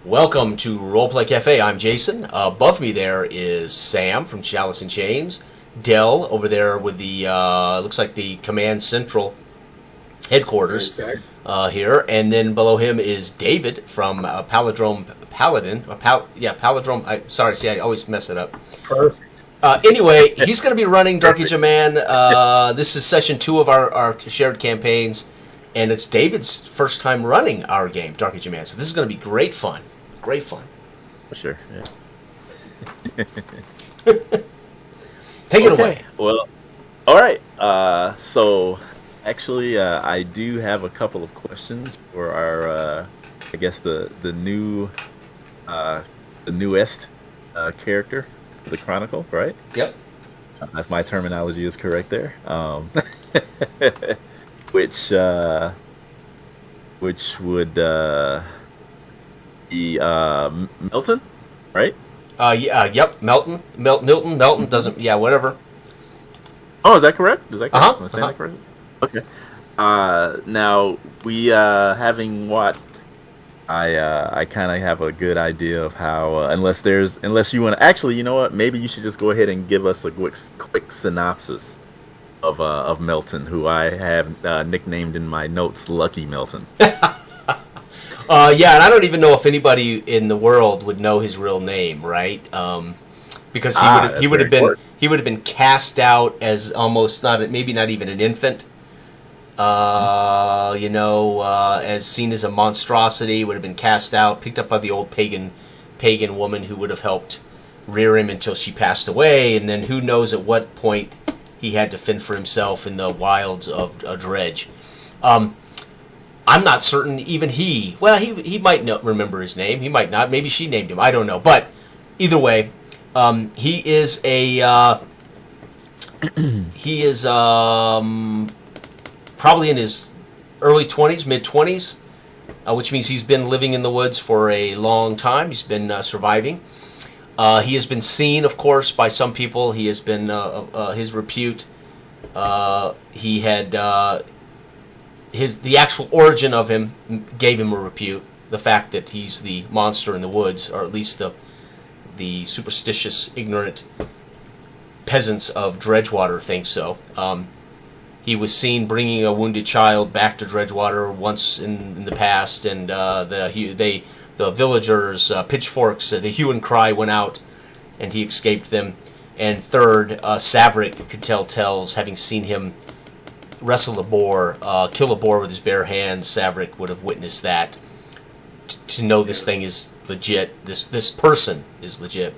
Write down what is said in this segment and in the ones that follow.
Welcome to Roleplay Cafe. I'm Jason. Above me there is Sam from Chalice and Chains. Dell over there with the looks like the Command Central headquarters here, and then below him is David from Palindrome Paladin. Palindrome. Sorry, see, I always mess it up. Perfect. Anyway, he's going to be running Dark Age of Man. This is session 2 of our shared campaigns, and it's David's first time running our game, Dark Age of Man. So this is going to be great fun. Great fun. Sure. Yeah. Take it away. Well, all right. So actually, I do have a couple of questions for our, I guess the newest character, the Chronicle, right? Yep. If my terminology is correct there. Which would be Milton, right? Yep. Milton doesn't. Yeah, whatever. Oh, is that correct? Is that correct? Am I saying that correctly? Okay. Now we having what I kind of have a good idea of how unless you want to actually, you know what? Maybe you should just go ahead and give us a quick synopsis of Milton, who I have nicknamed in my notes Lucky Milton. Yeah, and I don't even know if anybody in the world would know his real name, right? Because he would have been cast out as almost not even an infant. As seen as a monstrosity, would have been cast out, picked up by the old pagan woman who would have helped rear him until she passed away, and then who knows at what point he had to fend for himself in the wilds of Dredge. I'm not certain even he might not remember his name. He might not. Maybe she named him. I don't know. But either way, he is probably in his early 20s, mid-20s, which means he's been living in the woods for a long time. He's been surviving. He has been seen, of course, by some people. He has been his repute. He had the actual origin of him gave him a repute. The fact that he's the monster in the woods, or at least the superstitious, ignorant peasants of Dredgewater think so. He was seen bringing a wounded child back to Dredgewater once in the past, and the villagers' pitchforks, the hue and cry went out, and he escaped them. And third, Savric could tell tales, having seen him wrestle a boar, kill a boar with his bare hands. Savric would have witnessed that to know this thing is legit. This person is legit.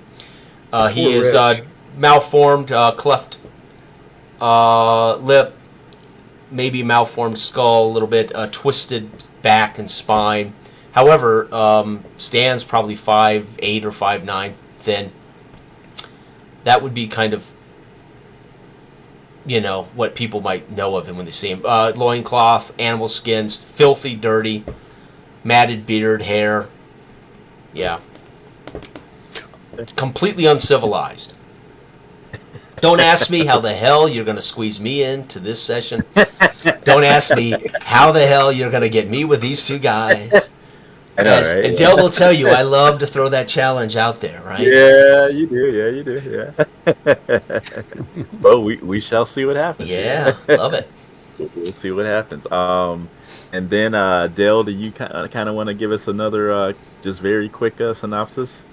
He is malformed, cleft lip, maybe malformed skull, a little bit twisted back and spine. However, stands probably 5'8" or 5'9", thin. That would be kind of, what people might know of him when they see him. Loincloth, animal skins, filthy, dirty, matted beard, hair. Yeah. Completely uncivilized. Don't ask me how the hell you're going to squeeze me into this session. Don't ask me how the hell you're going to get me with these two guys. I know, right? And Dale will tell you I love to throw that challenge out there, right? Yeah, you do. Yeah, you do. Yeah. Well, we shall see what happens. Yeah, love it. We'll see what happens. And then Dale, do you kind of want to give us another just very quick synopsis?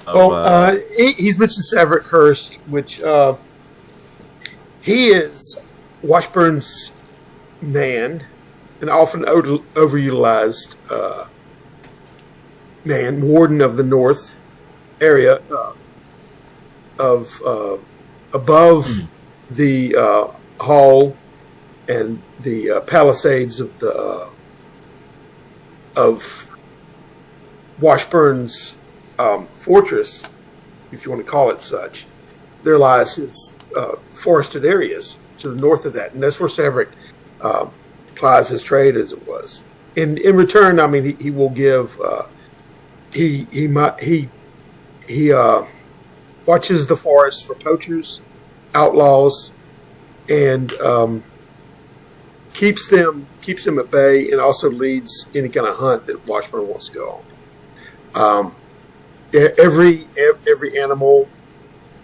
He's mentioned Savric Hurst, which he is Washburn's man, an often overutilized man, warden of the north area of above the hall and the palisades of Washburn's fortress, if you want to call it such. There lies his forested areas to the north of that, and that's where Savric plies his trade, as it was. In return, I mean, he will give. He watches the forest for poachers, outlaws, and keeps them at bay, and also leads any kind of hunt that Washburn wants to go Every animal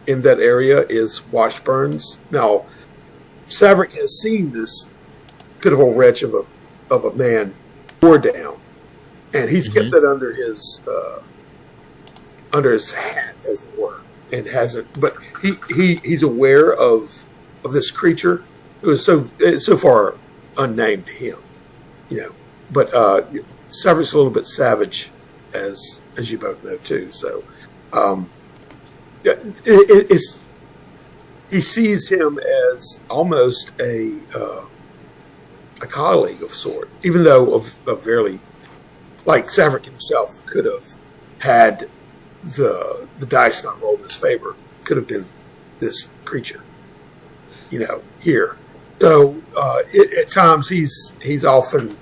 in that area is Washburns. Now, Saverick has seen this pitiful wretch of a man bore down, and he's kept it under his hat, as it were, and hasn't. But he's aware of this creature who is so far unnamed to him, But Saverick's a little bit savage, as you both know too. So he sees him as almost a colleague of sort, even though of very, like Saverick himself could have had the dice not rolled in his favor, could have been this creature, here. So at times he's often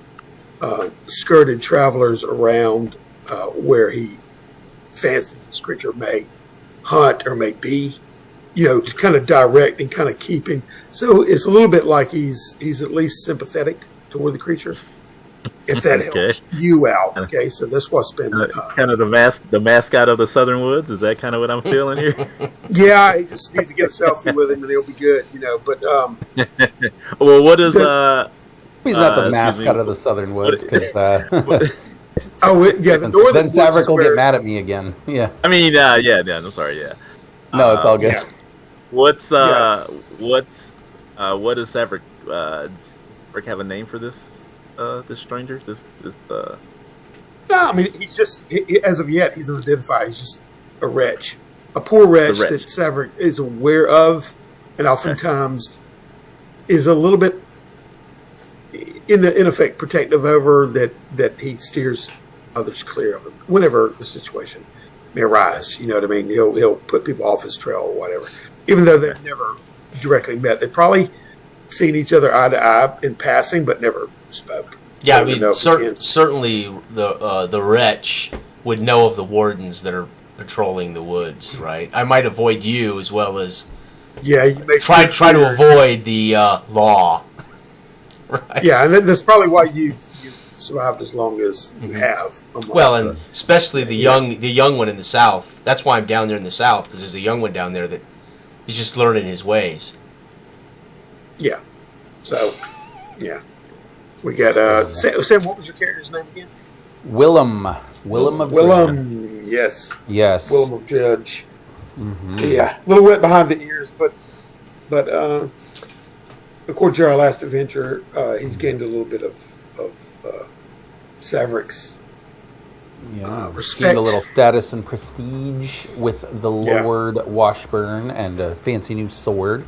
skirted travelers around where he fancies this creature may hunt or may be, to kind of direct and kind of keeping. So it's a little bit like he's at least sympathetic toward the creature, if that helps you out. Okay, so that's what's been kind of the mascot of the Southern Woods. Is that kind of what I'm feeling here? Yeah, he just needs to get a selfie with him and he'll be good, But well, what is he's not the mascot of the Southern Woods because. Then Saverick will get mad at me again. Yeah. I mean, I'm sorry. Yeah. No, it's all good. Yeah. What does Saverick? Rick have a name for this stranger? No, I mean he's just as of yet he's unidentified. He's just a wretch, a poor wretch that Saverick is aware of, and oftentimes is a little bit in effect protective over that he steers others clear of him whenever the situation may arise. You know what I mean? He'll put people off his trail or whatever, even though they've never directly met. They've probably seen each other eye to eye in passing, but never spoke. Yeah, I mean, certainly the wretch would know of the wardens that are patrolling the woods, right? I might avoid you as well as you may try to avoid the law. Right. Yeah, and that's probably why you've survived as long as you have. Well, and especially the young one in the South. That's why I'm down there in the South, because there's a young one down there that he's just learning his ways. Yeah. So, yeah. We got Sam. What was your character's name again? Willem of Willem. Yes. Willem of Judge. Mm-hmm. Yeah, a little wet behind the ears, but according to our last adventure, he's gained a little bit of Saverick's respect. Gained a little status and prestige with the Lord Washburn and a fancy new sword.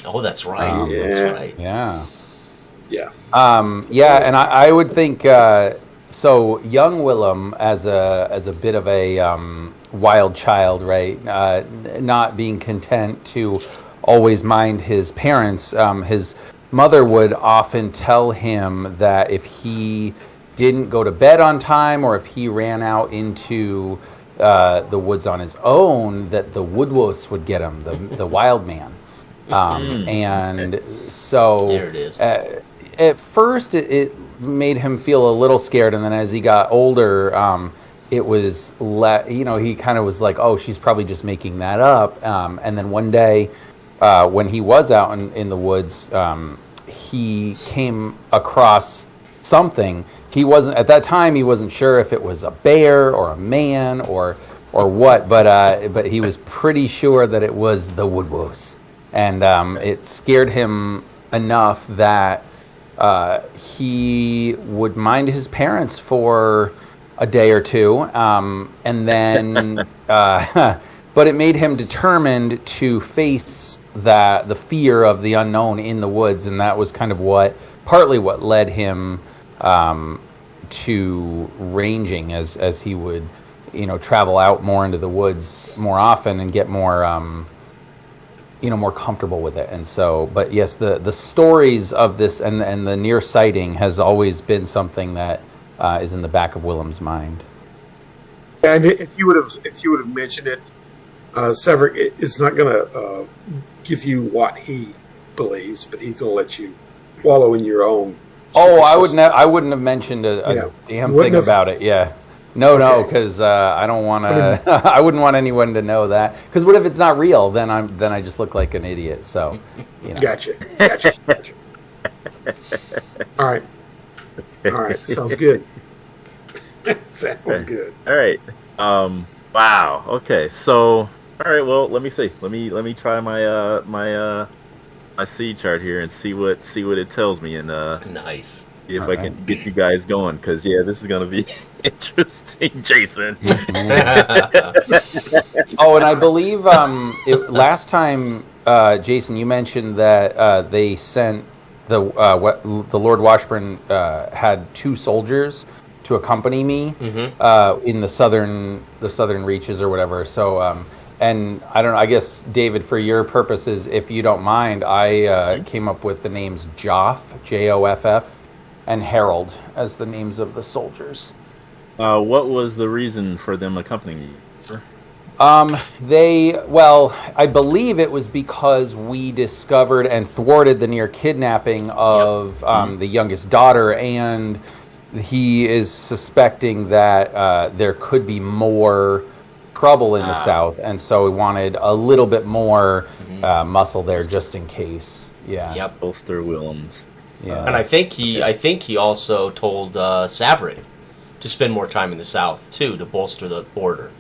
Oh, that's right. That's right. Yeah. Yeah. And I would think so. Young Willem, as a bit of a wild child, right? Not being content to always mind his parents. His mother would often tell him that if he didn't go to bed on time, or if he ran out into the woods on his own, that the woodwose would get him, the wild man. And so there it is. At first it made him feel a little scared, and then as he got older, it was he kind of was like, oh, she's probably just making that up. And then one day when he was out in the woods, he came across something. He wasn't sure if it was a bear or a man or what, but he was pretty sure that it was the woodwose. And it scared him enough that he would mind his parents for a day or two, and then, but it made him determined to face the fear of the unknown in the woods, and that was kind of partly what led him to ranging as he would, travel out more into the woods more often and get more. More comfortable with it. And so, but yes, the stories of this and the near sighting has always been something that is in the back of Willem's mind. And if you would have mentioned it, Saverick is not going to give you what he believes, but he's going to let you wallow in your own. Oh, I wouldn't have mentioned a damn thing about it. Yeah. No, because I don't want to. I wouldn't want anyone to know that. Because what if it's not real? Then I just look like an idiot. So, Gotcha. All right. Sounds good. Sounds good. All right. Wow. Okay. So, all right. Well, let me see. Let me try my my seed chart here and see what it tells me, and Nice. see if I can get you guys going. Because this is gonna be interesting, Jason. Oh, and I believe last time, Jason, you mentioned that they sent the Lord Washburn had 2 soldiers to accompany me in the southern reaches or whatever. So, and I don't know. I guess David, for your purposes, if you don't mind, I came up with the names Joff, Joff, and Harold as the names of the soldiers. What was the reason for them accompanying you? I believe it was because we discovered and thwarted the near kidnapping of the youngest daughter, and he is suspecting that there could be more trouble in the South, and so we wanted a little bit more muscle there just in case. Yeah. Yep. Bolster Willems. Yeah. And I think he also told Savrit to spend more time in the South too, to bolster the border.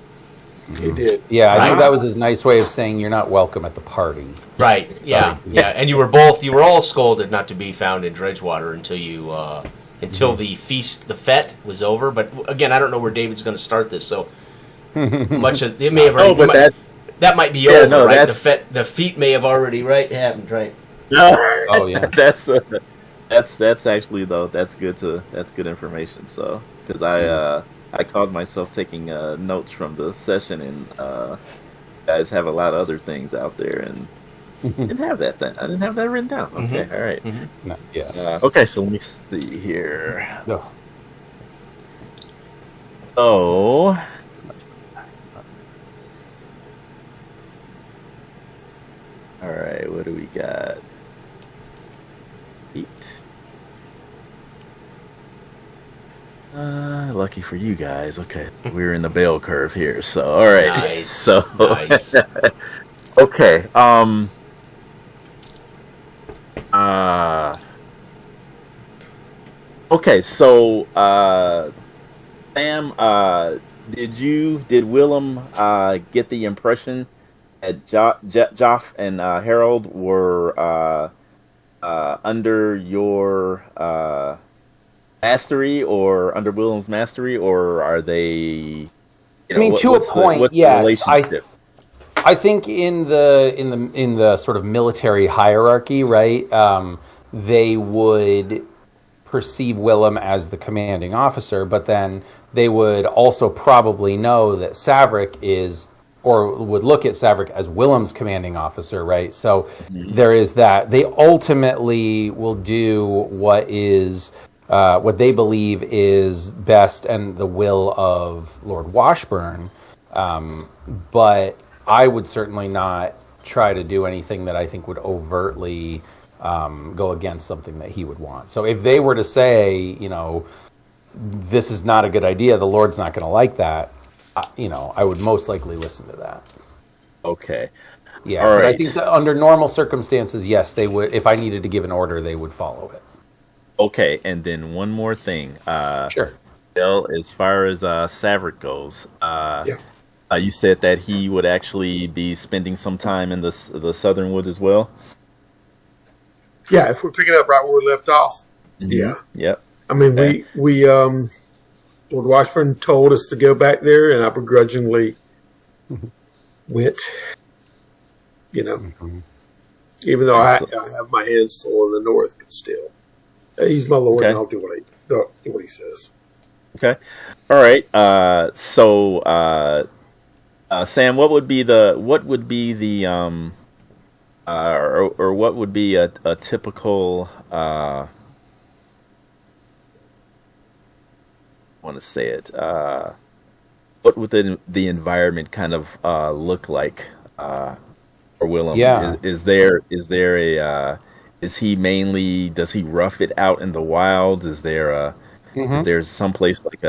He did. Yeah, I think that was his nice way of saying you're not welcome at the party. Right. Yeah. Yeah. And you were all scolded not to be found in Dredgewater until the fete was over. But again, I don't know where David's going to start this, so much of it may have already. That might be over, no, right? The feat may have already happened, right? No. Oh yeah. That's actually though that's good information. So because I caught myself taking notes from the session, and you guys have a lot of other things out there, and didn't have that then. I didn't have that written down. Okay, all right. No, yeah. Okay, so let me see here. No. Oh. All right, what do we got? 8. Lucky for you guys. Okay, we're in the bell curve here. So, all right. Nice. So, nice. Okay. Okay. So, Sam, did Willem get the impression that Joff and Harold were under your mastery, or under Willem's mastery, or are they? To a point, yes. I think in the sort of military hierarchy, right? They would perceive Willem as the commanding officer, but then they would also probably know that Savrik is, or would look at Savrik as Willem's commanding officer, right? So there is that. They ultimately will do what they believe is best and the will of Lord Washburn, but I would certainly not try to do anything that I think would overtly go against something that he would want. So if they were to say, this is not a good idea, the Lord's not going to like that, I would most likely listen to that. Okay. Yeah, all right. I think that under normal circumstances, yes, they would. If I needed to give an order, they would follow it. Okay, and then one more thing. Sure. Bill, as far as Savrik goes, you said that he would actually be spending some time in the southern woods as well? Yeah, if we're picking up right where we left off. Yeah. Yep. I mean, we Lord Washburn told us to go back there, and I begrudgingly went, even though I have my hands full in the north, but still. He's my Lord, and I'll do what he says. Okay. All right. So, Sam, what would be the or what would be a typical I want to say it. What would the environment kind of look like for Willem? Yeah. Is there a does he rough it out in the wilds? Is there is there someplace like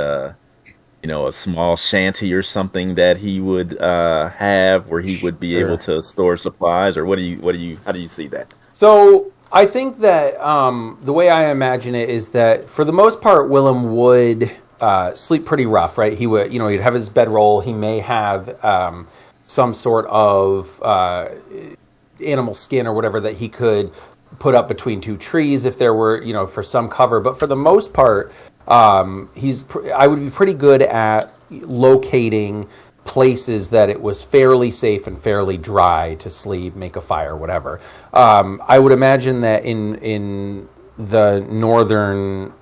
a small shanty or something that he would have, where he would be able to store supplies, or how do you see that? So I think that the way I imagine it is that for the most part, Willem would sleep pretty rough, right? He would, he'd have his bedroll. He may have some sort of animal skin or whatever that he could put up between two trees if there were, for some cover. But for the most part, I would be pretty good at locating places that it was fairly safe and fairly dry to sleep, make a fire, whatever. I would imagine that in the northern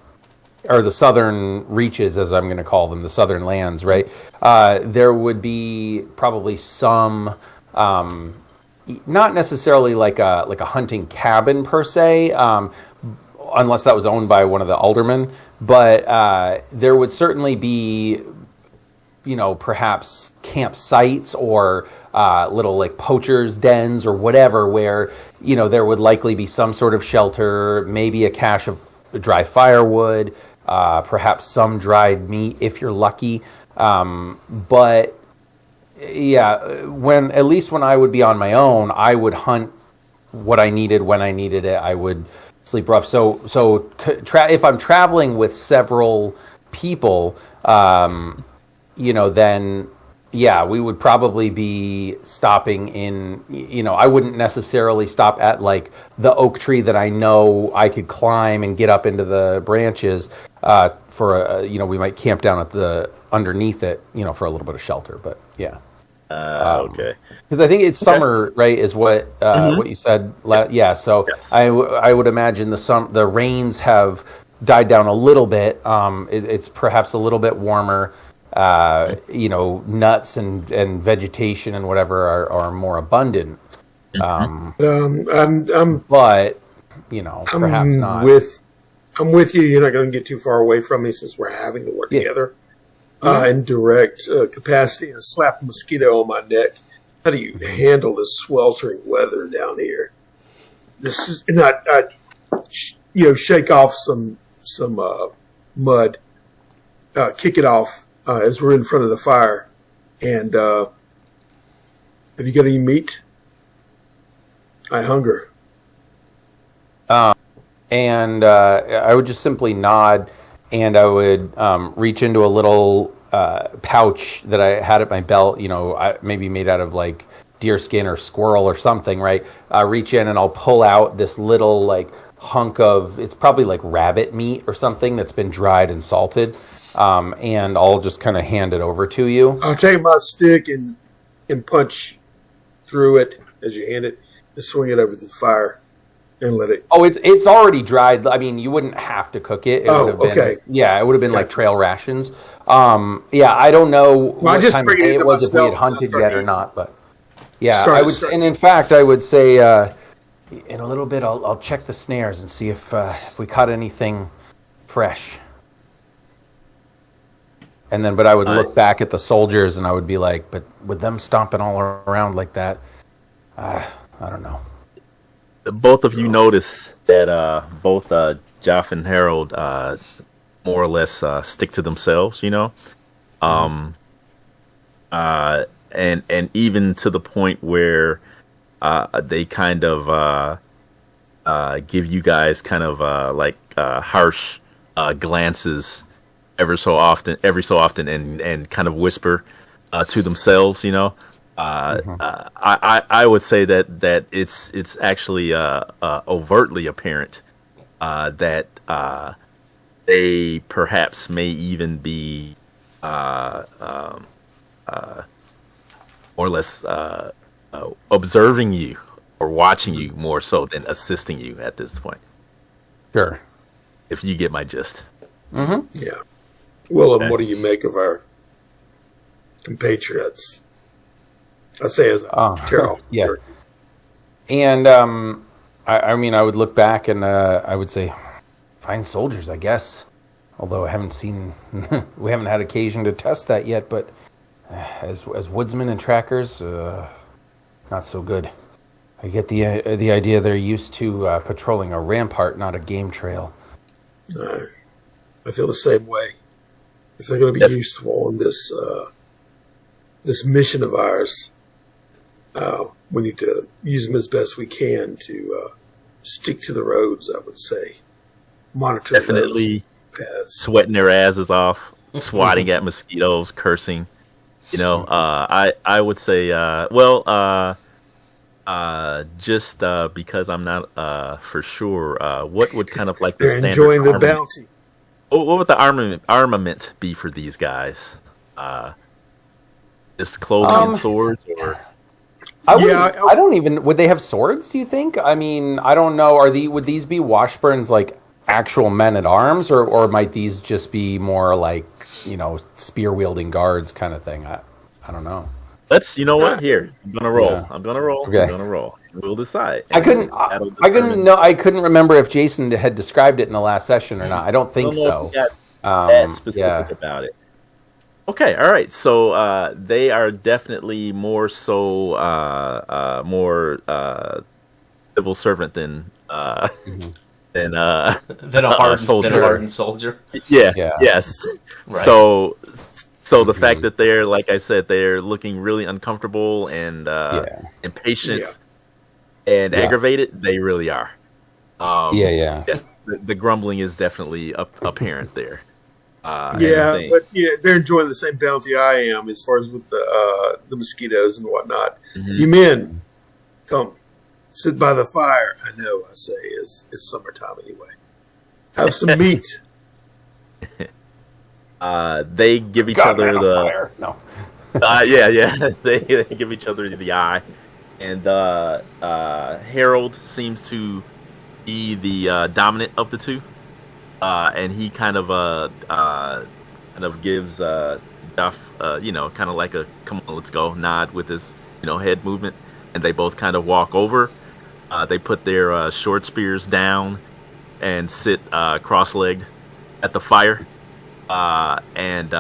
or the southern reaches, as I'm going to call them, the southern lands, right? There would be probably some, not necessarily like a hunting cabin per se, unless that was owned by one of the aldermen, but there would certainly be, perhaps campsites or little like poachers' dens or whatever, where, there would likely be some sort of shelter, maybe a cache of dry firewood, perhaps some dried meat if you're lucky. But yeah, at least when I would be on my own, I would hunt what I needed when I needed it. I would sleep rough. So if I'm traveling with several people, then yeah, we would probably be stopping in, I wouldn't necessarily stop at like the oak tree that I know I could climb and get up into the branches, we might camp down underneath it, for a little bit of shelter, but yeah. Okay. Because I think it's summer, right? Is what what you said? Yeah. So yes. I would imagine the rains have died down a little bit. It's perhaps a little bit warmer. Nuts and vegetation and whatever are more abundant. I'm perhaps not. I'm with you. You're not going to get too far away from me since we're having to work together. In direct capacity, and slap a mosquito on my neck. How do you handle this sweltering weather down here? This is not, shake off some mud, kick it off as we're in front of the fire. And have you got any meat? I hunger. And I would just simply nod. And I would reach into a little pouch that I had at my belt, maybe made out of like deer skin or squirrel or something, right? I reach in and I'll pull out this little like hunk of, it's probably like rabbit meat or something that's been dried and salted. And I'll just kind of hand it over to you. I'll take my stick and punch through it as you hand it and swing it over the fire. And let it. Oh, it's already dried. I mean, you wouldn't have to cook it. It would have been, okay. Yeah, it would have been like trail rations. I don't know what time of day it was, if we had hunted yet or not, but yeah, I would. And in fact, I would say in a little bit, I'll check the snares and see if we caught anything fresh. And then, but I would look back at the soldiers and I would be like, but with them stomping all around like that, I don't know. Both of you notice that both Joff and Harold more or less stick to themselves, and even to the point where they kind of give you guys kind of harsh glances every so often, and kind of whisper to themselves, I would say that it's actually overtly apparent that they perhaps may even be more or less observing you or watching you more so than assisting you at this point. Sure. If you get my gist. Mm-hmm. Yeah. Willem, what do you make of our compatriots? I say as a Carol. Yeah. And I mean, I would look back and I would say, fine soldiers, I guess. Although I haven't seen, we haven't had occasion to test that yet. But as woodsmen and trackers, not so good. I get the idea they're used to patrolling a rampart, not a game trail. I feel the same way. if they're going to be useful in this this mission of ours, we need to use them as best we can to stick to the roads. I would say, monitor definitely those paths. Sweating their asses off, swatting at mosquitoes, cursing. I would say, just because I'm not for sure, what would kind of like the They're standard enjoying the armament- bounty. What would the armament be for these guys? Just clothing and swords, or I don't even. Would they have swords? Do you think? I mean, I don't know. Would these be Washburn's like actual men at arms, or might these just be more like spear wielding guards kind of thing? I don't know. let's. You know what? Here, I'm gonna roll. Yeah. I'm gonna roll. Okay. I'm gonna roll. We'll decide. I couldn't remember if Jason had described it in the last session or not. I don't think so. If you got that specific about it. Okay, all right. So they are definitely more so more civil servant than than a soldier. Than a hardened soldier. Yeah. Yeah. Yes. Right. So the fact that they're, like I said, they're looking really uncomfortable and impatient and aggravated. They really are. Yeah. Yes, the grumbling is definitely apparent there. But they're enjoying the same bounty I am, as far as with the mosquitoes and whatnot. You men, come sit by the fire. I know, I say, it's summertime anyway. Have some meat. They give each other the fire. No. they give each other the eye, and Harold seems to be the dominant of the two. And he kind of gives Duff, kind of like a "come on, let's go" nod with his, head movement, and they both kind of walk over. They put their short spears down and sit cross-legged at the fire, and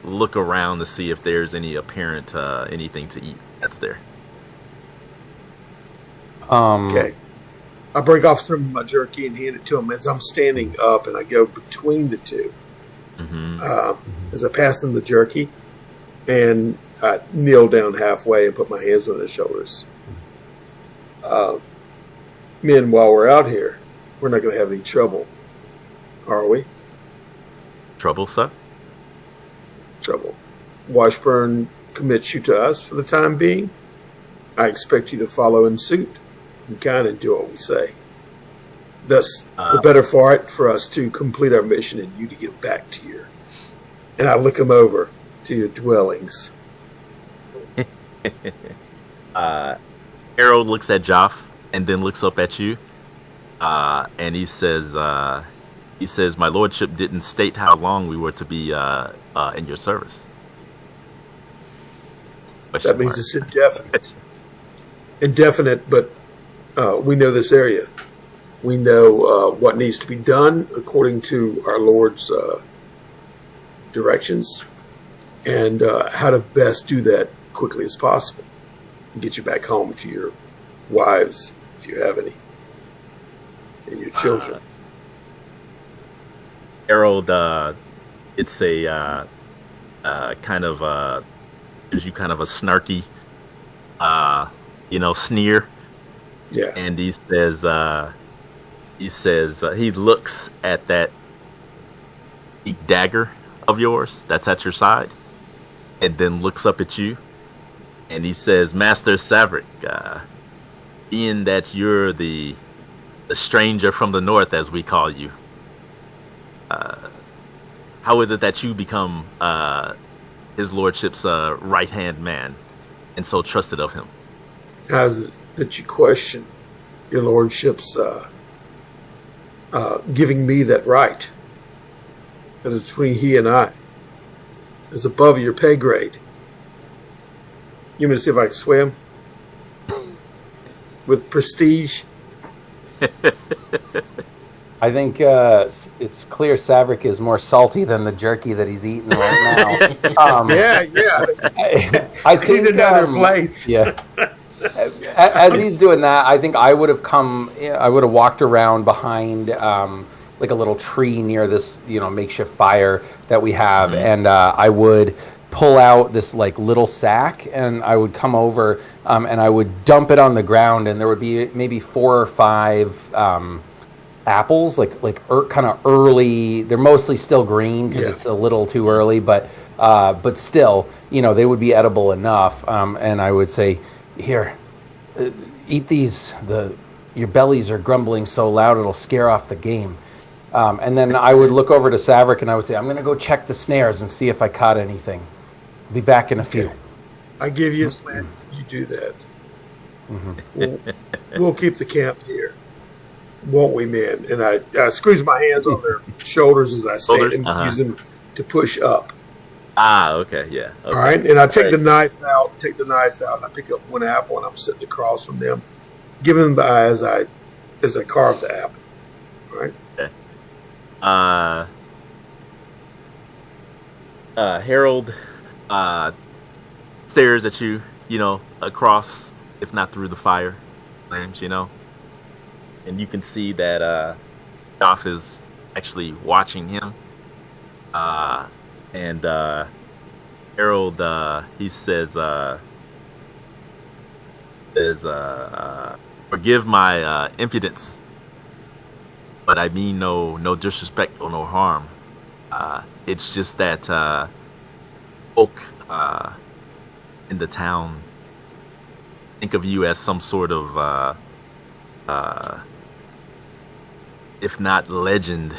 look around to see if there's any apparent anything to eat that's there. Okay. I break off some of my jerky and hand it to him as I'm standing up, and I go between the two. As I pass them the jerky, and I kneel down halfway and put my hands on their shoulders. Men, while we're out here, we're not going to have any trouble, are we? Trouble, sir? Trouble. Washburn commits you to us for the time being. I expect you to follow in suit and kind of do what we say. Thus, the better for it for us to complete our mission and you to get back to your... And I look him over to your dwellings. Harold looks at Joff and then looks up at you, and he says, "My lordship didn't state how long we were to be in your service." That means it's indefinite. Indefinite, but we know this area. We know what needs to be done according to our Lord's directions, and how to best do that quickly as possible and get you back home to your wives, if you have any, and your children. Harold, it's a kind of gives you kind of a snarky, sneer. Yeah. And he says, he looks at that dagger of yours that's at your side, and then looks up at you, and he says, "Master Savric, being that you're the stranger from the north, as we call you, how is it that you become his lordship's right-hand man and so trusted of him?" How is it that you question your lordship's giving me that right? That is between he and I. Is above your pay grade. You want me to see if I can swim? With prestige? I think it's clear Savric is more salty than the jerky that he's eating right now. I think Need another place. Yeah. As he's doing that, I think I would have walked around behind like a little tree near this, makeshift fire that we have, and I would pull out this like little sack, and I would come over, and I would dump it on the ground, and there would be maybe 4 or 5 apples, kind of early. They're mostly still green because it's a little too early, but still, they would be edible enough. And I would say, here, eat these. Your bellies are grumbling so loud it'll scare off the game. And then I would look over to Saverick and I would say, I'm going to go check the snares and see if I caught anything. Be back in a few. I give you a slant. You do that. We'll keep the camp here, won't we, men? And I squeeze my hands on their shoulders as I stand and use them to push up. Okay, yeah. Okay. All right, and I take the knife out, and I pick up one apple, and I'm sitting across from them, giving them the eye as I carve the apple. All right. Okay. Harold stares at you, across, if not through the fire flames, and you can see that Goff is actually watching him. And Harold, he says, forgive my impudence, but I mean no disrespect or no harm. It's just that folk in the town think of you as some sort of, if not legend,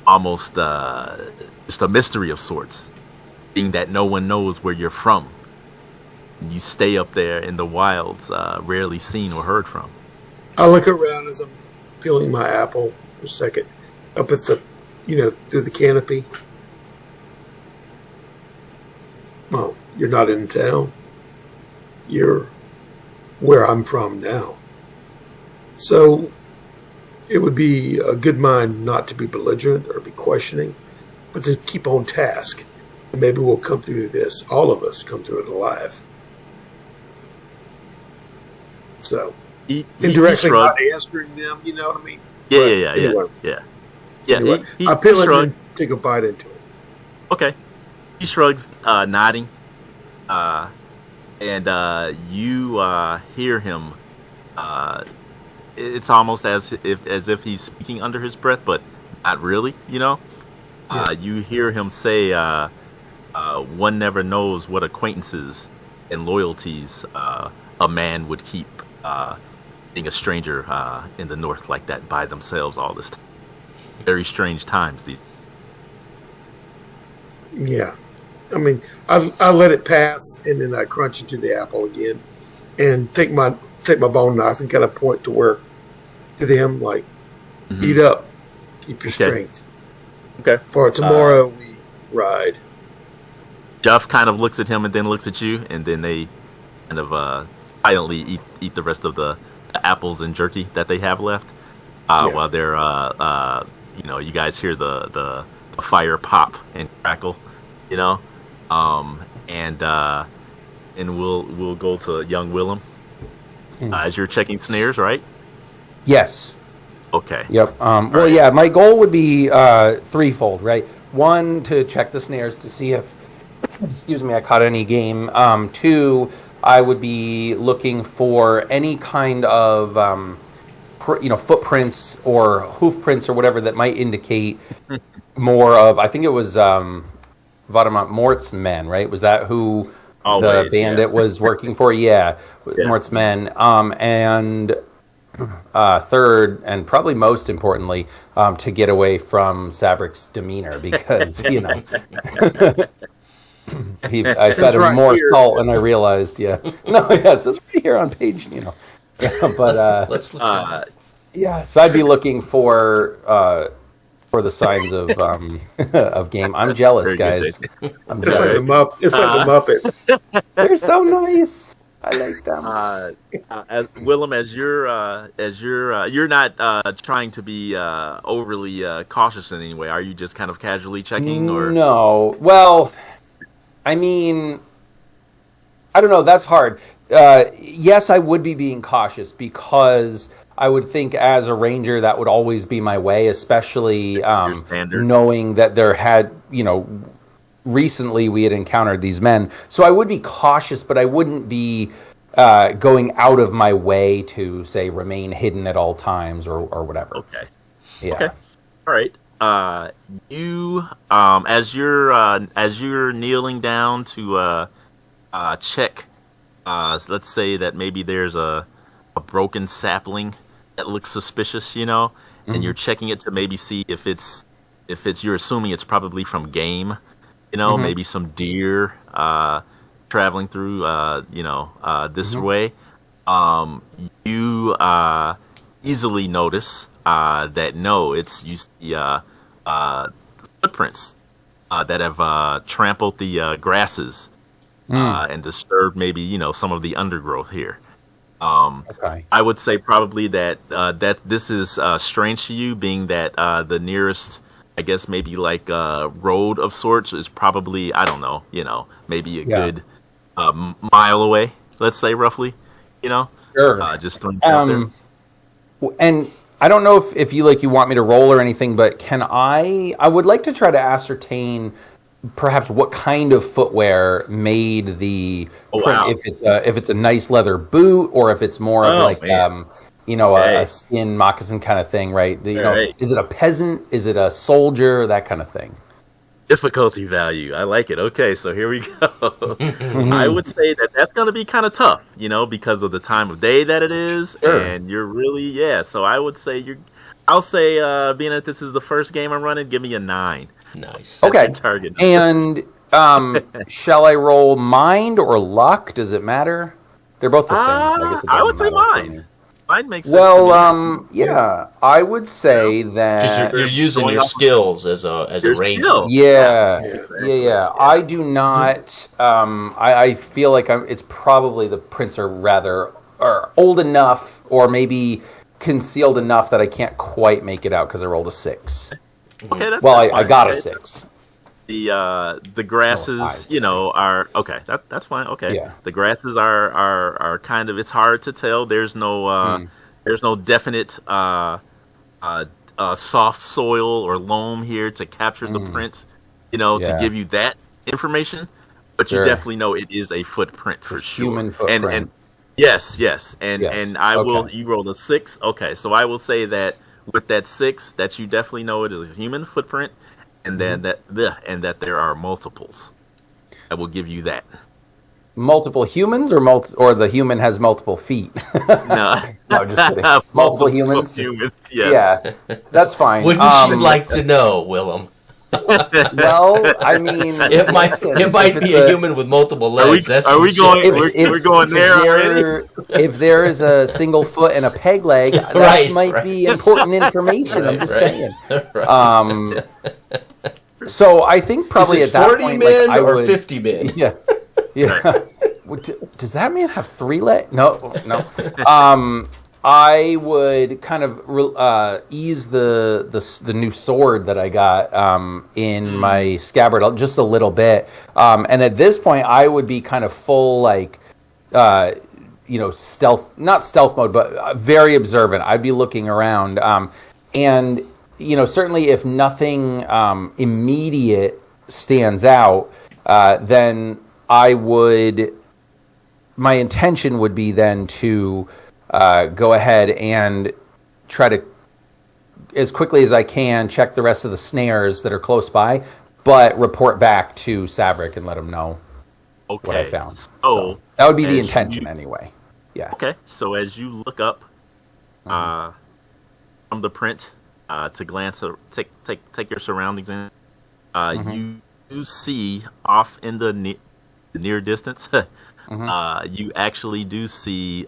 almost just a mystery of sorts, being that no one knows where you're from. You stay up there in the wilds, rarely seen or heard from. I look around as I'm peeling my apple for a second, up at the, through the canopy. Well, you're not in town. You're where I'm from now. So it would be a good mind not to be belligerent or be questioning, but to keep on task. And maybe we'll come through this, all of us come through it alive. So, indirectly not answering them, you know what I mean? Yeah. Anyway, I peel it and take a bite into it. Okay. He shrugs, nodding. And you hear him. It's almost as if he's speaking under his breath, but not really, Yeah. You hear him say, one never knows what acquaintances and loyalties a man would keep being a stranger in the north like that by themselves all this time. Very strange times. Yeah. I mean, I let it pass, and then I crunch into the apple again, and take my bone knife and kind of point to them, like, eat up, keep your strength. Okay. For tomorrow we ride. Jeff kind of looks at him and then looks at you, and then they kind of silently eat the rest of the apples and jerky that they have left. While they're, you guys hear the fire pop and crackle, and we'll go to young Willem. As you're checking snares, right? Yes. Okay. Yep. Well, yeah, my goal would be threefold, right? 1, to check the snares to see if, I caught any game. 2, I would be looking for any kind of, footprints or hoof prints or whatever that might indicate more of, I think it was Valdemar Mort's men, right? Was that who the bandit was working for? Yeah. Mort's men. And third, and probably most importantly, to get away from Saverick's demeanor, because, I fed him more salt and I realized, it says right here on page, but let's look so I'd be looking for the signs of of game. I'm jealous, guys. I'm jealous. It's like the Muppets. They're so nice. I like them. As Willem, you're not trying to be overly cautious in any way. Are you just kind of casually checking, or no? Well, I mean, I don't know. That's hard. Yes, I would be being cautious because I would think as a ranger that would always be my way, especially knowing that there had, recently we had encountered these men. So I would be cautious, but I wouldn't be going out of my way to, say, remain hidden at all times or whatever. Okay. Yeah. Okay. All right. You as you're kneeling down to check, let's say that maybe there's a broken sapling that looks suspicious, and you're checking it to maybe see if it's you're assuming it's probably from game, maybe some deer traveling through this way. You easily notice that you see footprints that have trampled the grasses and disturbed maybe some of the undergrowth here. Okay. I would say probably that this is strange to you, being that the nearest, I guess maybe like road of sorts is probably, I don't know, maybe a good mile away. Let's say roughly, Sure. just throwing it out there. And I don't know if you want me to roll or anything, but I would like to try to ascertain perhaps what kind of footwear made the print. Wow. If it's a nice leather boot, or if it's more of a skin moccasin kind of thing, right? Is it a peasant? Is it a soldier? That kind of thing. Difficulty value. I like it. Okay, so here we go. I would say that's going to be kind of tough, because of the time of day that it is, and you're really, So I would say I'll say, being that this is the first game I'm running, give me a 9. Nice. Okay. Target. And shall I roll mind or luck? Does it matter? They're both the same, so I guess it doesn't I would say matter for me. mind. Mine makes sense. Well, I would say that You're using your skills as a ranger. Skill. Yeah. I do not. I feel like it's probably the prints are old enough, or maybe concealed enough that I can't quite make it out because I rolled a 6. Okay, that's I got a 6. The grasses, are okay. That's fine. Okay, Yeah. The grasses are kind of, it's hard to tell. There's no definite soft soil or loam here to capture the print, to give you that information. But you definitely know it is a footprint for sure. Human footprint. And yes, and I will. You rolled a 6. Okay, so I will say that with that 6, that you definitely know it is a human footprint. And then that there are multiples. I will give you that. Multiple humans, or the human has multiple feet? No, No, just kidding. Multiple humans. Yes. Yeah, that's fine. Wouldn't you like to know, Willem? Well, I mean, It might be a human with multiple legs. Are we going? We're going there already. If there is a single foot and a peg leg, that might be important information. I'm just saying. So I think probably Is it at that 40 point, men or would, 50 men? Yeah. Does that man have 3 legs? No. I would kind of ease the new sword that I got in my scabbard just a little bit, and at this point I would be kind of full stealth, not stealth mode, but very observant. I'd be looking around, and certainly if nothing immediate stands out, then my intention would be then to go ahead and try to, as quickly as I can, check the rest of the snares that are close by, but report back to Savric and let him know what I found. So that would be the intention anyway. Yeah. Okay. So as you look up from the print to glance, take your surroundings in, you see off in the near distance, you actually do see.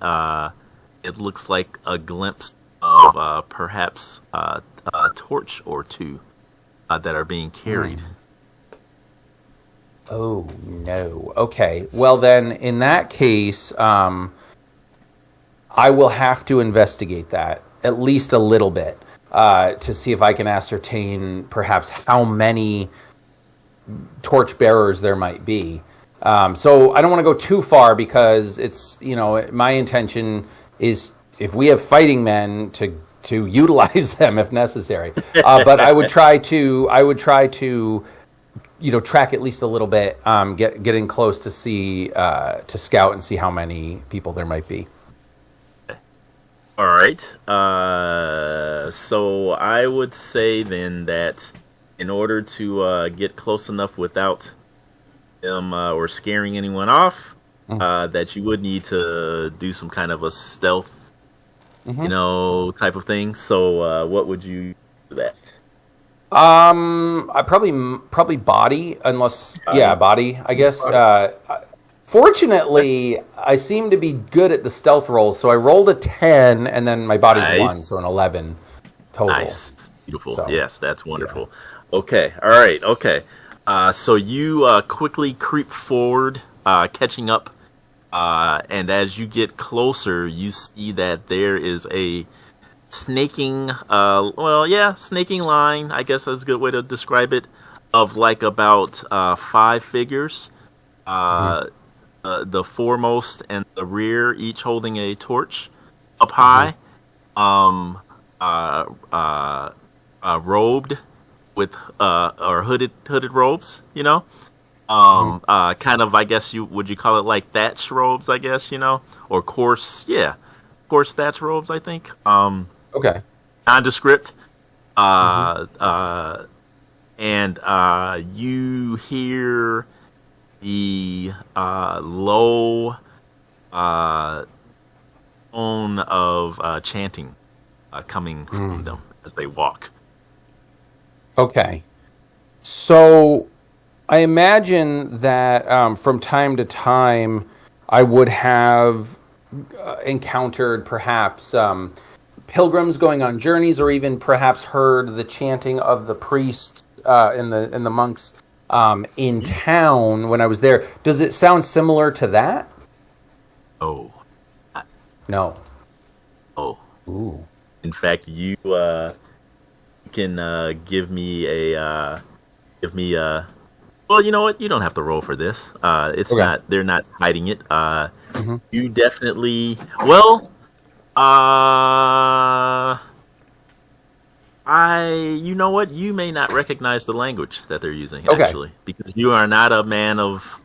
It looks like a glimpse of perhaps a torch or two that are being carried. Oh, no. Okay. Well, then, in that case, I will have to investigate that at least a little bit to see if I can ascertain perhaps how many torch bearers there might be. So I don't want to go too far because it's, my intention is if we have fighting men to utilize them if necessary. But I would try to track at least a little bit, get in close to see to scout and see how many people there might be. All right. So I would say then that in order to get close enough without them or scaring anyone off, that you would need to do some kind of a stealth, type of thing. So what would you do that? I probably body, unless body, I guess. Fortunately, I seem to be good at the stealth rolls, so I rolled a 10, and then my body's 1, so an 11 total. Nice, beautiful. So, yes, that's wonderful. Yeah. Okay, all right, okay. So you quickly creep forward, catching up, and as you get closer, you see that there is a snaking line, I guess that's a good way to describe it, of like about 5 figures. The foremost and the rear, each holding a torch up high, robed with or hooded robes, kind of, I guess would you call it like thatch robes, I guess, or coarse thatch robes, I think. Okay. Nondescript. And you hear the low tone of chanting coming from them as they walk. Okay. So I imagine that from time to time I would have encountered perhaps pilgrims going on journeys, or even perhaps heard the chanting of the priests and the monks in town when I was there. Does it sound similar to that? Oh. No. Oh. Ooh. In fact, you can give me a well, you know what? You don't have to roll for this. It's okay. not. They're not hiding it. You definitely. You know what? You may not recognize the language that they're using, actually, because you are not a man of.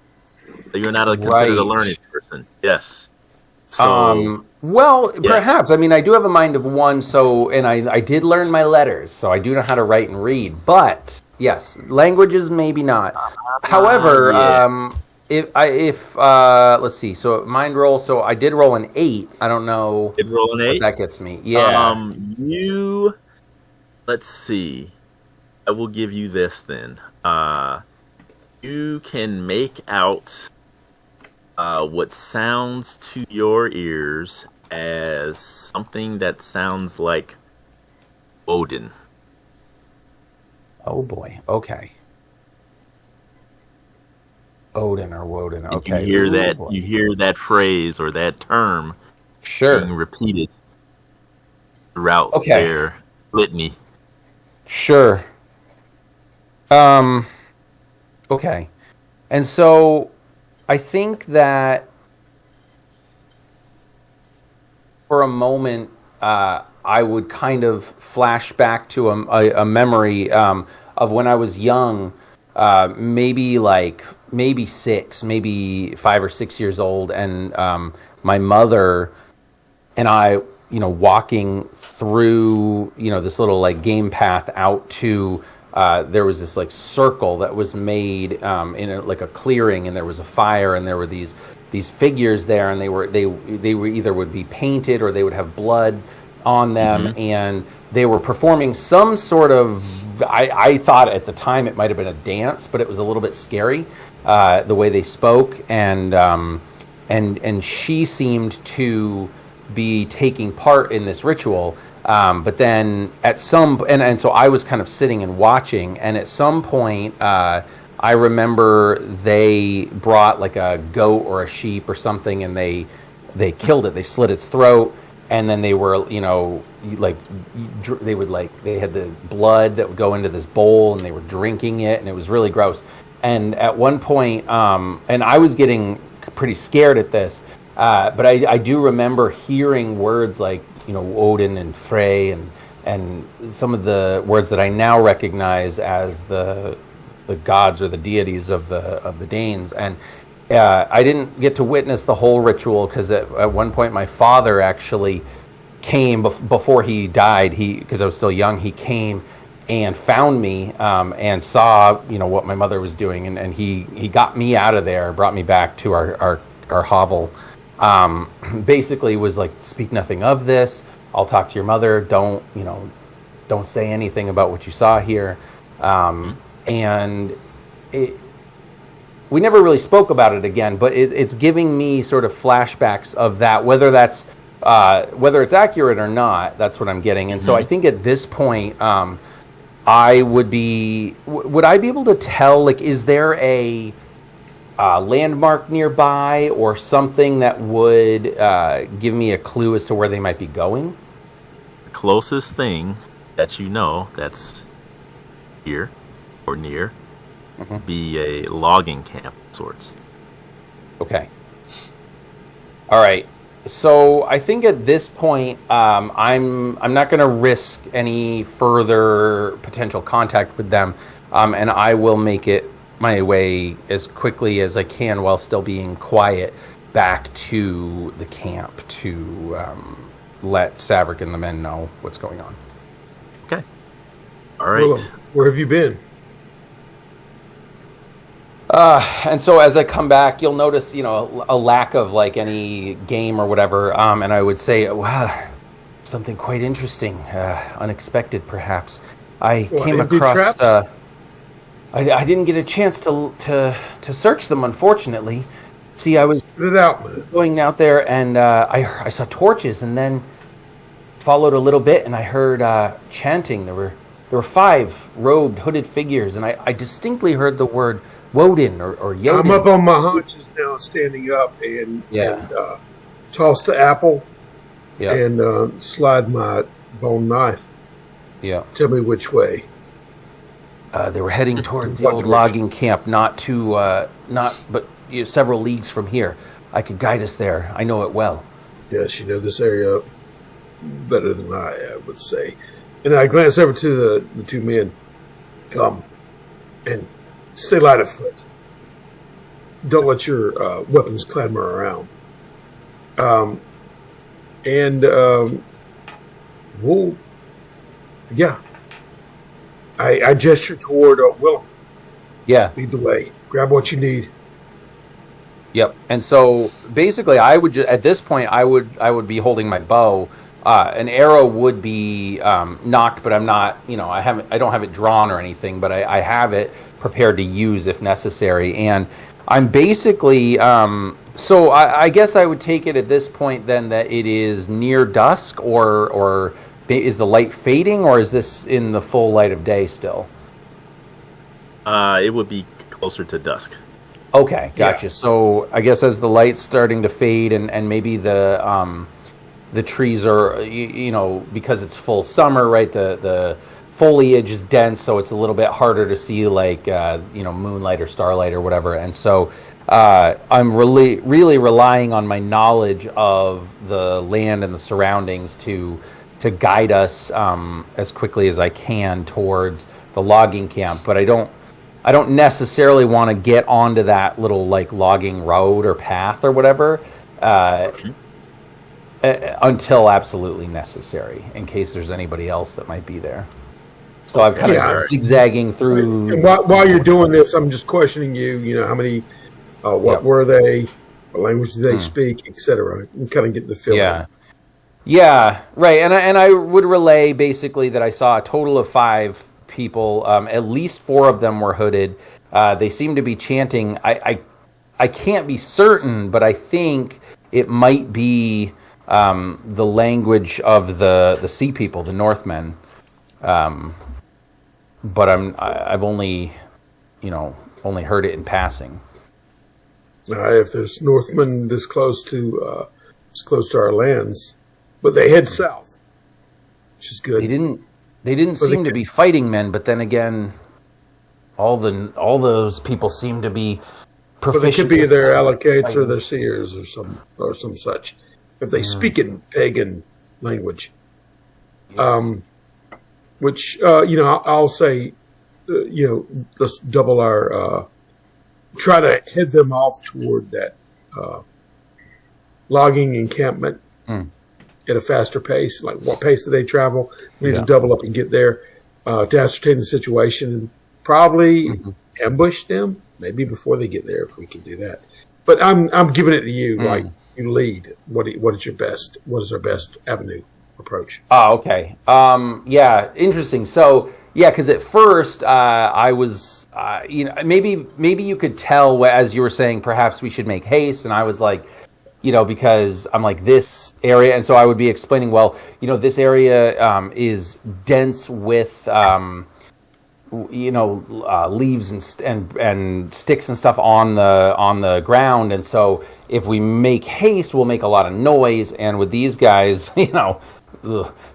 You're not considered a learned person. Yes. So. Perhaps. I mean, I do have a mind of 1, and I did learn my letters, so I do know how to write and read. But yes, languages maybe not. However, if let's see, so mind roll. So I did roll an 8. I don't know. Did roll an 8? What that gets me. Yeah. Let's see. I will give you this then. You can make out what sounds to your ears as something that sounds like Odin. Oh boy. Okay. Odin or Woden. Okay. You hear that? Boy. You hear that phrase or that term being repeated throughout their litany. Sure. Okay. And so I think that for a moment, I would kind of flash back to a memory of when I was young, maybe 6, maybe 5 or 6 years old, and my mother and I, walking through, this little like game path out to. There was this like circle that was made in a clearing, and there was a fire, and there were these figures there, and they were either would be painted or they would have blood on them, and they were performing some sort of. I thought at the time it might have been a dance, but it was a little bit scary the way they spoke, and she seemed to be taking part in this ritual. But then at some and so I was kind of sitting and watching, and at some point I remember they brought like a goat or a sheep or something, and they killed it. They slit its throat, and then they were they had the blood that would go into this bowl, and they were drinking it, and it was really gross. And at one point, and I was getting pretty scared at this. But I do remember hearing words like, Odin and Frey and some of the words that I now recognize as the gods or the deities of the Danes. And I didn't get to witness the whole ritual because at one point my father actually came before he died. Because I was still young, he came and found me and saw what my mother was doing, and he got me out of there, brought me back to our hovel. Basically was like, speak nothing of this. I'll talk to your mother. Don't say anything about what you saw here. And we never really spoke about it again, but it's giving me sort of flashbacks of that, whether it's accurate or not. That's what I'm getting. And so I think at this point, would I be able to tell, like, is there a landmark nearby or something that would give me a clue as to where they might be going? The closest thing that that's here or near be a logging camp of sorts. Okay. All right. So I think at this point, I'm not going to risk any further potential contact with them, and I will make it my way as quickly as I can while still being quiet back to the camp to let Saverick and the men know what's going on. Okay. All right. Willem, where have you been? And so as I come back, you'll notice, a lack of like any game or whatever. And I would say, wow, something quite interesting, unexpected perhaps. I came across. I didn't get a chance to search them, unfortunately. See, I was going out there and I saw torches, and then followed a little bit, and I heard chanting. There were 5 robed, hooded figures, and I distinctly heard the word Wodin or Yodin. I'm up on my haunches now, standing up, and toss the apple and slide my bone knife. Yeah. Tell me which way. They were heading towards the old logging camp, but several leagues from here. I could guide us there. I know it well. Yes, you know this area better than I would say. And I glance over to the 2 men. Come and stay light of foot. Don't let your weapons clamber around. I gesture toward Willem. Yeah. Lead the way. Grab what you need. Yep. And so basically, I would at this point I would be holding my bow. An arrow would be knocked, but I'm not. I don't have it drawn or anything, but I have it prepared to use if necessary. And I'm basically. So I guess I would take it at this point then that it is near dusk, or is the light fading, or is this in the full light of day still? It would be closer to dusk. Okay, gotcha. Yeah. So I guess as the light's starting to fade, and maybe the trees are, because it's full summer, right? The foliage is dense, so it's a little bit harder to see, like, moonlight or starlight or whatever. And so I'm really relying on my knowledge of the land and the surroundings to guide us as quickly as I can towards the logging camp. But I don't necessarily want to get onto that little like logging road or path or whatever until absolutely necessary, in case there's anybody else that might be there. So I'm kind of zigzagging through. And while you're doing this, I'm just questioning you. How many? What were they? What language do they speak, etc. And kind of getting the feel. Yeah, right. And I would relay basically that I saw a total of 5 people. At least 4 of them were hooded. They seem to be chanting. I can't be certain, but I think it might be the language of the sea people, the Northmen. But I've only heard it in passing. If there's Northmen this close to our lands, but they head south, which is good. They didn't seem to be fighting men, but then again, all those people seem to be But they could be their allocates or their seers or some such, if they speak in pagan language. Which I'll say, let's double our try to head them off toward that logging encampment at a faster pace. Like what pace do they travel? We need to double up and get there to ascertain the situation and probably ambush them. Maybe before they get there, if we can do that. But I'm giving it to you. Like you lead. What is your best? What is our best avenue approach? Oh, okay. Yeah, interesting. So yeah, because at first I was, maybe you could tell as you were saying, perhaps we should make haste, and I was like, because I'm like this area, and so I would be explaining, well, this area is dense with. Leaves and sticks and stuff on the ground, and so if we make haste, we'll make a lot of noise. And with these guys,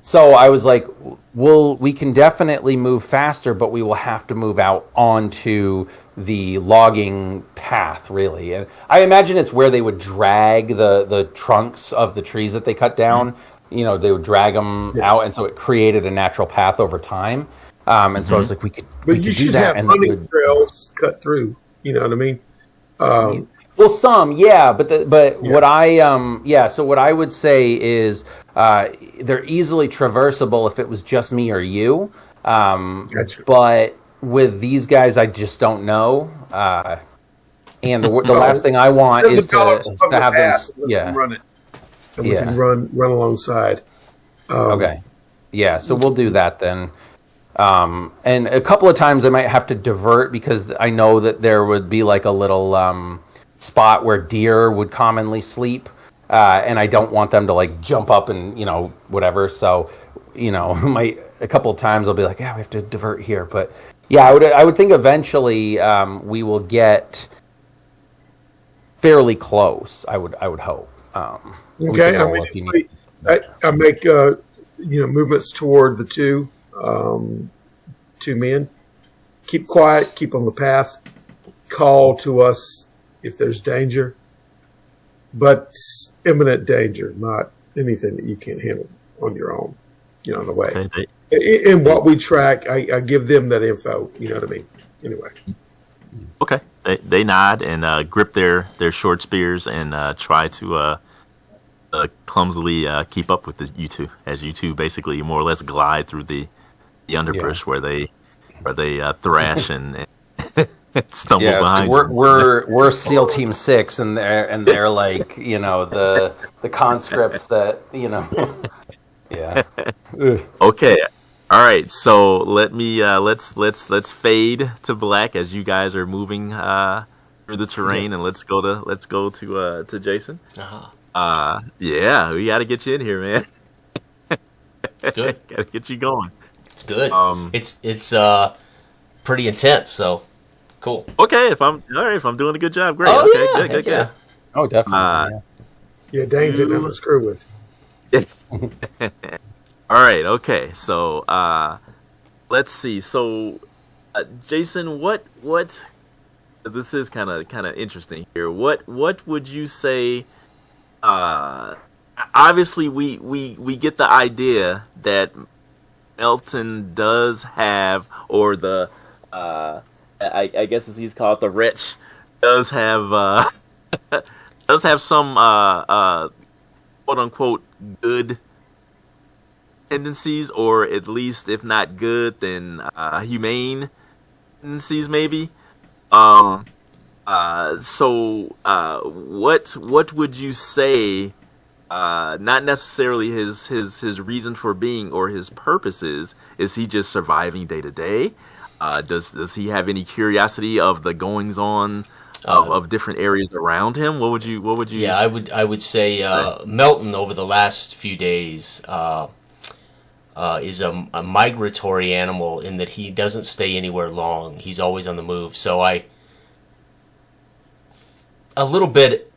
so I was like, we can definitely move faster, but we will have to move out onto the logging path, really. And I imagine it's where they would drag the trunks of the trees that they cut down. They would drag them out, and so it created a natural path over time. And so I was like, we could do that. And running trails cut through. You know what I mean? Well, some, yeah, but what I so what I would say is they're easily traversable if it was just me or you. Gotcha. But with these guys, I just don't know. And the last thing I want is to have them, run it, and we can run alongside. Okay, yeah, so we'll do that then. And a couple of times I might have to divert because I know that there would be like a little spot where deer would commonly sleep, and I don't want them to like jump up and whatever. So a couple of times I'll be like, yeah, we have to divert here. But yeah, I would think eventually we will get fairly close. I would hope. Okay, I make movements toward the two men. Keep quiet, keep on the path, call to us if there's danger, but imminent danger, not anything that you can't handle on your own, on the way. In what we track, I give them that info, you know what I mean? Anyway. Okay. They nod and grip their short spears and try to clumsily keep up with you two, as you two basically more or less glide through the underbrush where they thrash and stumble behind. We're SEAL Team 6 and they're like the conscripts that Yeah. Okay. All right. So let me let's fade to black as you guys are moving through the terrain, and let's go to Jason. Yeah, we got to get you in here, man. It's good. Got to get you going. It's good. It's pretty intense. So cool. Okay, if I'm doing a good job, great. Oh, okay, yeah, good. Oh, definitely. Yeah, Dane's in the screw with. All right. Okay. So let's see. So Jason, what? This is kind of interesting here. What would you say? Obviously, we get the idea that Melton does have, or the I guess as he's called, the wretch does have some quote unquote good tendencies, or at least if not good, then humane tendencies maybe. So what would you say? Not necessarily his reason for being or his purposes. Is he just surviving day to day? Does he have any curiosity of the goings on of different areas around him? What would you? Yeah, I would say Melton over the last few days is a migratory animal in that he doesn't stay anywhere long. He's always on the move. So a little bit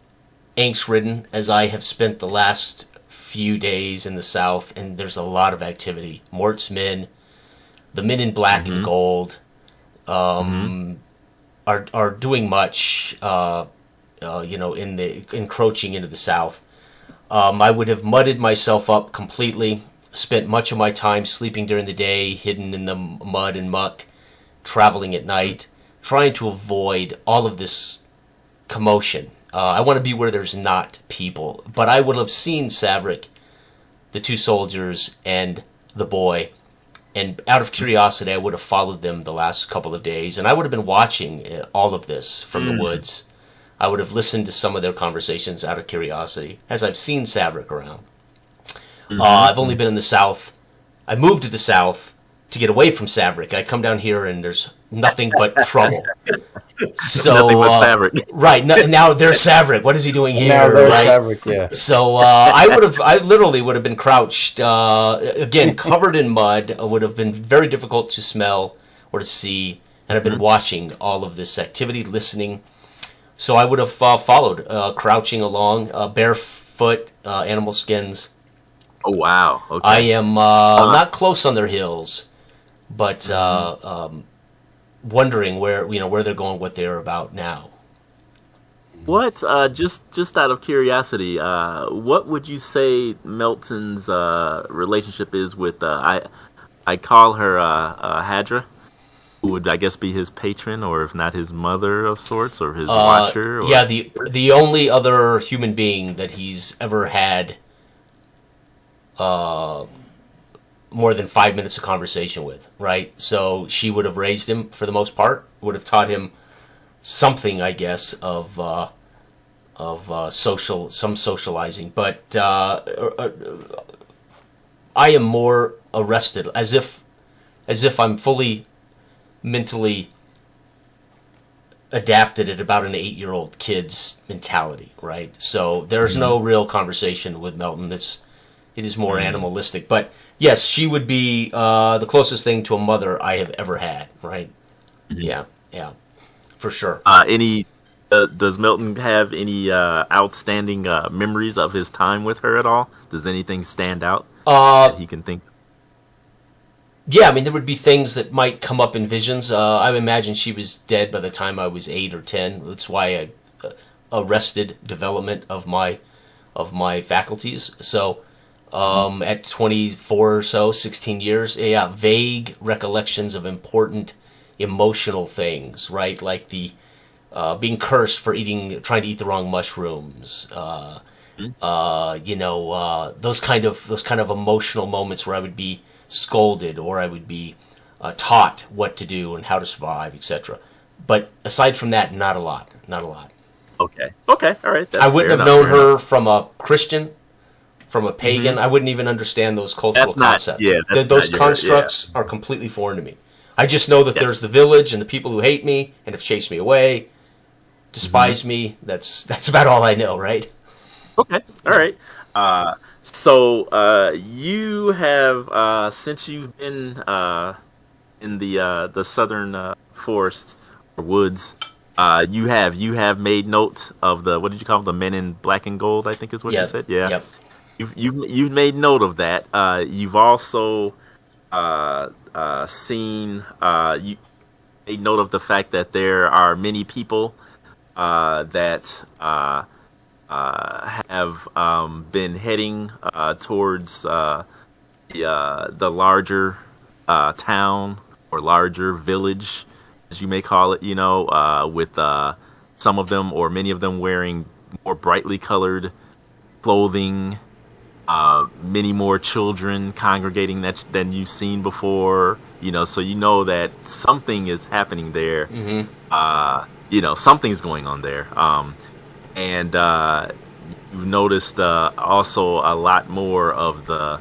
angst-ridden as I have spent the last few days in the South, and there's a lot of activity. Mort's men, the men in black and gold, are doing much, in the encroaching into the South. I would have mudded myself up completely, spent much of my time sleeping during the day, hidden in the mud and muck, traveling at night, trying to avoid all of this commotion. I want to be where there's not people. But I would have seen Savric, the two soldiers, and the boy, and out of curiosity, I would have followed them the last couple of days, and I would have been watching all of this from the woods. I would have listened to some of their conversations out of curiosity, as I've seen Savric around. I've only been in the South. I moved to the South to get away from Savric. I come down here and there's nothing but trouble. So nothing but Savric. Right. Now there's Savric. What is he doing here? Now there's right? Savric, yeah. So I literally would have been crouched, again, covered in mud. It would have been very difficult to smell or to see. And I've been watching all of this activity, listening. So I would have followed, crouching along, barefoot, animal skins. Oh, wow. Okay. I am not close on their heels, but wondering where they're going, what they're about now. What? Just out of curiosity, what would you say Melton's relationship is with? I call her Hadra, who would I guess be his patron, or if not his mother of sorts, or his watcher. Or... Yeah, the only other human being that he's ever had more than 5 minutes of conversation with, right? So she would have raised him for the most part, would have taught him something, I guess, of socializing. But I am more arrested, as if I'm fully mentally adapted at about an 8-year-old kid's mentality, right? So there's no real conversation with Melton. It is more animalistic. But yes, she would be the closest thing to a mother I have ever had, right? Yeah, for sure. Does Milton have any outstanding memories of his time with her at all? Does anything stand out that he can think? Yeah, I mean, there would be things that might come up in visions. I imagine she was dead by the time I was 8 or 10. That's why I arrested development of my faculties. So at 24 or so, 16 years, vague recollections of important emotional things, right? Like the being cursed for trying to eat the wrong mushrooms. Those kind of emotional moments where I would be scolded or I would be taught what to do and how to survive, etc. But aside from that, not a lot. Okay, all right. I wouldn't have known her from a Christian, from a pagan. I wouldn't even understand those cultural concepts. Those constructs are completely foreign to me. I just know that there's the village and the people who hate me and have chased me away, despise me. That's about all I know, right? Okay, all right. So you have since you've been in the southern forest or woods, you have made note of the, what did you call them, the men in black and gold, I think is what you said. Yeah. Yep. You've made note of that. You've also seen you made note of the fact that there are many people that have been heading towards the larger town or larger village, as you may call it, with some of them or many of them wearing more brightly colored clothing, many more children congregating than you've seen before, so that something is happening there. Something's going on there. And you've noticed also a lot more of the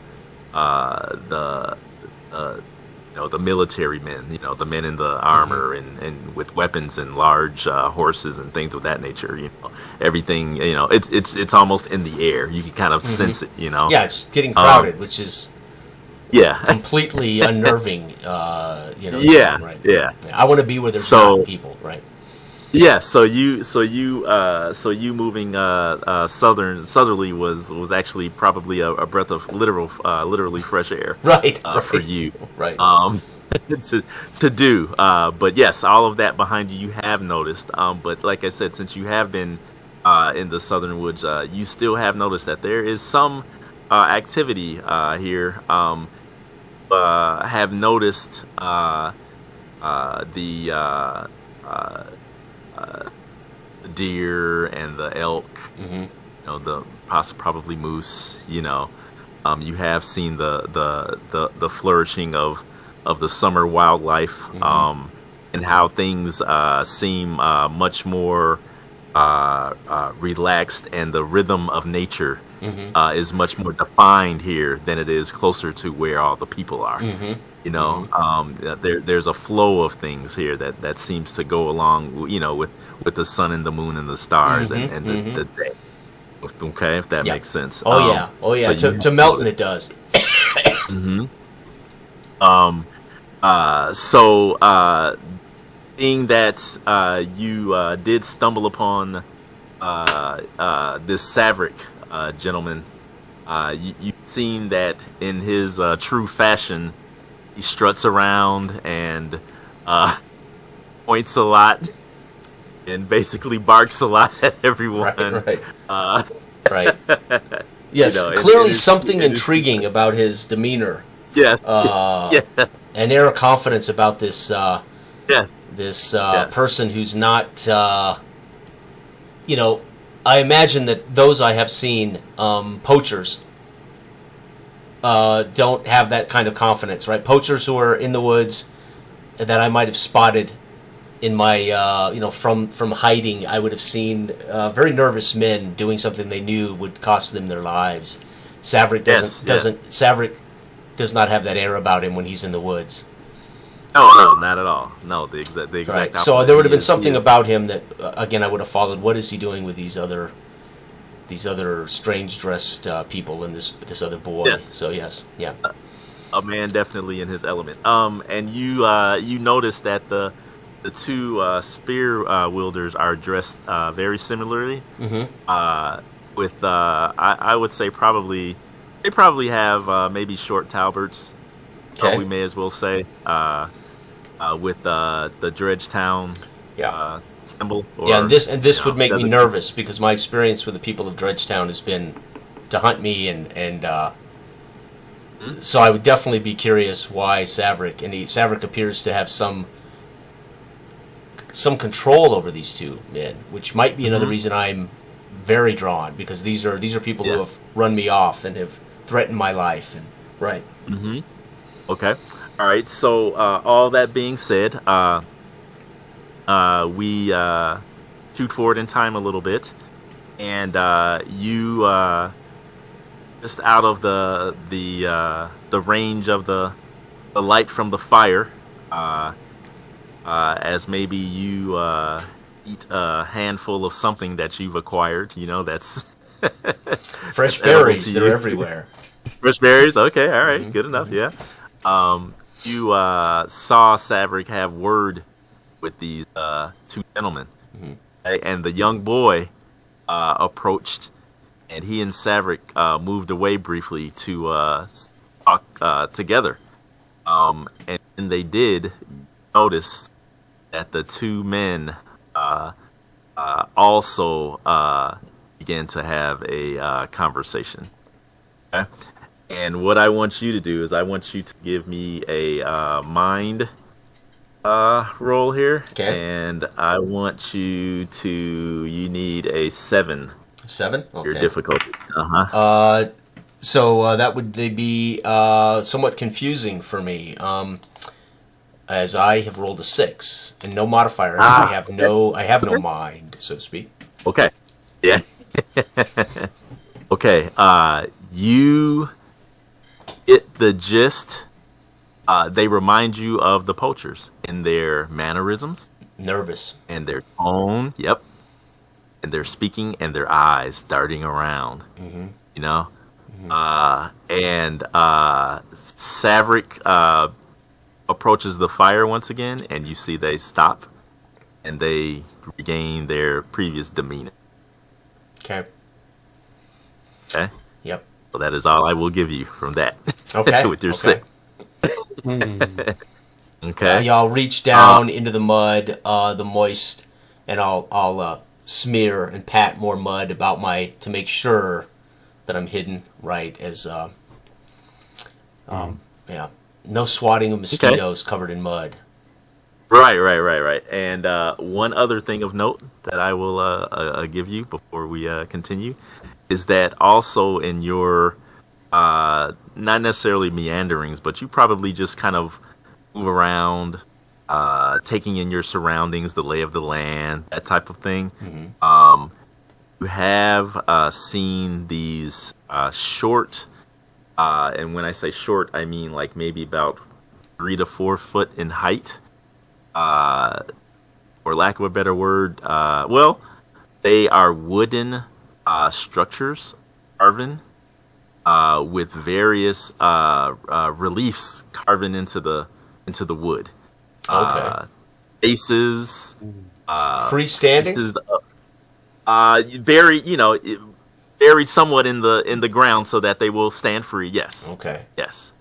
military men, the men in the armor and with weapons and large horses and things of that nature. Everything. It's almost in the air. You can kind of sense it. Yeah, it's getting crowded, which is Yeah. completely unnerving. Yeah, right. yeah. I want to be where there's not people, right? Yeah, so you moving southerly was actually probably a breath of literally fresh air, Right, for you, right. to do. But yes, all of that behind you have noticed. But like I said, since you have been in the southern woods, you still have noticed that there is some activity here. Have noticed the deer and the elk. Mm-hmm. The probably moose. You have seen the flourishing of the summer wildlife, Mm-hmm. and how things seem much more relaxed, and the rhythm of nature Mm-hmm. is much more defined here than it is closer to where all the people are. Mm-hmm. There's a flow of things here that seems to go along, with the sun and the moon and the stars, Mm-hmm. and Mm-hmm. the day. Okay, if that Yeah. makes sense. Oh yeah. Oh yeah. So To Melton it does. hmm So, being that you did stumble upon this Saverick gentleman, you've seen that in his true fashion, he struts around and points a lot and basically barks a lot at everyone. Right. Uh, Right. Yes. it Clearly is- something it is- intriguing about his demeanor. yes, Yeah. An air of confidence about this yes, Yes. person who's not. I imagine that those I have seen, poachers, don't have that kind of confidence, right? Poachers who are in the woods that I might have spotted in my, from hiding, I would have seen very nervous men doing something they knew would cost them their lives. Saverick Saverick does not have that air about him when he's in the woods. No, not at all. No, the exact Right. So opposite. there would have He been is- something he is- about him that, again, I would have followed. What is he doing with these other strange dressed people and this other boy? Yes. So yes, yeah. a man definitely in his element. And you notice that the two spear wielders are dressed very similarly. Mm-hmm. With I would say they probably have maybe short talberts. Okay. We may as well say with the Dredgetown Yeah. symbol. Yeah, and this would make me feather- nervous because my experience with the people of Dredgetown has been to hunt me, and so I would definitely be curious why Saverick, Saverick appears to have some control over these two men, which might be another reason I'm very drawn, because these are people who have run me off and have threatened my life, and right. Mm-hmm. Okay. All right. So, all that being said, we shoot forward in time a little bit, and you just out of the range of the light from the fire, as maybe you eat a handful of something that you've acquired. That's Fresh edible berries, to they're you. everywhere. fresh berries. Okay. All right. Good enough. Yeah. You saw Saverick have word with these two gentlemen, and the young boy approached, and he and Saverick moved away briefly to talk together. And when they did, notice that the two men also began to have a conversation. Okay? And what I want you to do is I want you to give me a mind roll here. Okay. And I want you need a 7. 7? Okay. Your difficulty. Uh-huh. So that would be somewhat confusing for me, as I have rolled a 6 and no modifiers. I have no mind, so to speak. Okay. Yeah. Okay. You get the gist. They remind you of the poachers in their mannerisms Nervous. and their tone. Yep. And their speaking and their eyes darting around. Mm-hmm. And Saverick approaches the fire once again, and you see they stop and they regain their previous demeanor. Okay. Okay. Yep. So that is all I will give you from that. Okay. With your Okay. 6. Okay. I'll reach down into the mud, the moist, and I'll smear and pat more mud about to make sure that I'm hidden right as yeah, no swatting of mosquitoes covered in mud. Right. And one other thing of note that I will give you before we continue is that also in your not necessarily meanderings, but you probably just kind of move around, taking in your surroundings, the lay of the land, that type of thing. Mm-hmm. You have seen these short, and when I say short, I mean like maybe about 3 to 4 foot in height. For lack of a better word, well, they are wooden structures, carven, with various reliefs carven into the wood. Okay. Faces, freestanding. Buried somewhat in the ground so that they will stand free. Yes. Okay. Yes.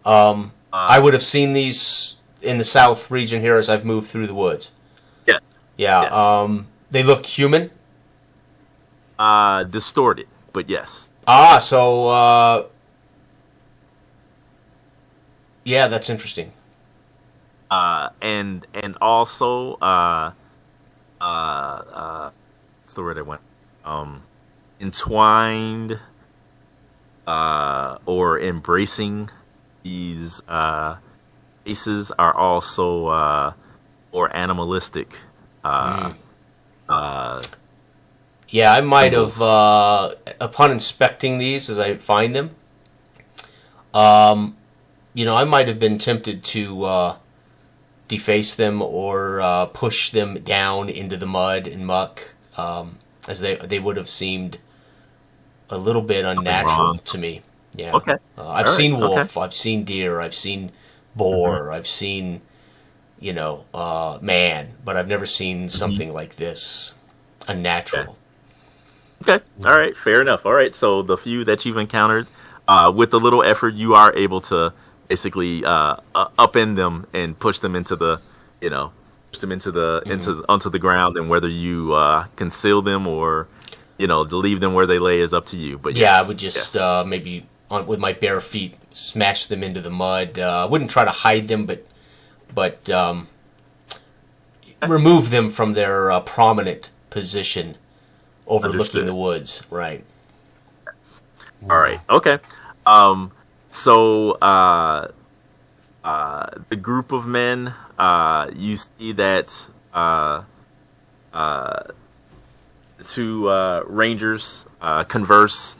I would have seen these in the south region here as I've moved through the woods. Yes. Yeah. Yes. They look human. Distorted, but yes. So yeah, that's interesting. And also what's the word I want? Entwined or embracing these faces are also more animalistic. Yeah, I might have, upon inspecting these as I find them, I might have been tempted to deface them or push them down into the mud and muck, as they would have seemed a little bit unnatural to me. Yeah. Okay. I've seen wolf, okay. I've seen deer, I've seen boar, I've seen, man, but I've never seen something like this unnatural. Okay. All right. Fair enough. All right. So the few that you've encountered, with a little effort, you are able to basically upend them and push them into the, onto the ground. And whether you conceal them or, leave them where they lay is up to you. But yeah, I would just maybe with my bare feet smash them into the mud. I wouldn't try to hide them, but remove them from their prominent position overlooking Understood. the woods. Right. All right. Okay. So the group of men, you see that the two rangers converse,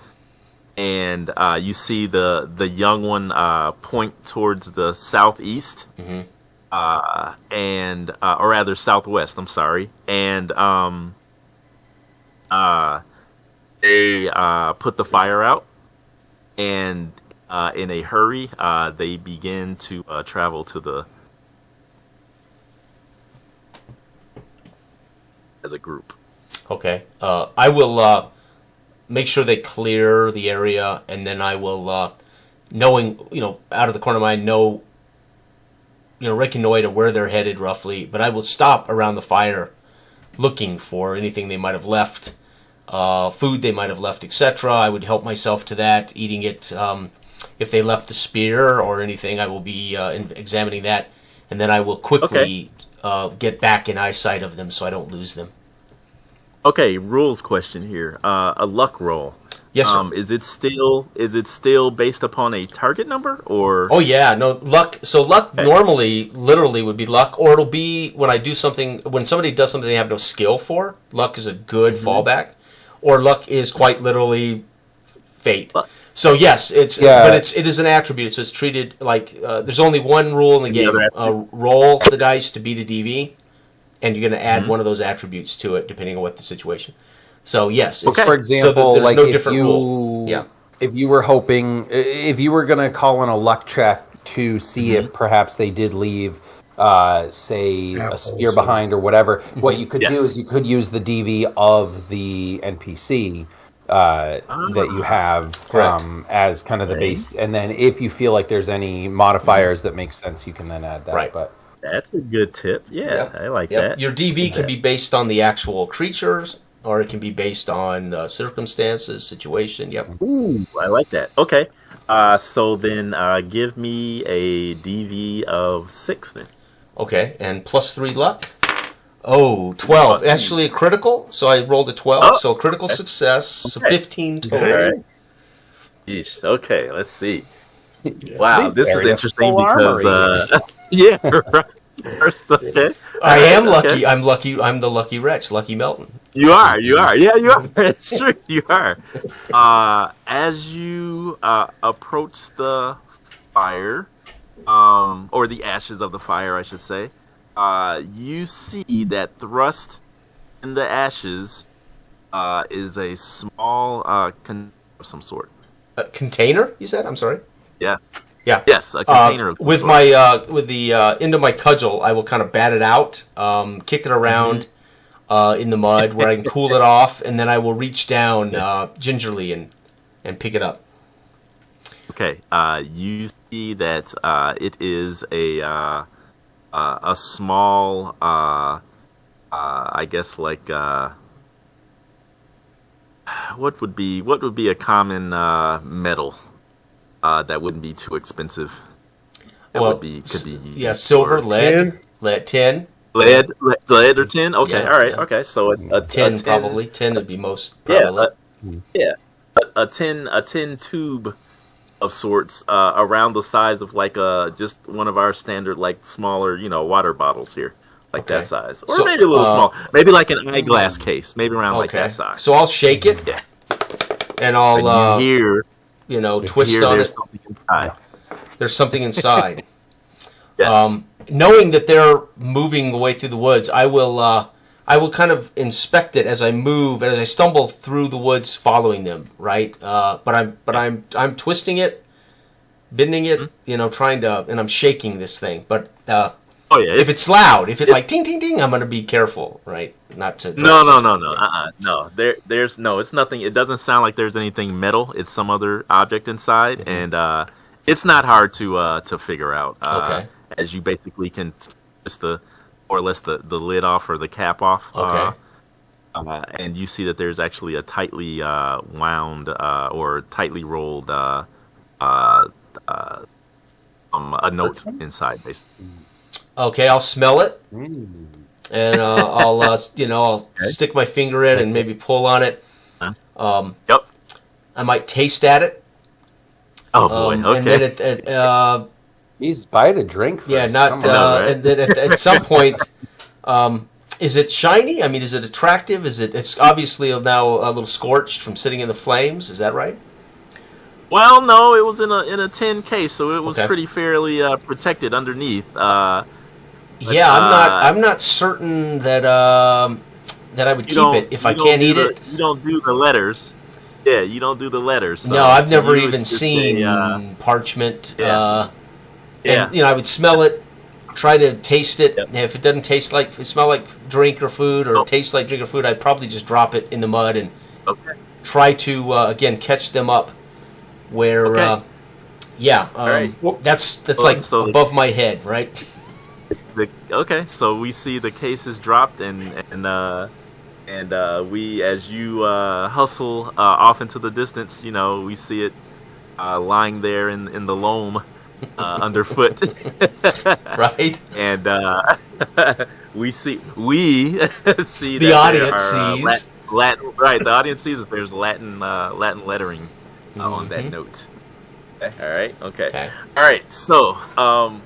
and you see the young one point towards the southeast, and or rather southwest. I'm sorry, and they put the fire out, and in a hurry, they begin to travel to as a group. Okay. I will make sure they clear the area, and then I will, knowing, out of the corner of my eye, reconnoiter where they're headed roughly, but I will stop around the fire looking for anything they might have left, food they might have left, etc. I would help myself to that, eating it. If they left a spear or anything, I will be examining that, and then I will quickly get back in eyesight of them so I don't lose them. Okay, rules question here. A luck roll. Yes, sir. Is it still based upon a target number, or? Oh yeah, no luck. So luck normally, literally, would be luck, or it'll be when I do something. When somebody does something they have no skill for, luck is a good fallback, or luck is quite literally fate. So yes, but it is an attribute. So it's treated like there's only one rule in the game: roll the dice to beat a DV, and you're going to add one of those attributes to it depending on what the situation. So yes, for example, so there's like no different rule. Yeah. If you were hoping, if you were going to call in a luck check to see if perhaps they did leave, say, a spear behind or whatever, what you could do is you could use the DV of the NPC that you have as kind of the base, and then if you feel like there's any modifiers that make sense, you can then add that. Right. But That's a good tip. Yeah, Yep. I like Yep. that. Your DV can be based on the actual creatures, or it can be based on the circumstances, situation. Yep. Ooh, I like that. Okay. So then give me a DV of 6 then. Okay, and +3 luck. Oh, 12. Actually a critical, so I rolled a 12, Oh, so critical okay. success, so Okay. 15 total. All right. Yeesh. Okay, let's see. Yeah. Wow, They this is buried a interesting full because armory. yeah, right. First, okay. I am Okay. lucky. I'm lucky. I'm the lucky wretch, Lucky Melton. You are. Yeah, you are. It's true. You are. As you approach the fire, or the ashes of the fire, I should say, you see that thrust in the ashes is a small container of some sort. A container, you said? I'm sorry. Yes. Yeah. Yes, a container of some with sort. my with the end of my cudgel, I will kind of bat it out, kick it around in the mud where I can cool it off, and then I will reach down gingerly and pick it up. Okay. You see that it is a small, I guess like what would be a common metal that wouldn't be too expensive. That Well, could be Yeah, silver, or lead, tin. lead or tin. Okay, Yeah, all right. yeah. Okay, so a Tin, tin, probably. Tin would be most Yeah, prevalent. a tin tube of sorts around the size of like just one of our standard like smaller water bottles here, like Okay. that size, or So, maybe a little small, maybe like an eyeglass case, maybe around like Okay. that size. So I'll shake it, Yeah. and I'll And you twist hear on there's it. something inside. There's something inside. Yes. Knowing that they're moving away through the woods, I will kind of inspect it as I move, as I stumble through the woods, following them. Right, but I'm twisting it, bending it, trying to, and I'm shaking this thing. But oh yeah. if it's loud, if it like ting ting ting, I'm gonna be careful, right? Not to No. no. There's no. It's nothing. It doesn't sound like there's anything metal. It's some other object inside, and it's not hard to figure out. Okay. As you basically can twist more or less the lid off or the cap off. Okay. And you see that there's actually a tightly wound or tightly rolled a note inside, basically. Okay, I'll smell it, and I'll stick my finger in and maybe pull on it. Yep. I might taste at it. Oh boy. Okay. And then He's buy it a drink first. yeah, not. Come on. right? And then at some point, is it shiny? I mean, is it attractive? It's obviously now a little scorched from sitting in the flames. Is that right? Well, no, it was in a tin case, so it was Okay. pretty fairly protected underneath. Yeah, I'm not certain that that I would keep it if I can't eat it. You don't do the letters. Yeah, you don't do the letters. So No, I've to never you, even it's just seen parchment. Yeah. And I would smell it, try to taste it. Yep. And if it doesn't smell like drink or food, or taste like drink or food, I'd probably just drop it in the mud and Okay. try to again catch them up. Where, Okay. All right. that's Well, like so- above my head, right? Okay, so we see the case is dropped, and we, as you hustle off into the distance, we see it lying there in the loam underfoot, Right. and we see see The that audience there are, sees. Latin, right? The audience sees that there's Latin lettering on that note. Okay, all right. Okay. All right. So,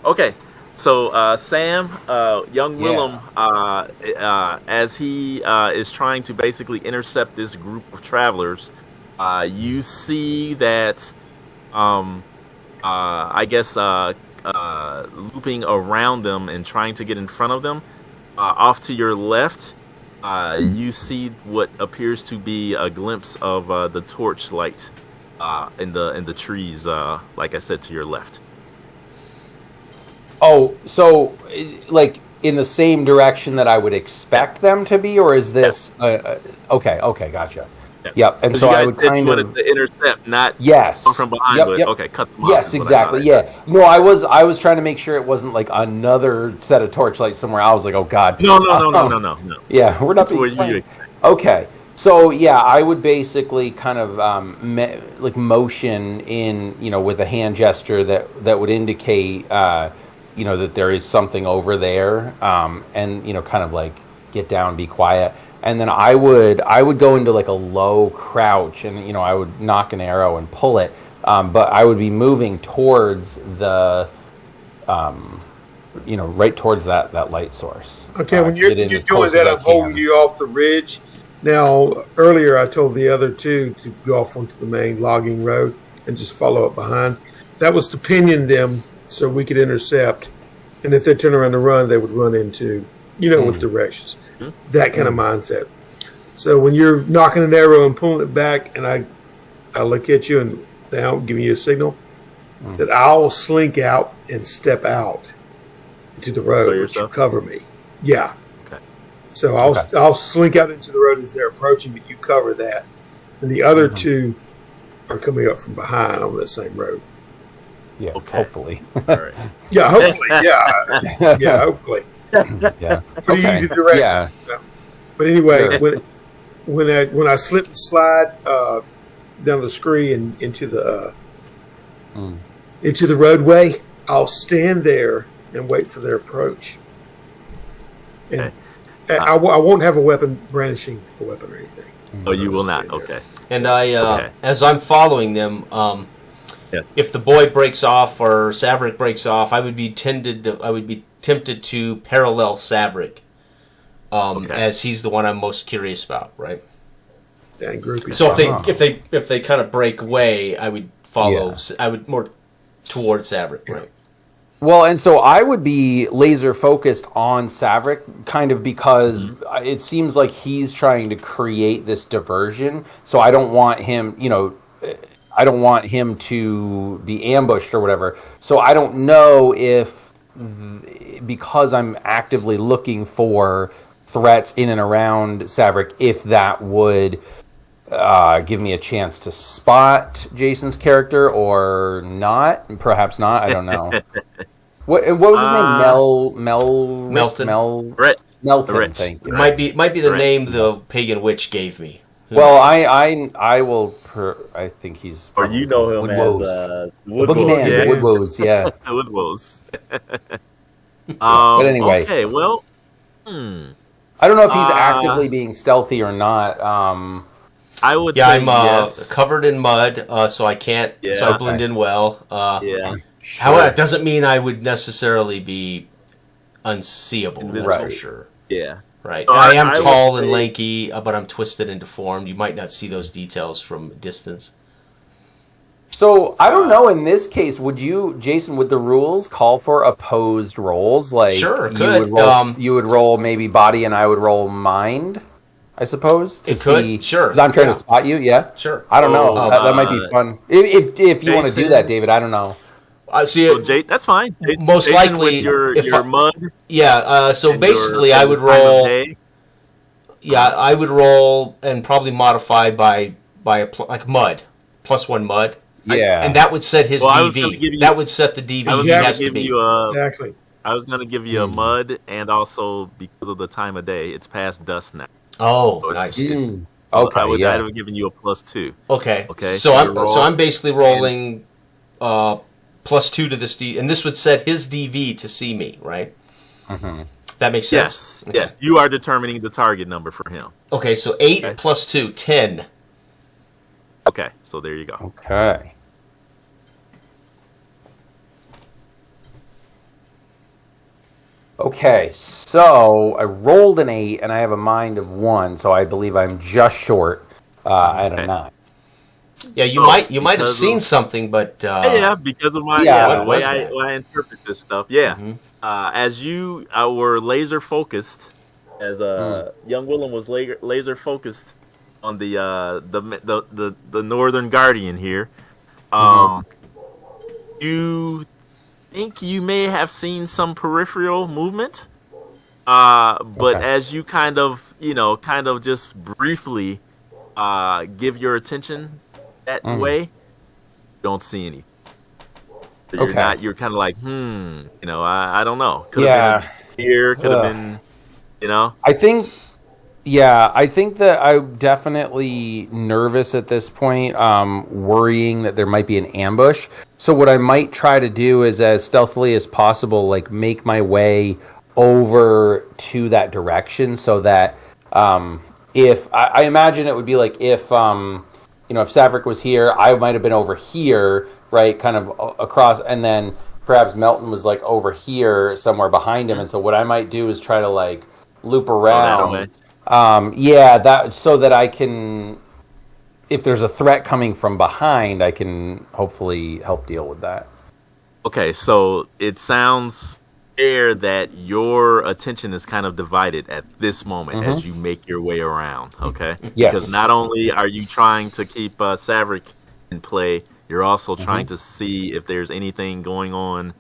okay. So, Sam, young Willem, as he is trying to basically intercept this group of travelers, you see that, I guess, looping around them and trying to get in front of them, off to your left, you see what appears to be a glimpse of the torchlight in the trees, like I said, to your left. Oh, so like in the same direction that I would expect them to be, or is this okay? Okay, gotcha. Yep. And so you guys I would said kind you wanted of to intercept, not yes come from behind. Yep, But yep. okay, cut them off. Yes, is what I exactly. thought I Yeah. said. No, I was trying to make sure it wasn't like another set of torchlights somewhere. I was like, oh god. No. Yeah, we're not That's where being you flanked. Okay. So yeah, I would basically kind of like motion in, with a hand gesture that would indicate, that there is something over there, and kind of like get down, be quiet, and then I would go into like a low crouch, and I would knock an arrow and pull it, but I would be moving towards the, right towards that light source. Okay, when you're doing that, I'm holding you off the ridge. Now, earlier I told the other two to go off onto the main logging road and just follow up behind. That was to pinion them so we could intercept. And if they turn around to run, they would run into, with directions. That kind of mindset. So when you're knocking an arrow and pulling it back, and I look at you and now giving you a signal, that I'll slink out and step out into the road, which you cover me. Yeah. So I'll slink out into the road as they're approaching, but you cover that. And the other two are coming up from behind on that same road. Yeah, hopefully. All right. Yeah, hopefully. Yeah. Yeah, hopefully. Yeah. Pretty easy direction. Yeah. But anyway, when I slip and slide down the scree and into the roadway, I'll stand there and wait for their approach. And I won't have a weapon, brandishing a weapon or anything. Oh, you will not. Okay. And as I'm following them, if the boy breaks off or Saverick breaks off, I would be tempted to parallel Saverick, as he's the one I'm most curious about, right? Dang groupie. So if they kind of break away, I would follow. Yeah. I would more towards Saverick, right? Well, and so I would be laser focused on Saverick, kind of because it seems like he's trying to create this diversion. So I don't want him, I don't want him to be ambushed or whatever. So I don't know if, because I'm actively looking for threats in and around Saverick, if that would give me a chance to spot Jason's character or not. Perhaps not. I don't know. What was his name? Melton. Brett. Melton. Thank you. Might be the name the pagan witch gave me. Well, I will. I think he's. Or you know him as Boogeyman. Yeah. Woodwoes. Yeah. Woodwoes. But anyway. Okay. Well. I don't know if he's actively being stealthy or not. I would. Yeah, say I'm yes. covered in mud, so I can't. Yeah. So I blend in well. Yeah. However, it doesn't mean I would necessarily be unseeable. That's Right. for sure. Yeah. Right. So I am tall and say, lanky, but I'm twisted and deformed. You might not see those details from distance. So I don't know. In this case, Jason? Would the rules call for opposed rolls? Like, sure, it could. You would roll maybe body, and I would roll mind. I suppose to see. Sure. Because I'm trying to spot you. Yeah. Sure. I don't know. That might be fun. If you want to do that, David. I don't know. See it. That's fine. Most Jason likely, with your mud. Yeah. So basically, I would roll. Yeah, I would roll and probably modify by like mud, +1 mud. Yeah. And that would set his DV. That would set the DV he has to be. Exactly. I was going to give you a mud, and also because of the time of day, it's past dusk now. Oh, so nice. Okay. I would have given you a +2. Okay. Okay. So I'm basically rolling +2 to this D, and this would set his DV to see me, right? Mm-hmm. That makes sense. Yes. Okay. Yes. You are determining the target number for him. Okay. So 8 + 2, 10. Okay. So there you go. Okay. Okay, so I rolled an 8, and I have a mind of 1, so I believe I'm just short at a 9. Yeah, you might have seen something, but because of my the way I interpret this stuff. Yeah, as you were laser focused, as young Willem was laser focused on the Northern Guardian here. You think you may have seen some peripheral movement, but as you kind of just briefly give your attention that way, you don't see anything. So you're kind of like, I don't know. Could have been here, could have been, I think that I'm definitely nervous at this point, worrying that there might be an ambush. So what I might try to do is, as stealthily as possible, like make my way over to that direction, so that if I imagine it would be like if Saverick was here, I might have been over here, right, kind of across, and then perhaps Melton was like over here somewhere behind him, and so what I might do is try to like loop around. So that I can, if there's a threat coming from behind, I can hopefully help deal with that. Okay, so it sounds fair that your attention is kind of divided at this moment as you make your way around, okay? Yes. Because not only are you trying to keep Saverick in play, you're also trying to see if there's anything going on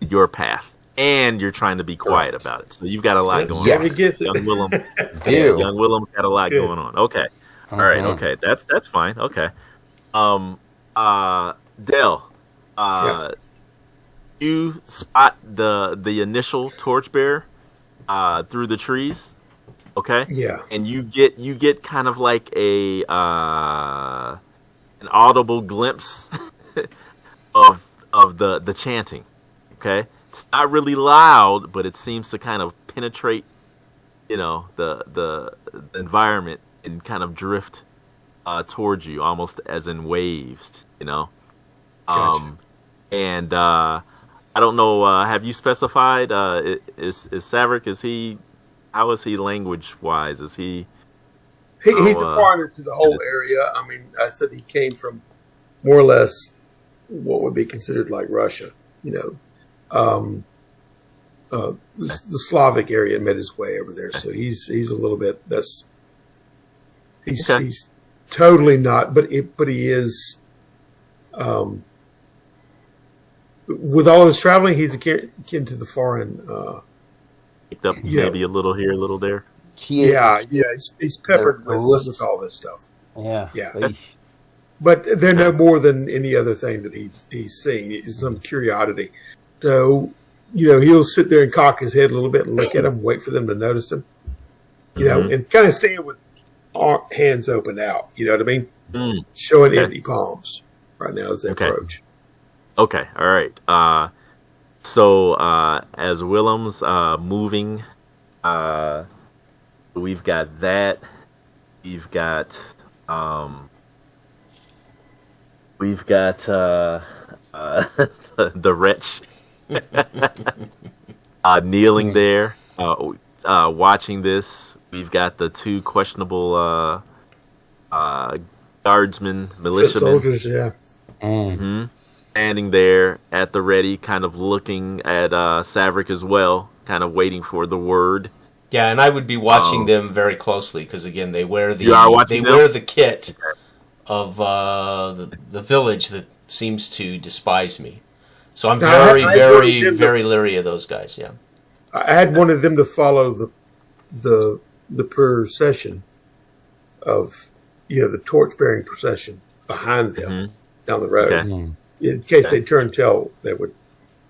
in your path. And you're trying to be quiet about it. So you've got a lot going on. Young Willem. Young Willem's got a lot going on. Okay. All right, okay. That's fine. Okay. Dell, you spot the initial torchbearer through the trees. Okay? Yeah. And you get kind of like an audible glimpse of the chanting. Okay? It's not really loud, but it seems to kind of penetrate, the environment and kind of drift towards you, almost as in waves, Gotcha. And I don't know. Have you specified? Is Saverick? How is he language wise? Is he? He's a foreigner to the whole area. I mean, I said he came from more or less what would be considered like Russia, the Slavic area, made his way over there. So he's a little bit. He's totally not, but he is. With all of his traveling, he's akin to the foreign. Picked up maybe a little here, a little there. He's peppered with all this stuff. Yeah. But they're no more than any other thing that he's seeing. It's some curiosity. So, he'll sit there and cock his head a little bit and look at them, wait for them to notice him. And kind of stand with hands open out. You know what I mean? Showing empty palms right now as they approach. Okay, all right. So as Willem's moving, we've got that. We've got the wretch kneeling there, watching this. We've got the two questionable guardsmen, militiamen, soldiers, yeah. Standing there at the ready, kind of looking at Saverick as well, kind of waiting for the word. Yeah, and I would be watching them very closely because again, they wear the kit of the village that seems to despise me. So I'm very leery of those guys. Yeah, I had wanted them to follow the procession of the torch bearing procession behind them down the road. Okay. In case they turn tail, they would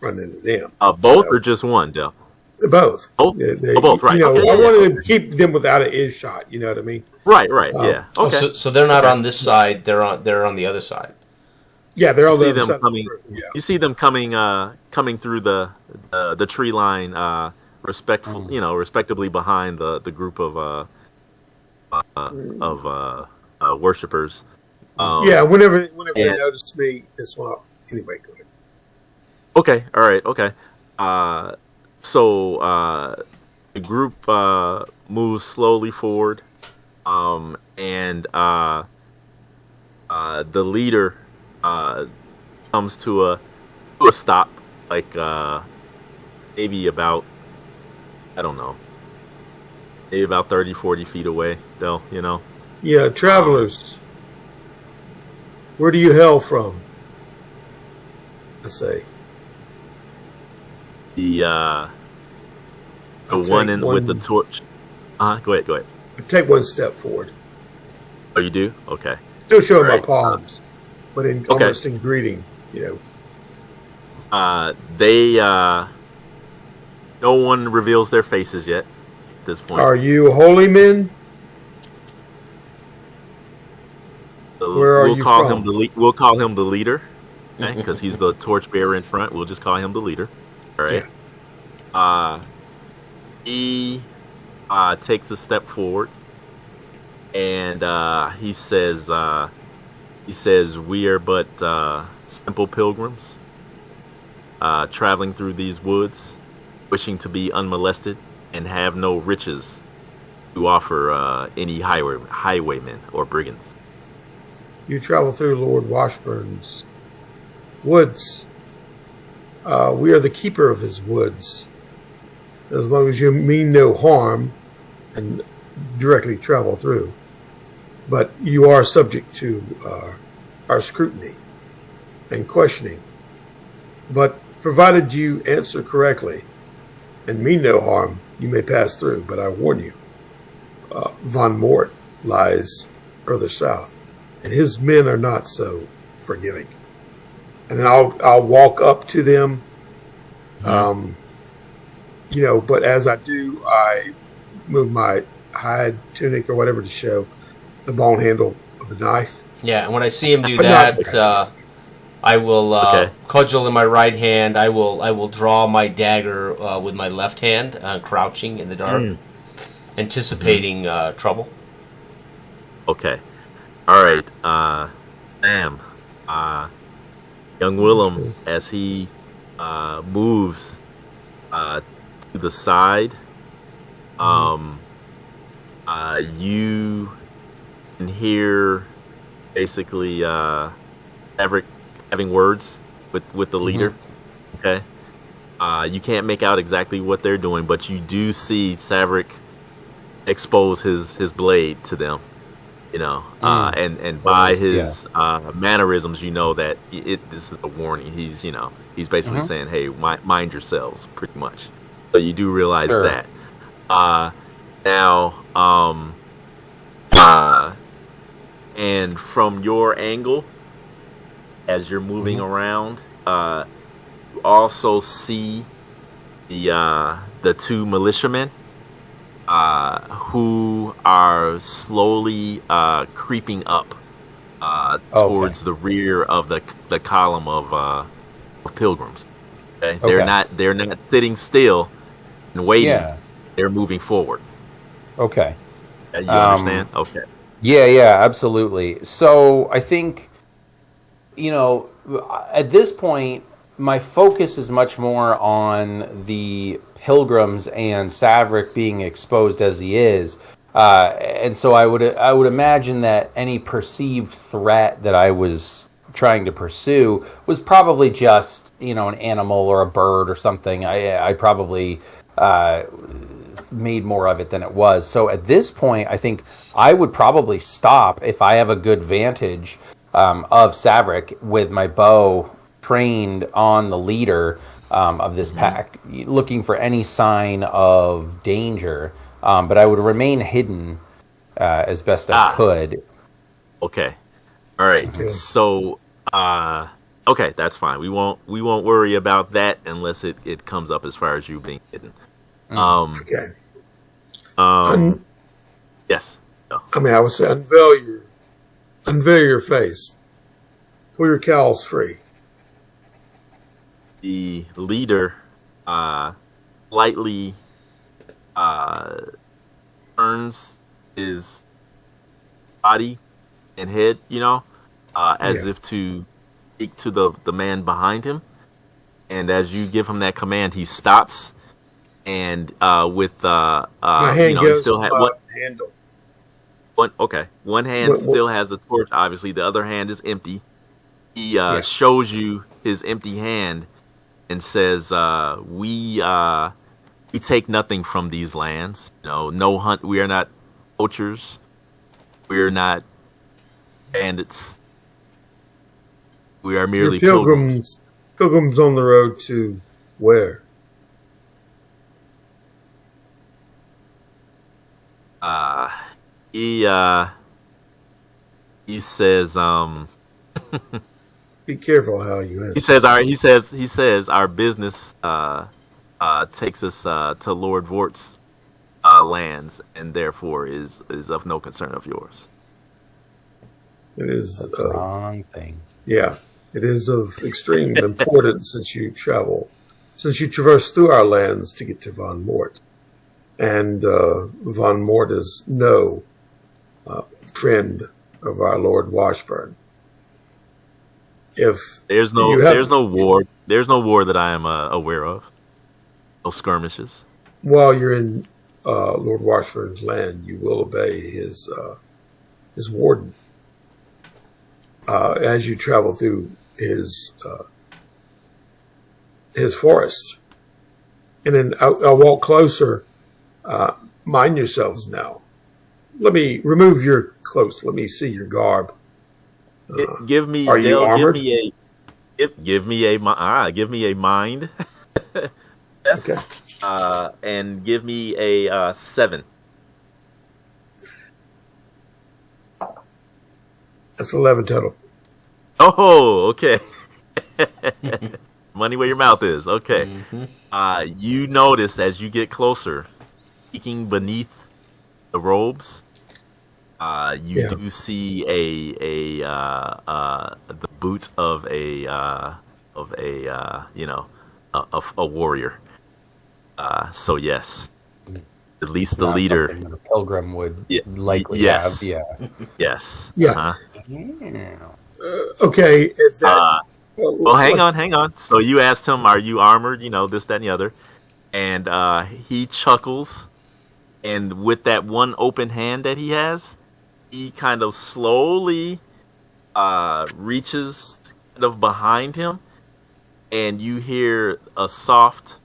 run into them. Both or just one, Del? Both. Both. Both. Right. I wanted to keep them without an earshot. You know what I mean? Right. Yeah. Okay. So they're not on this side. They're on the other side. Yeah, they're on the other side. You see them coming through the tree line, respectably behind the group of worshipers. Whenever they noticed me, it's well. Anyway, go ahead. Okay. All right. Okay. So the group moves slowly forward, and the leader comes to a stop, like maybe about, I don't know, maybe about 30, 40 feet away, though, Yeah, travelers, where do you hail from? I say. The one with the torch. Go ahead. I take one step forward. Oh, you do? Okay. Still showing my Right. palms, but almost in greeting. They no one reveals their faces yet at this point. Are you holy men? Where are We'll you call from? him we'll call him the leader, okay? Because he's the torchbearer in front. We'll just call him the leader. All right. Yeah. He takes a step forward, and he says, "We are but simple pilgrims, traveling through these woods, wishing to be unmolested and have no riches to offer any highwaymen or brigands." You travel through Lord Washburn's woods. We are the keeper of his woods. As long as you mean no harm and directly travel through. But you are subject to our scrutiny and questioning. But provided you answer correctly and mean no harm, you may pass through. But I warn you, Von Mort lies further south, and his men are not so forgiving. And then I'll walk up to them, but as I do, I move my hide tunic or whatever to show the bone handle of the knife. Yeah, and when I see him do But that, I will Okay. cudgel in my right hand. I will draw my dagger with my left hand, crouching in the dark, anticipating trouble. Okay. All right. Sam. Young Willem, as he moves to the side, you can hear basically Everett having words with the leader. Okay. You can't make out exactly what they're doing, but you do see Saverick expose his blade to them. And by his mannerisms, you know that this is a warning. He's basically saying, "Hey, mind yourselves," pretty much. So you do realize that. Now, and from your angle, as you're moving around, you also see the two militiamen who are slowly creeping up towards the rear of the column of pilgrims. Okay? They're not sitting still and waiting. Yeah. They're moving forward. Okay. You understand? Okay. Yeah, absolutely. So I think, at this point, my focus is much more on the pilgrims and Saverick being exposed as he is. And so I would imagine that any perceived threat that I was trying to pursue was probably just, an animal or a bird or something. I probably made more of it than it was. So at this point, I think I would probably stop if I have a good vantage of Saverick with my bow trained on the leader of this pack, looking for any sign of danger. But I would remain hidden as best I could. Okay. All right. Okay. So, okay, that's fine. We won't worry about that unless it comes up as far as you being hidden. Okay. Yes. No. I would say unveil your face. Pull your cowls free. The leader lightly turns his body and head, as if to speak to the man behind him. And as you give him that command, he stops. And with my hand he goes still to had my handle. One hand still has the torch. Obviously, the other hand is empty. He shows you his empty hand and says, "We take nothing from these lands. No hunt. We are not poachers. We are not bandits. We are merely pilgrims." Pilgrims on the road to where? He He says, Be careful how you answer. he says our business takes us to Lord Vort's lands, and therefore is of no concern of yours. It is That's the wrong thing. Yeah, it is of extreme importance since you traverse through our lands to get to Von Mort. And Von Mort is no friend of our Lord Washburn. If there's no war that I am aware of, no skirmishes. While you're in Lord Washburn's land, you will obey his warden. As you travel through his forest. And then I'll walk closer. Mind yourselves now. Let me remove your clothes. Let me see your garb. Give me. Are you armored? Give me a mind. Yes. Okay. And give me a 7. That's 11 total. Oh, okay. Money where your mouth is. Okay. You notice as you get closer, peeking beneath the robes, you do see the boot of a warrior. So yes, at least the leader. That a pilgrim would likely yes. have. Yeah. Yes. Yeah. Okay. Well, hang on. So you asked him, "Are you armored?" This, that, and the other, and he chuckles, and with that one open hand that he has, he kind of slowly reaches kind of behind him, and you hear a soft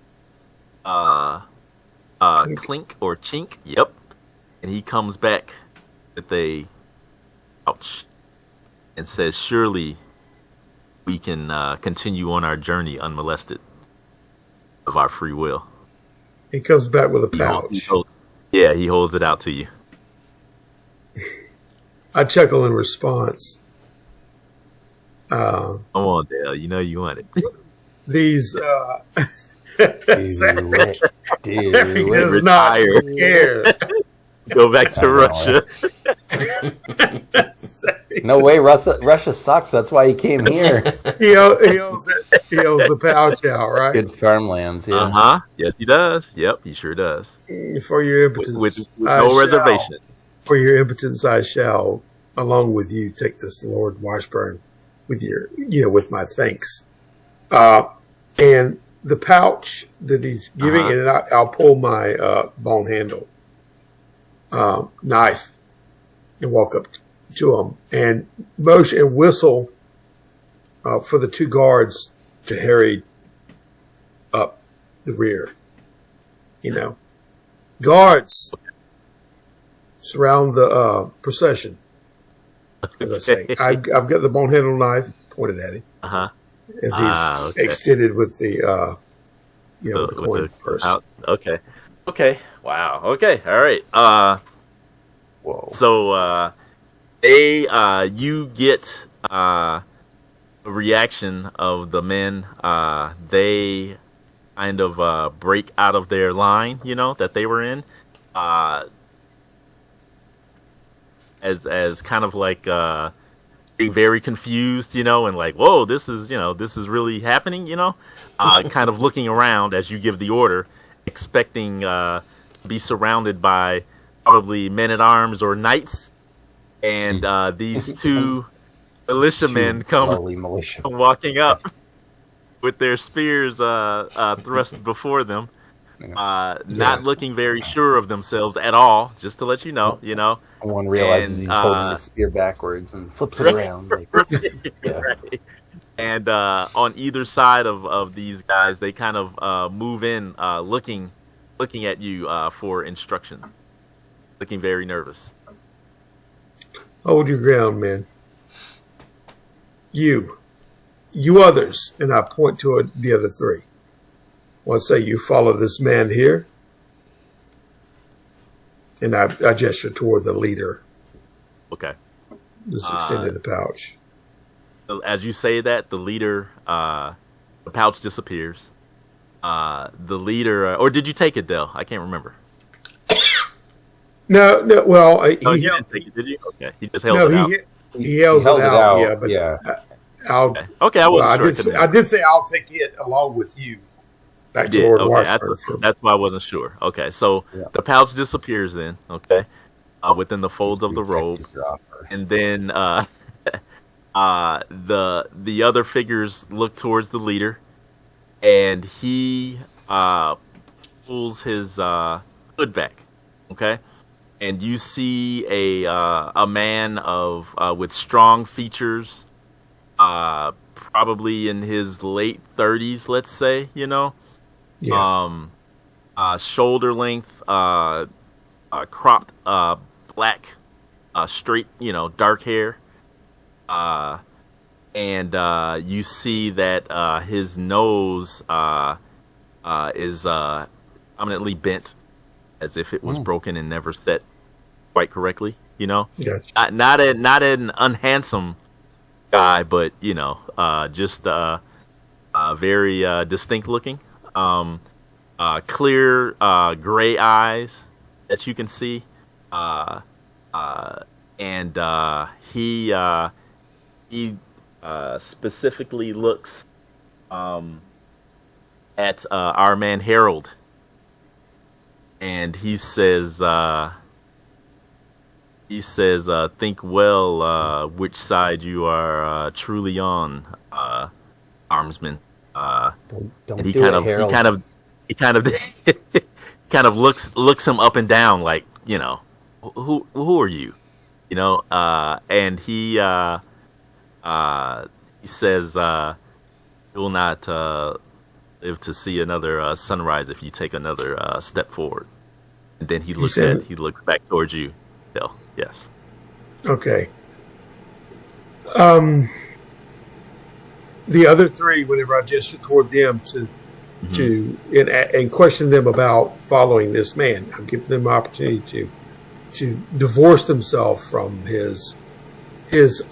clink or chink. Yep, and he comes back with a pouch and says, "Surely we can continue on our journey unmolested of our free will." He comes back with a pouch. He holds it out to you. I chuckle in response. Come on, Dale. You know you want it. These Do does not care. Go back to Russia. No way, Russia sucks. That's why he came here. He owes the pouch out, right? Good farmlands, yeah. Yes, he does. Yep, he sure does. For your impotence, with no reservation. For your impotence, I shall, along with you, take this Lord Washburn with with my thanks. And the pouch that he's giving, and I'll pull my bone handle knife and walk up to him and motion and whistle for the 2 guards to hurry up the rear. Guards surround the procession. As I say, I've got the bone handle knife pointed at him as he's extended with the with the coin purse. Okay. Wow. Okay. All right. Whoa. So, you get a reaction of the men. They kind of break out of their line, that they were in, as kind of like being very confused, and like, whoa, this is really happening, kind of looking around as you give the order, expecting to be surrounded by probably men-at-arms or knights, and these 2 militiamen come walking up with their spears thrust before them, not looking very sure of themselves at all, just to let you know, One realizes he's holding his spear backwards and flips it around. Right. And on either side of these guys, they kind of move in, looking at you for instruction, looking very nervous. Hold your ground, man. You others, and I point toward the other 3. Well, say you follow this man here, and I gesture toward the leader. Okay. Just extending the pouch. As you say that, the leader, the pouch disappears. The leader, or did you take it, Dell? I can't remember. No. Well, You didn't take it, did you? Okay, he just held it out. He held it out. Yeah, but I'll. Okay, I wasn't sure. I did say I'll take it along with you back to Lord Washburn. That's why I wasn't sure. Okay, so the pouch disappears then. Okay, within the folds of the robe, and then the other figures look towards the leader, and he pulls his hood back. Okay, and you see a man of with strong features, probably in his late 30s, let's say. Shoulder length, cropped black, straight, dark hair. And you see that his nose is prominently bent, as if it was broken and never set quite correctly. Gotcha. Not an unhandsome guy, but just very distinct looking. Clear gray eyes that you can see, and he specifically looks at our man Harold, and he says, think well which side you are truly on, armsman. Don't and he do kind it, of Harold. he kind of looks him up and down, like, who are you? And he says, you will not live to see another sunrise if you take another step forward. And then he looks back towards you, Bill. Yes. Okay. The other three, whenever I gesture toward them and question them about following this man, I'm giving them an opportunity to divorce themselves from his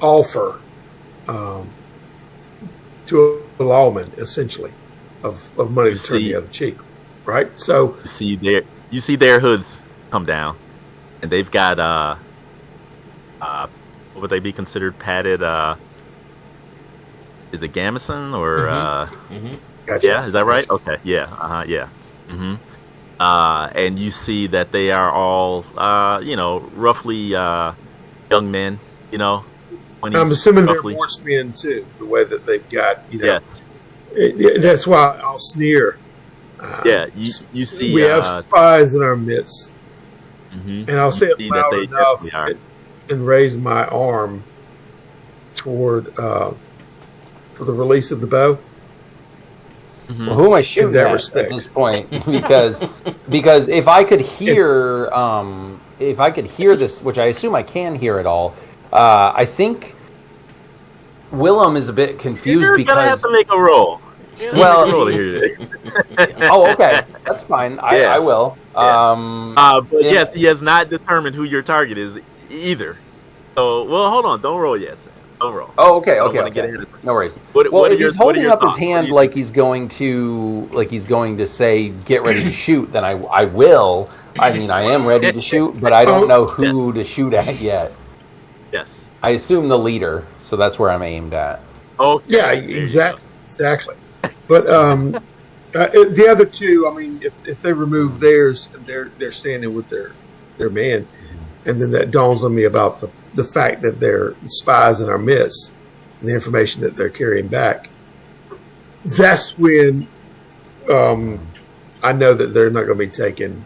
offer to a lawman, essentially, of money to turn the other cheek. Right? So you see their hoods come down, and they've got what would they be considered, padded? Is it gamison or? Gotcha. Yeah, is that right? Okay, yeah, yeah. And you see that they are all, roughly young men. 20s, I'm assuming roughly. they're horsemen too. The way that they've got, Yes. That's why I'll sneer. You see. We have spies in our midst, and I'll say it loud enough and raise my arm toward for the release of the bow. Well, who am I shooting at this point? Because if I could hear this, which I assume I can hear it all, I think Willem is a bit confused You're gonna have to make a roll. Oh, okay, that's fine. I will. But yes, he has not determined who your target is either. So, hold on, don't roll yet, Sam. Don't roll. Oh, okay. No worries. If he's holding up his hand like he's going to say, "Get ready to shoot," then I will. I mean, I am ready to shoot, but I don't know who to shoot at yet. Yes. I assume the leader, so that's where I'm aimed at. Oh, yeah, exactly. But the other two, I mean, if they remove theirs, they're standing with their man, and then that dawns on me about the fact that they're spies in our midst, and the information that they're carrying back. That's when I know that they're not going to be taken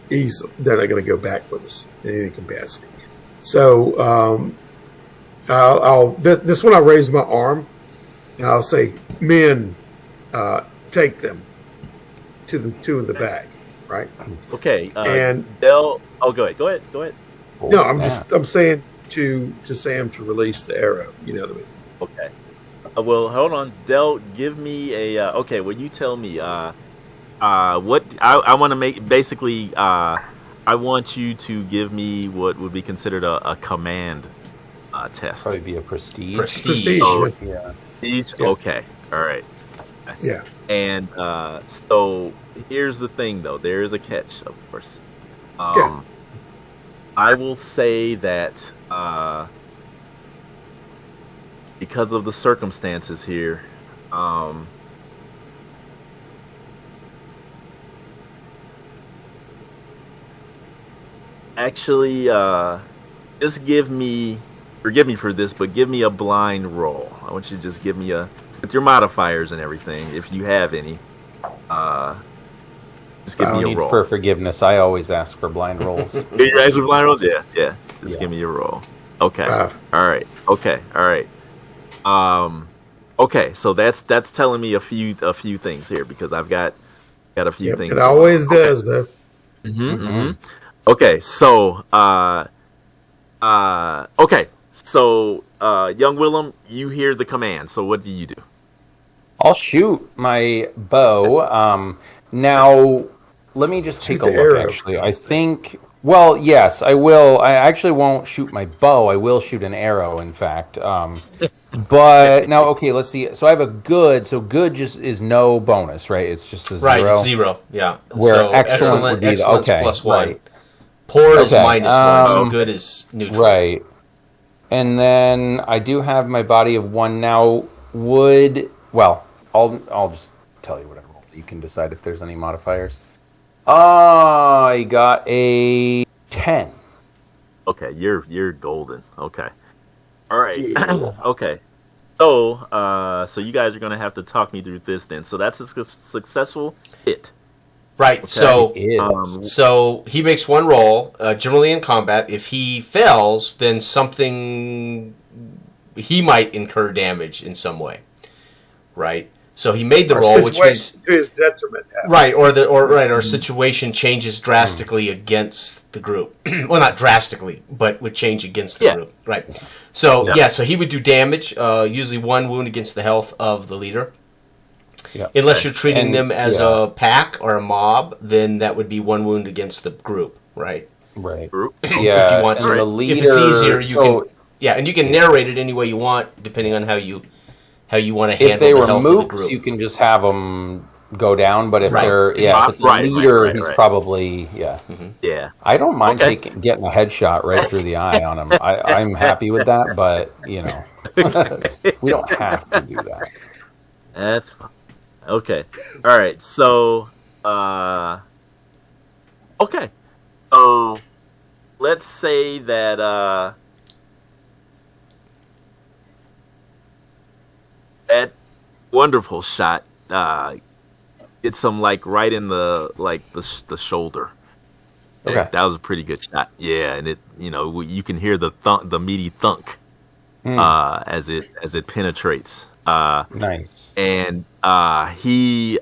easily. They're not going to go back with us in any capacity. So this one, I'll raise my arm and I'll say, "Men, take them to the two in the back." Right? Okay. And they'll. Oh, go ahead. No, I'm saying to Sam to release the arrow. You know what I mean? Okay. Well, hold on, Del. Give me a. Okay. Well, you tell me. What I want to make basically. I want you to give me what would be considered a command test. Probably be a prestige. Prestige. So, Yeah. prestige? Yeah. Okay. All right. Yeah. And so here's the thing, though. There is a catch, of course. Yeah. I will say that because of the circumstances here, actually, just forgive me for this, but give me a blind roll. I want you to just give me with your modifiers and everything, if you have any. Just give me a roll. For forgiveness, I always ask for blind rolls. You ask for blind rolls? Yeah. Just give me a roll. Okay. All right. Okay. All right. Okay. So that's telling me a few things here, because I've got a few things. It always does, man. Okay. So okay. So young Willem, you hear the command. So what do you do? I'll shoot my bow. Now, let me just take a look, arrow. actually. I think... Well, yes, I will. I actually won't shoot my bow. I will shoot an arrow, in fact. But, now, okay, let's see. So I have a good. So good just is no bonus, right? It's just a 0. Right, it's 0, yeah. Where so excellent would be excellence okay, plus 1. right. Poor is -1, so good is neutral. Right. And then I do have my body of 1 now. Well, I'll just tell you what I rolled. You can decide if there's any modifiers. I got a 10. Okay, you're golden. Okay. All right. Okay. So you guys are gonna have to talk me through this then. So that's a successful hit. Right. Okay. So he makes 1 roll. Generally in combat, if he fails, then he might incur damage in some way. Right. So he made the roll, which means to his detriment. right, or situation changes drastically against the group. Well, not drastically, but would change against the group. Right. So so he would do damage, usually 1 wound against the health of the leader. Yeah. Unless you're treating them as a pack or a mob, then that would be 1 wound against the group, right? Right. Yeah. If you want to. The leader, if it's easier, you can. Yeah, and you can narrate it any way you want, depending on how you want to handle the health of the group. If they were mooks, you can just have them go down. But if they're if it's a right, leader, he's probably Yeah. I don't mind getting a headshot right through the eye on him. I'm happy with that, but we don't have to do that. That's fine. Okay. All right. So okay. So let's say that that wonderful shot gets him right in the shoulder. Okay. That was a pretty good shot. Yeah, and it you can hear the meaty thunk as it penetrates. Nice. And he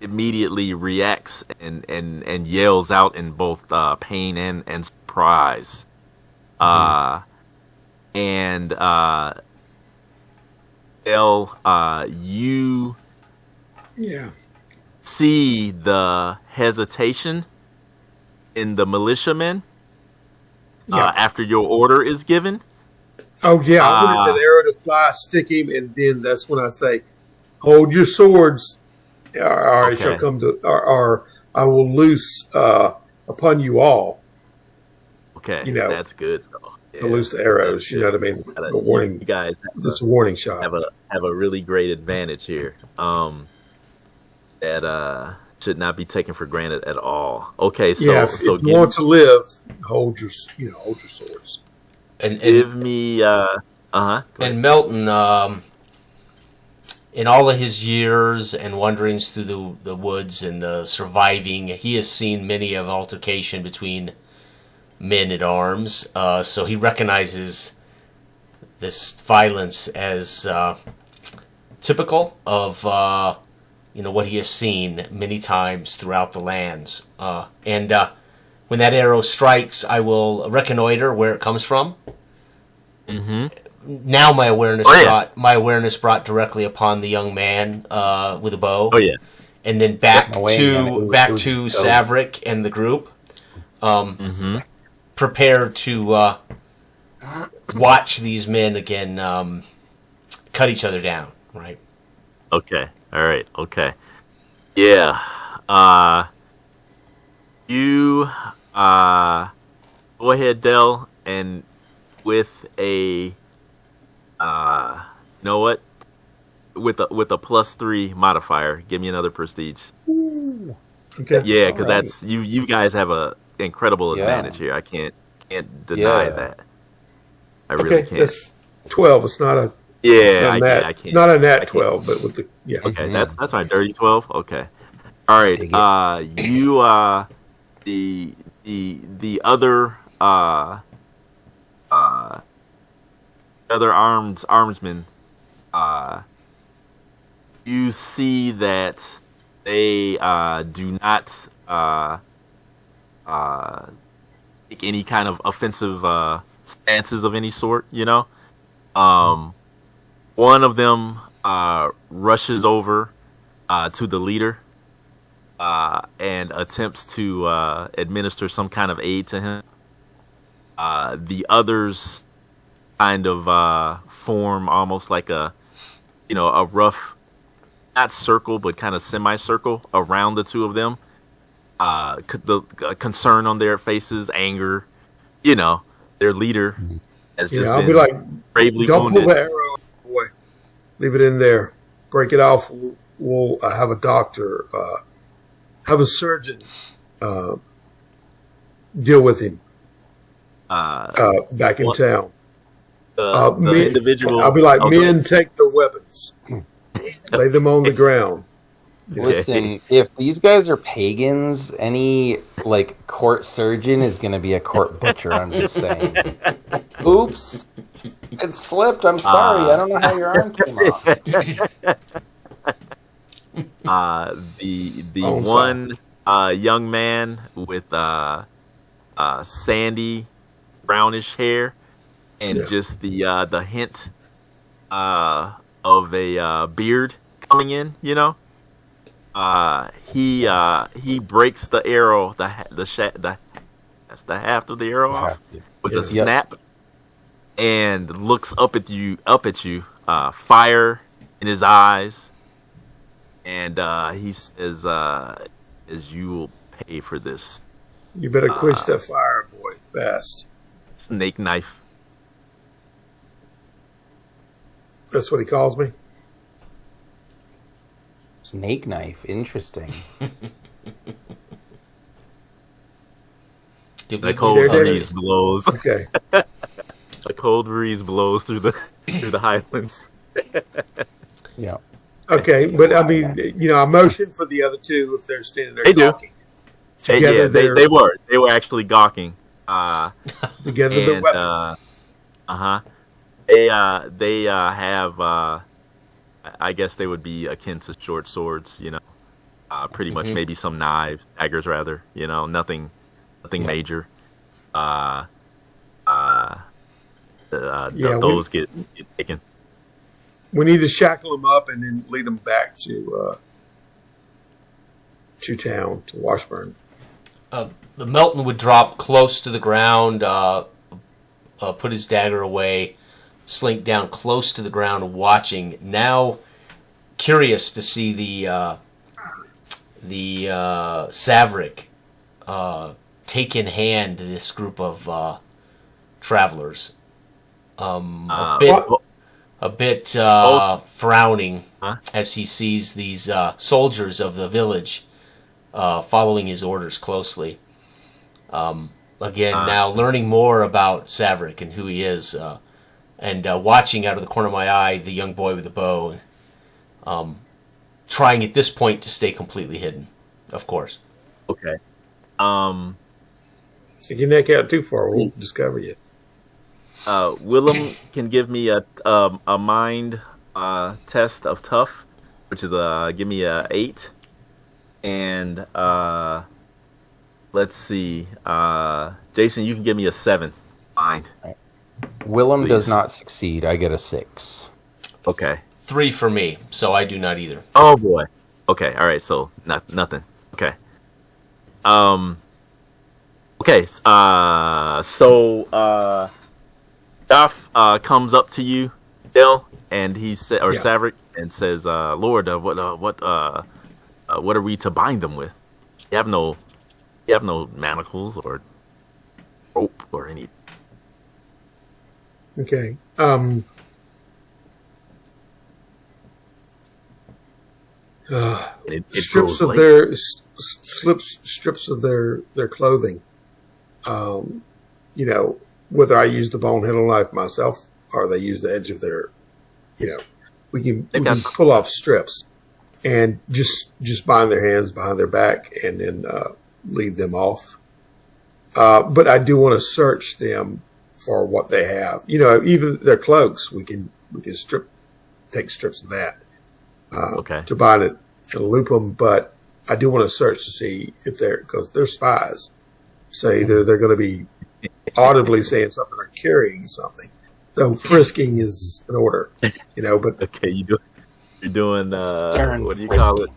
immediately reacts and yells out in both pain and surprise. And you see the hesitation in the militiamen after your order is given. Oh, yeah. I wanted that arrow to fly, stick him, and then that's when I say, hold your swords, or it shall come to, or I will loose upon you all. Okay, that's good. To loose the arrows, you know what I mean? The warning. You guys, it's a warning shot. Have a really great advantage here. That should not be taken for granted at all. Okay, so if you want to live, hold your swords. And give me and Melton, in all of his years and wanderings through the woods and the surviving, he has seen many of altercation between men at arms. So he recognizes this violence as typical of what he has seen many times throughout the lands. And when that arrow strikes, I will reconnoiter where it comes from. Mm-hmm. Now my awareness brought directly upon the young man with a bow. Oh yeah. and then back Away, to Savric and the group. Prepare to watch these men again cut each other down. Right. Okay. All right. Okay. Yeah. You go ahead, Dell, and with a you know what? With a +3 modifier, give me another prestige. Okay. Yeah, because that's you guys have a incredible advantage here. I can't deny that. I really can't. That's 12. It's not a I can't. Not a nat 12, but with the Okay, that's my dirty 12. Okay. All right. You the other armsmen, you see that they do not take any kind of offensive stances of any sort. You know, one of them rushes over to the leader and attempts to administer some kind of aid to him. The others kind of form almost like a rough, not circle, but kind of semicircle around the two of them. The concern on their faces, anger, their leader has just I'll been be like, bravely don't wounded. pull the arrow away. Leave it in there. Break it off. We'll have a doctor, have a surgeon deal with him back in town. The individual. I'll be like, men, take their weapons. Lay them on the ground. Listen, if these guys are pagans, any court surgeon is going to be a court butcher. I'm just saying. Oops, it slipped. I'm sorry. I don't know how your arm came off. The one young man with sandy brownish hair and just the hint of a beard coming in, he breaks the arrow, the haft of the arrow off with a snap, and looks up at you, fire in his eyes, and he says, "As you will pay for this." You better quench that fire, boy, fast. Snake knife. That's what he calls me. Snake knife. Interesting. The cold breeze blows. Okay. A cold breeze blows through the highlands. Yeah. Okay, but I mean, I motion for the other two if they're standing there talking. Together, they were actually gawking. Together, the weapon. They have. I guess they would be akin to short swords, pretty much maybe some knives, daggers rather, nothing major. Those get taken. We need to shackle them up and then lead them back to town, to Washburn. The Melton would drop close to the ground, put his dagger away, slink down close to the ground, watching. Now, curious to see the Savric take in hand this group of travelers. A bit frowning as he sees these soldiers of the village following his orders closely. Now learning more about Savric and who he is, and watching out of the corner of my eye the young boy with the bow, trying at this point to stay completely hidden, of course. Okay. Stick your neck out too far, we'll discover you. Willem can give me a mind test of tough, which is give me a 8, and let's see, Jason, you can give me a 7 mind. Willem Please. does not succeed. I get a 6. Okay. 3 for me, so I do not either. Oh boy. Okay, all right. So nothing. Okay. Okay. So Goff comes up to you, Dell, and he said, or Yes. Saverick, and says, "Lord, what are we to bind them with? You have no manacles or rope or any." Okay. It Strips grows of lace. strips of their clothing. Whether I use the bone handle knife myself or they use the edge of their, we can pull off strips and just bind their hands behind their back and then lead them off. But I do want to search them for what they have. Even their cloaks, we can take strips of that to bind it and loop them. But I do want to search to see if because they're spies. So either they're going to be audibly saying something or carrying something. So frisking is in order, but Okay, you're doing Stern what do you call it?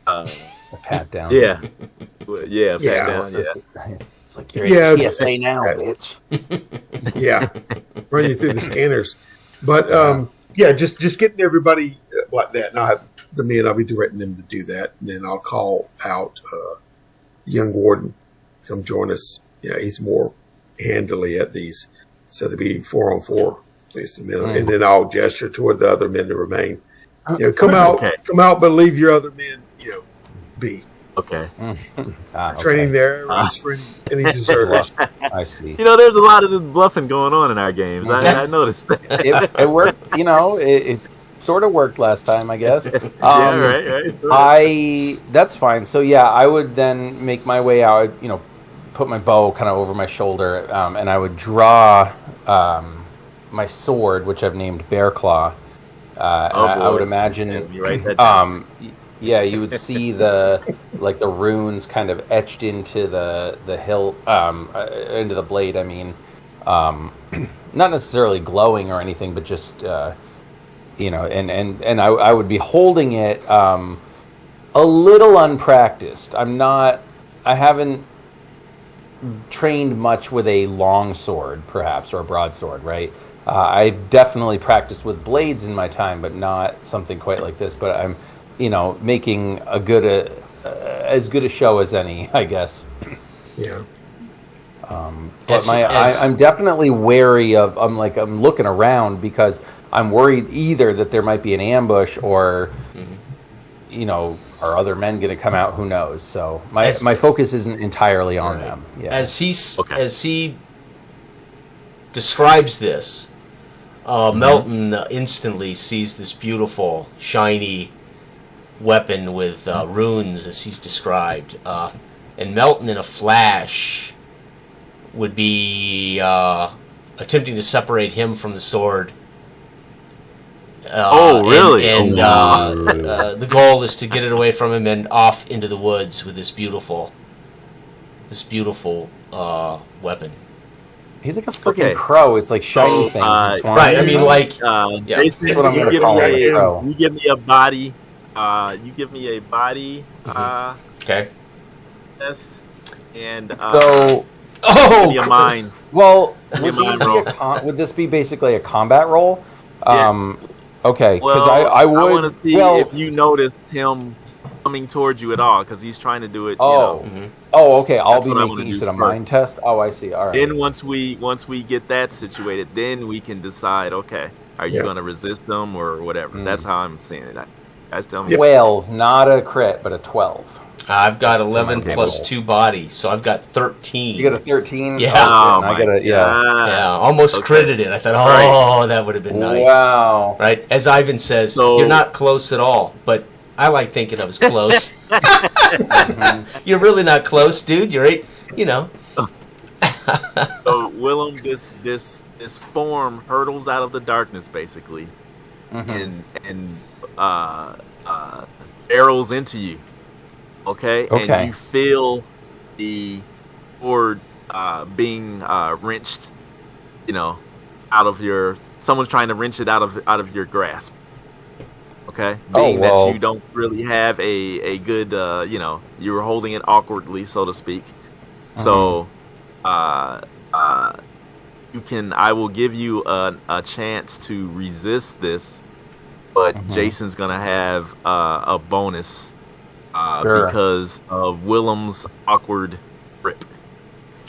A pat down. Yeah, Yeah. pat down, yeah. It's like you're Yeah, in TSA now, bitch. yeah, run you through the scanners. But just getting everybody like that. And I'll have the men. I'll be directing them to do that, and then I'll call out the young warden. Come join us. Yeah, he's more handily at these. So to be 4-on-4, at least, and then I'll gesture toward the other men to remain. Come out, but leave your other men, be. Okay. Training there for any deserters. I see. There's a lot of this bluffing going on in our games. I noticed that. It worked. It sort of worked last time, I guess. Right. That's fine. So yeah, I would then make my way out. Put my bow kind of over my shoulder, and I would draw my sword, which I've named Bear Claw. I would imagine. You write that down. Yeah, you would see the runes kind of etched into the hilt, into the blade. I mean, not necessarily glowing or anything, but just and I would be holding it a little unpracticed. I haven't trained much with a long sword, perhaps, or a broadsword, right? I've definitely practiced with blades in my time, but not something quite like this. But I'm making as good a show as any, I guess. Yeah. But I'm definitely wary of. I'm looking around because I'm worried either that there might be an ambush or, are other men going to come out? Who knows? So my focus isn't entirely on them. Yeah. As he describes this, Melton instantly sees this beautiful, shiny weapon with runes, as he's described, and Melton, in a flash, would be attempting to separate him from the sword. Really? And the goal is to get it away from him and off into the woods with this beautiful weapon. He's like a freaking crow. It's like shiny things. Right. I mean, Jason, that's what I'm going to call it. You give me a body. Okay. Test and so. Give me a mind. Well, Would would this be basically a combat roll? Yeah. Okay, because Well, I would. I want to see if you notice him coming towards you at all, because he's trying to do it. Oh, okay. I'll be making. You said a first. mind test. Oh, I see. All right. Then once we get that situated, then we can decide. Okay, are you going to resist them or whatever? That's how I'm seeing it. Guys, tell me. Well, not a crit, but a 12. I've got 11 plus 2 body, so I've got 13. You got a 13? Yeah. Oh, I got Yeah, almost critted it. I thought, that would have been nice. Wow. Right? As Ivan says, you're not close at all, but I like thinking I was close. You're really not close, dude. You're So Willem, this form hurtles out of the darkness, basically, and arrows into you. Okay, and you feel the sword being wrenched, out of your. Someone's trying to wrench it out of your grasp. Okay, being well. that you don't really have a good, you were holding it awkwardly, so to speak. So, you can. I will give you a chance to resist this, but Jason's gonna have a bonus because of Willem's awkward grip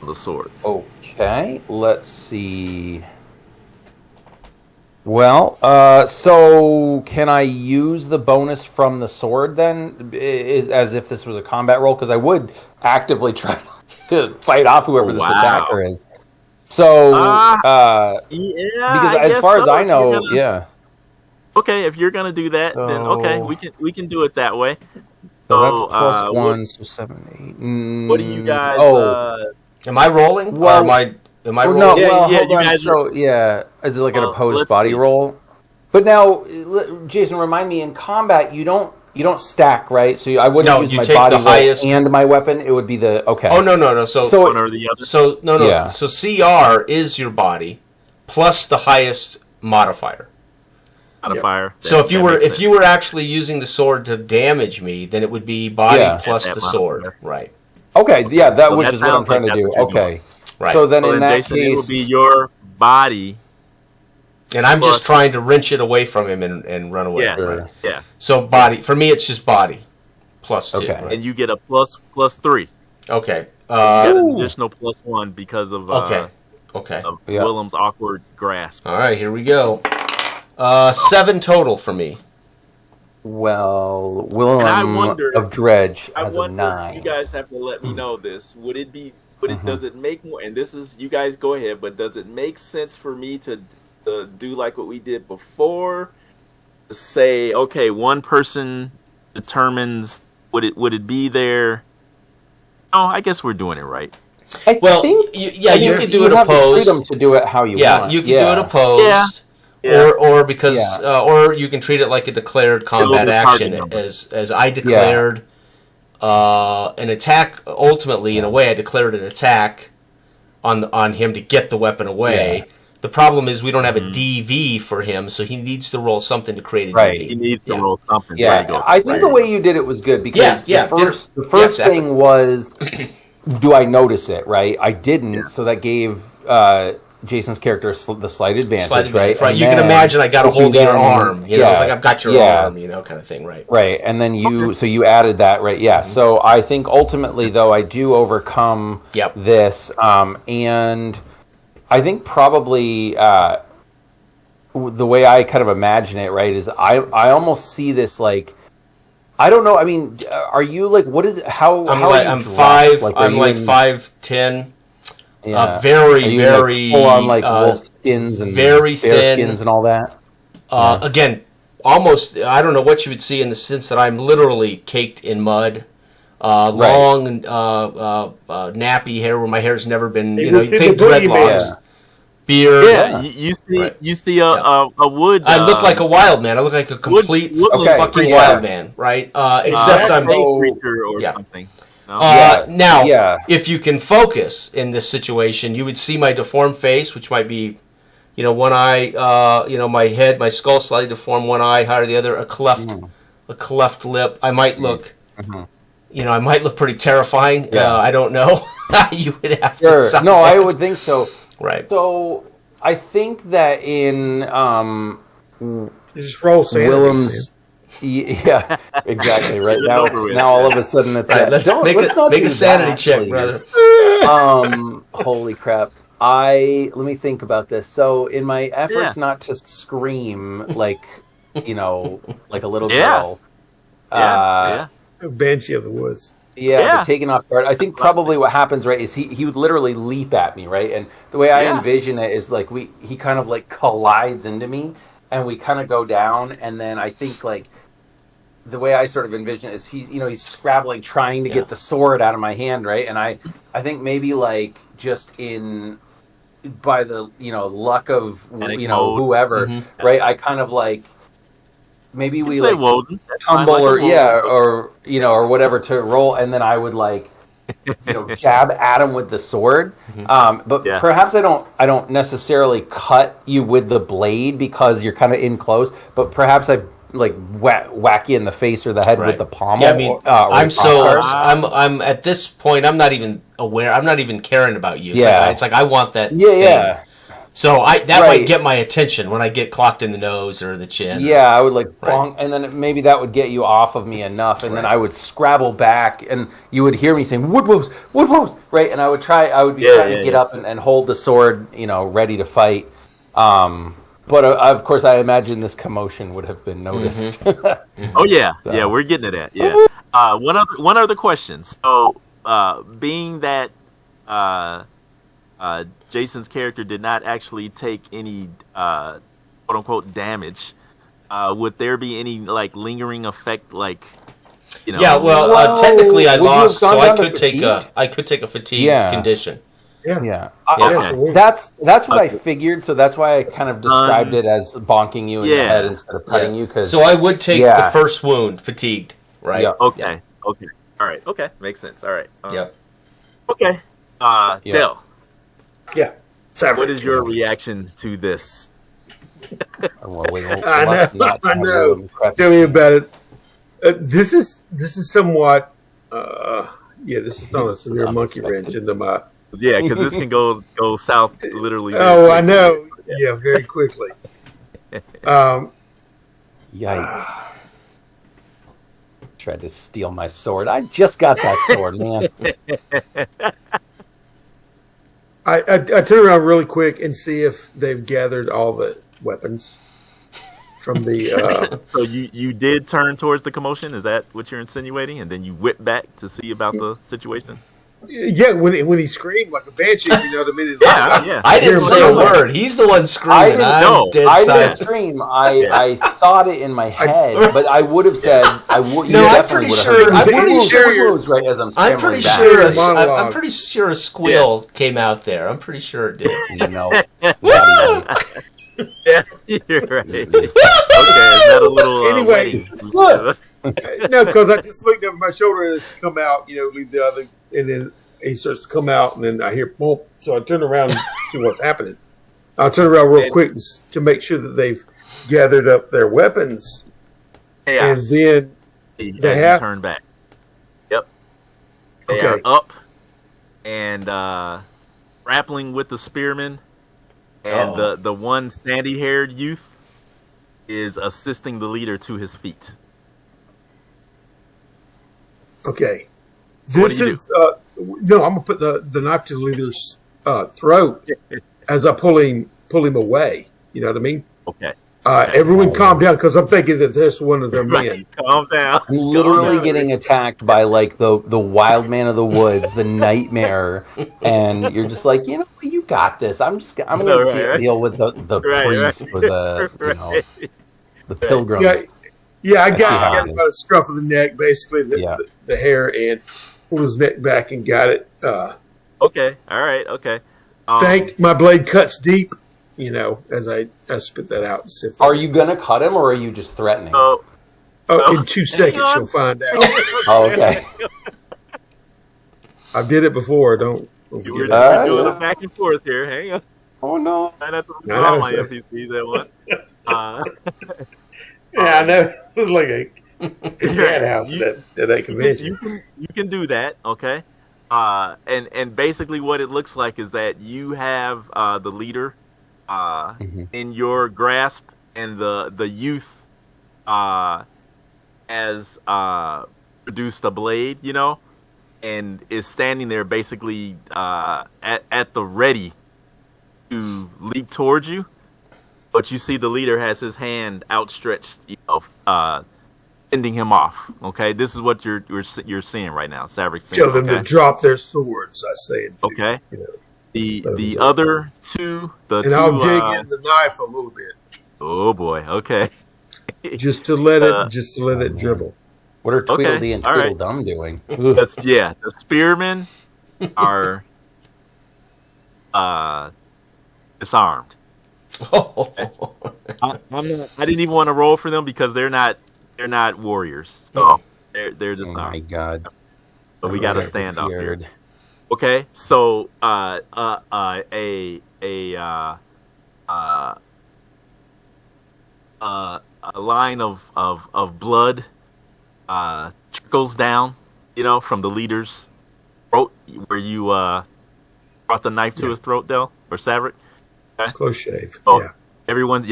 of the sword. Okay, let's see. Well, so can I use the bonus from the sword then, as if this was a combat roll? Because I would actively try to fight off whoever this attacker is. So, because as far as I know, Okay, if you're gonna do that, then okay, we can do it that way. So that's plus 1, so 7, 8. What do you guys? Am I rolling? Well, or am I rolling? No, Yeah, well, hold you on. guys So, is it like an opposed let's body see. roll? But now, Jason, remind me, in combat, you don't stack, right? So I wouldn't use you my take body the roll highest and my weapon. It would be the okay. Oh no. So one or the other. So no. Yeah. So CR is your body plus the highest modifier. Modifier. So if you were actually using the sword to damage me, then it would be body plus the sword, right? Okay, yeah, So which that is what I'm sounds trying like to do. that's what you're Okay, Right. so then Well, in then, that Jason, case, it will be your body. And I'm just Plus- trying to wrench it away from him and run away. Yeah, Right? yeah. So body for me, it's just body plus 2. Okay. Right? And you get a plus 3. Okay. You get an Ooh. additional plus 1 because of Okay. of Yeah. Willem's awkward grasp. All right. Here we go. 7 total for me. well, And I Willem wonder- of Dredge I has a wonder. 9. You guys have to let me know this. Would it be? Does it make more? And this is you guys go ahead. But does it make sense for me to do like what we did before? Say, okay, one person determines would it be there? Oh, I guess we're doing it right. I Well, think, you can do it have the opposed. freedom to do it how you want. You can do it opposed. Yeah. Or because or you can treat it like a declared combat bit action, target number. as I declared an attack. Ultimately, in a way, I declared an attack on him to get the weapon away. Yeah. The problem is we don't have a DV for him, so he needs to roll something to create a Right. DV. He needs to roll something. There Yeah, you go. I think the way you did it was good because the first exactly. thing was, do I notice it? Right, I didn't, so that gave Jason's character the slight advantage, right? Right. And You can then imagine I got a if you hold of your then- arm. It's like I've got your arm, kind of thing, right? Right, and then so you added that, right? Yeah. So I think ultimately, though, I do overcome this, and I think probably the way I kind of imagine it, right, is I almost see this like, I don't know. I mean, are you like, what is it? How are you I'm dressed? 5. Like, I'm like 5'10". Yeah. Very, Are you, very full on like wolf skins and very bear thin skins and all that. Again, almost. I don't know what you would see in the sense that I'm literally caked in mud. Long, nappy hair where my hair's never been. You think dreadlocks. Beard. Yeah, you see a wood. I look like a wild man. I look like a complete fucking wild man, right? Except I'm a creature or something. No? Now, if you can focus in this situation, you would see my deformed face, which might be, one eye, my head, my skull slightly deformed, one eye higher than the other, a cleft lip. I might look, I might look pretty terrifying. I don't know. You would have to decide. No, I would think so. Right. So I think that in You just roll sanity. Willem's. Yeah, exactly. Right now, all of a sudden it's right. Let's make a sanity check, brother. Holy crap! Let me think about this. So, in my efforts not to scream like like a little girl, Banshee of the Woods. but taken off guard. I think probably what happens, right, is he would literally leap at me, right? And the way I envision it is like he kind of like collides into me, and we kind of go down, and then I think like. The way I sort of envision it is he's scrabbling, trying to get the sword out of my hand, right? And I think maybe like just by the luck of whoever, right? I kind of like maybe we like tumble or whatever to roll, and then I would like jab at him with the sword. But perhaps I don't necessarily cut you with the blade because you're kind of in close. But perhaps I whack you in the face or the head with the pommel. Yeah, I mean, I'm at this point. I'm not even aware. I'm not even caring about you. It's like I want that. Yeah. So that might get my attention when I get clocked in the nose or the chin. Yeah, I would bonk, and then maybe that would get you off of me enough, and then I would scrabble back, and you would hear me saying "wood woos," right? And I would be trying to get up and hold the sword, ready to fight. But of course, I imagine this commotion would have been noticed. Oh yeah, so. We're getting to that. Yeah. One other question. So, being that Jason's character did not actually take any quote unquote damage, would there be any lingering effect? Technically I lost, so I could take a fatigued condition. Yeah. That's what I figured. So that's why I kind of described it as bonking you in the head instead of cutting you. So I would take the first wound, fatigued, right? Yeah. Okay. All right. Okay. Makes sense. All right. Okay. Dale. Yeah. What is your reaction to this? I know. Tell me about it. This is somewhat. This is throwing a severe monkey wrench into my. Yeah, because this can go south literally. Oh, I know. Yeah, very quickly. Yikes. Tried to steal my sword. I just got that sword, man. I turn around really quick and see if they've gathered all the weapons from the. So you did turn towards the commotion? Is that what you're insinuating? And then you whip back to see about the situation? Yeah, when he screamed like a banshee, you know what I mean? I didn't say a word. He's the one screaming. I didn't scream. I thought it in my head, but I would have said I would. No, I'm pretty sure. I'm pretty sure a squeal came out there. I'm pretty sure it did. Yeah, you're right. Okay, is that a little anyway? No, because I just looked over my shoulder and it's come out. Leave the other. And then he starts to come out, and then I hear boom. So I turn around and see what's happening. I'll turn around real quick to make sure that they've gathered up their weapons. Chaos. And then they have turned back. Yep. They are up and grappling with the spearmen, and the one sandy-haired youth is assisting the leader to his feet. Okay. This is I'm gonna put the knife to the leader's throat as I pull him away. You know what I mean? Okay. Everyone calm down because I'm thinking that there's one of their men. Calm down. I'm literally getting attacked by the wild man of the woods, the nightmare, and you're just like, you got this. I'm going to deal with the priest or the pilgrims. Yeah, I got about a scruff of the neck, basically the hair, and pulled his neck back and got it. Okay, all right, okay. My blade cuts deep, as I spit that out. And are you going to cut him, or are you just threatening? In 2 seconds, you'll find out. Okay. I did it before. Don't forget we're doing a back and forth here. Hang on. Oh, no. I have to put all my NPCs at once. I know. This is like a cat house at a convention. You can do that, okay? And basically what it looks like is that you have the leader in your grasp, and the youth has produced a blade, and is standing there basically at the ready to leap towards you. But you see the leader has his hand outstretched, ending him off. Okay, this is what you're seeing right now. Savric's seeing. Tell them to drop their swords. I say. Okay. The other two, I'll dig in the knife a little bit. Oh boy. Okay. just to let it dribble. What are Tweedledee and Tweedledum doing? The spearmen are disarmed. I didn't even want to roll for them because they're not warriors. So they're just. Oh my god! But we got to stand up here. Okay, so a line of blood trickles down, from the leader's throat where you brought the knife to his throat, Del or Saverick. Okay. Close shave. Oh, Yeah. Everyone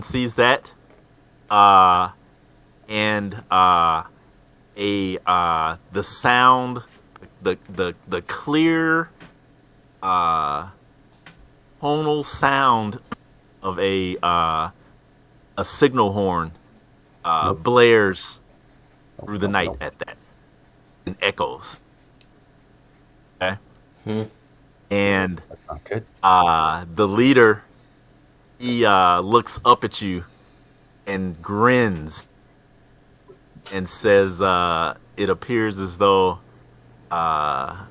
sees that. And the sound, the clear tonal sound of a signal horn blares through the night at that and echoes. Okay. And That's not good. the leader, he looks up at you and grins and says, it appears as though our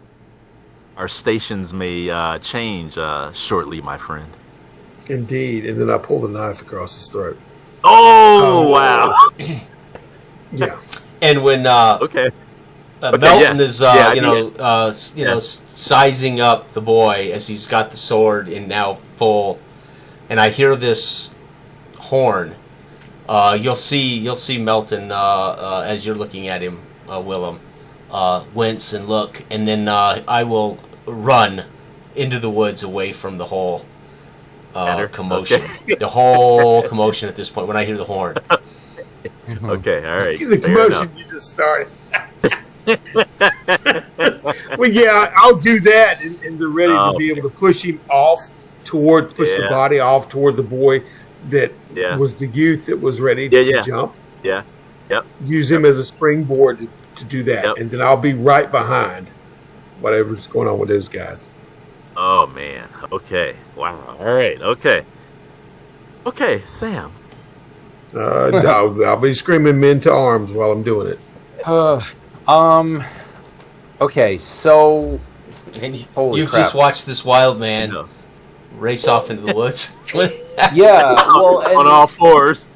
stations may change shortly, my friend. Indeed. And then I pull the knife across his throat. Oh, wow. Yeah. And when Okay. Melton yes. is, Yeah, sizing up the boy as he's got the sword in now full, and I hear this horn. You'll see Melton as you're looking at him, Willem, wince and look, and then I will run into the woods away from the whole commotion. Okay. The whole commotion at this point when I hear the horn. Okay, all right. The Fair commotion enough. you just started. Well, yeah, I'll do that, and they're ready to be able to push him off push the body off toward the boy that was the youth that was ready to jump. Yeah. Yep. Use him as a springboard to do that, and then I'll be right behind whatever's going on with those guys. Oh man. Okay. Wow. All right. Okay. Okay, Sam. I'll be screaming men to arms while I'm doing it. Okay, so And crap. you've just watched this wild man race off into the woods. yeah, well, On and, all fours.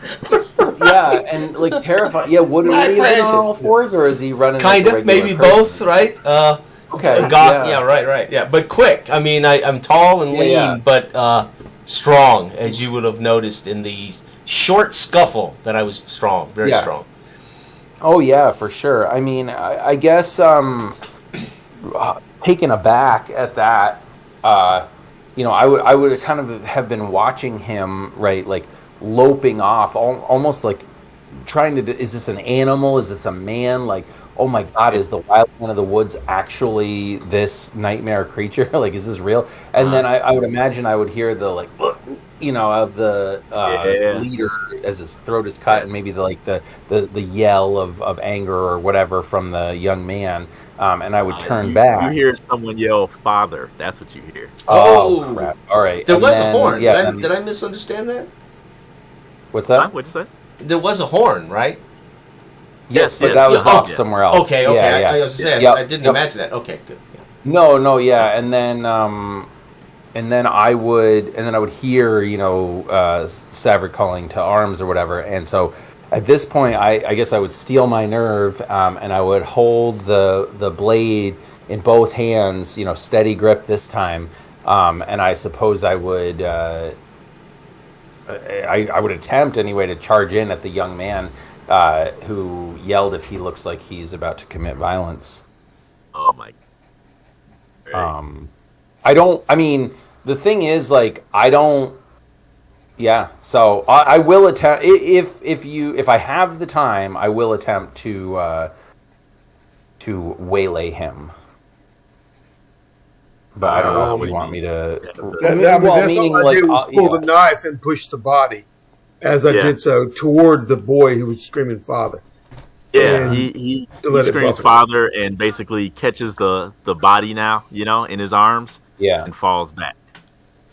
yeah, and like terrifying. Yeah, would he have been on all fours, or is he running? Kind like a of, maybe regular both, right? Okay, right. Yeah, but quick. I mean, I'm tall and lean, but strong, as you would have noticed in the short scuffle that I was strong, very strong. Oh yeah, for sure. I mean, I guess taken aback at that. I would kind of have been watching him, right, like loping off, almost like trying to. Is this an animal? Is this a man? Like, oh my God, is the wild man of the woods actually this nightmare creature? Like, is this real? And then I would imagine I would hear the like, of the leader as his throat is cut, and maybe the yell of anger or whatever from the young man, and I would turn back. You hear someone yell, "Father!" That's what you hear. Oh crap! All right, There was a horn. Did I misunderstand that? What's that? What'd you say? There was a horn, right? Yes, but that was off somewhere else. Okay. I was saying, I didn't imagine that. Okay, good. Yeah. No, yeah, and then I would hear, Saverick calling to arms or whatever, and so at this point, I guess I would steel my nerve, and I would hold the blade in both hands, steady grip this time, and I suppose I would I would attempt anyway to charge in at the young man who yelled if he looks like he's about to commit violence. Oh my. The thing is, like, I don't. Yeah, so I will attempt if I have the time, I will attempt to waylay him. But I don't know if you want me to. That's all I did was pull the knife and push the body, as I did so toward the boy who was screaming "Father." Yeah, he screams "Father" and basically catches the body now, in his arms. Yeah, and falls back.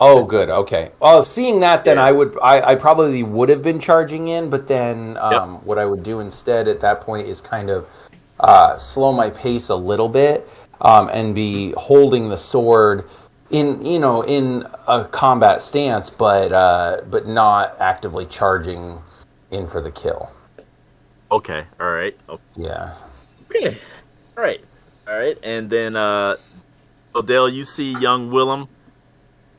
Oh, good. Okay. Well, seeing that, then I probably would have been charging in, but then what I would do instead at that point is kind of slow my pace a little bit and be holding the sword in a combat stance, but not actively charging in for the kill. Okay. All right. Okay. Yeah. Okay. All right. And then, Odell, you see young Willem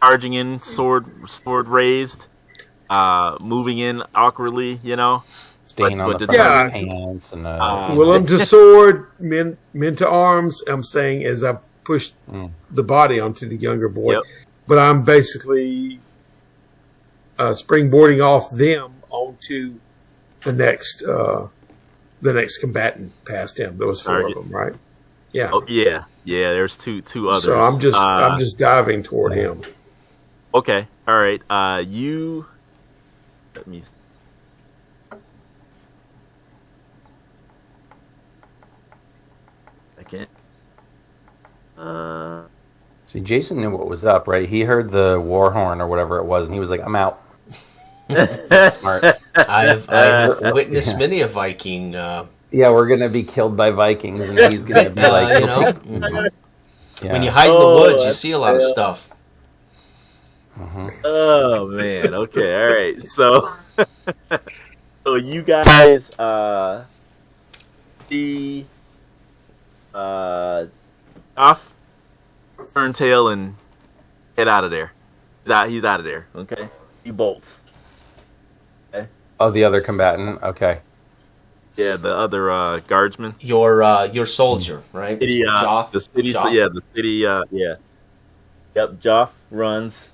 charging in, sword raised. moving in awkwardly, Staying on but the the front Yeah. pants and Willem to sword, men to arms. I'm saying as I push the body onto the younger boy, Yep. but I'm basically springboarding off them onto the next combatant past him. There was 4 of them, right? Yeah. Oh yeah. There's two others. So I'm just diving toward him. Okay. All right. You. Let me. Second. See, Jason knew what was up, right? He heard the war horn or whatever it was, and he was like, "I'm out." That's smart. I have witnessed many a Viking. Yeah, we're gonna be killed by Vikings, and he's gonna be like, Yeah. When you hide in the woods, you see a lot of stuff. Oh man. Okay. All right. So, so you guys see off, turn tail, and head out of there. He's out of there. Okay. He bolts. Okay. Oh, the other combatant. Okay. Yeah, the other guardsman. Your soldier, right? City, Joff? the city. Joff? Yeah, the city. Yeah. Yep. Joff runs.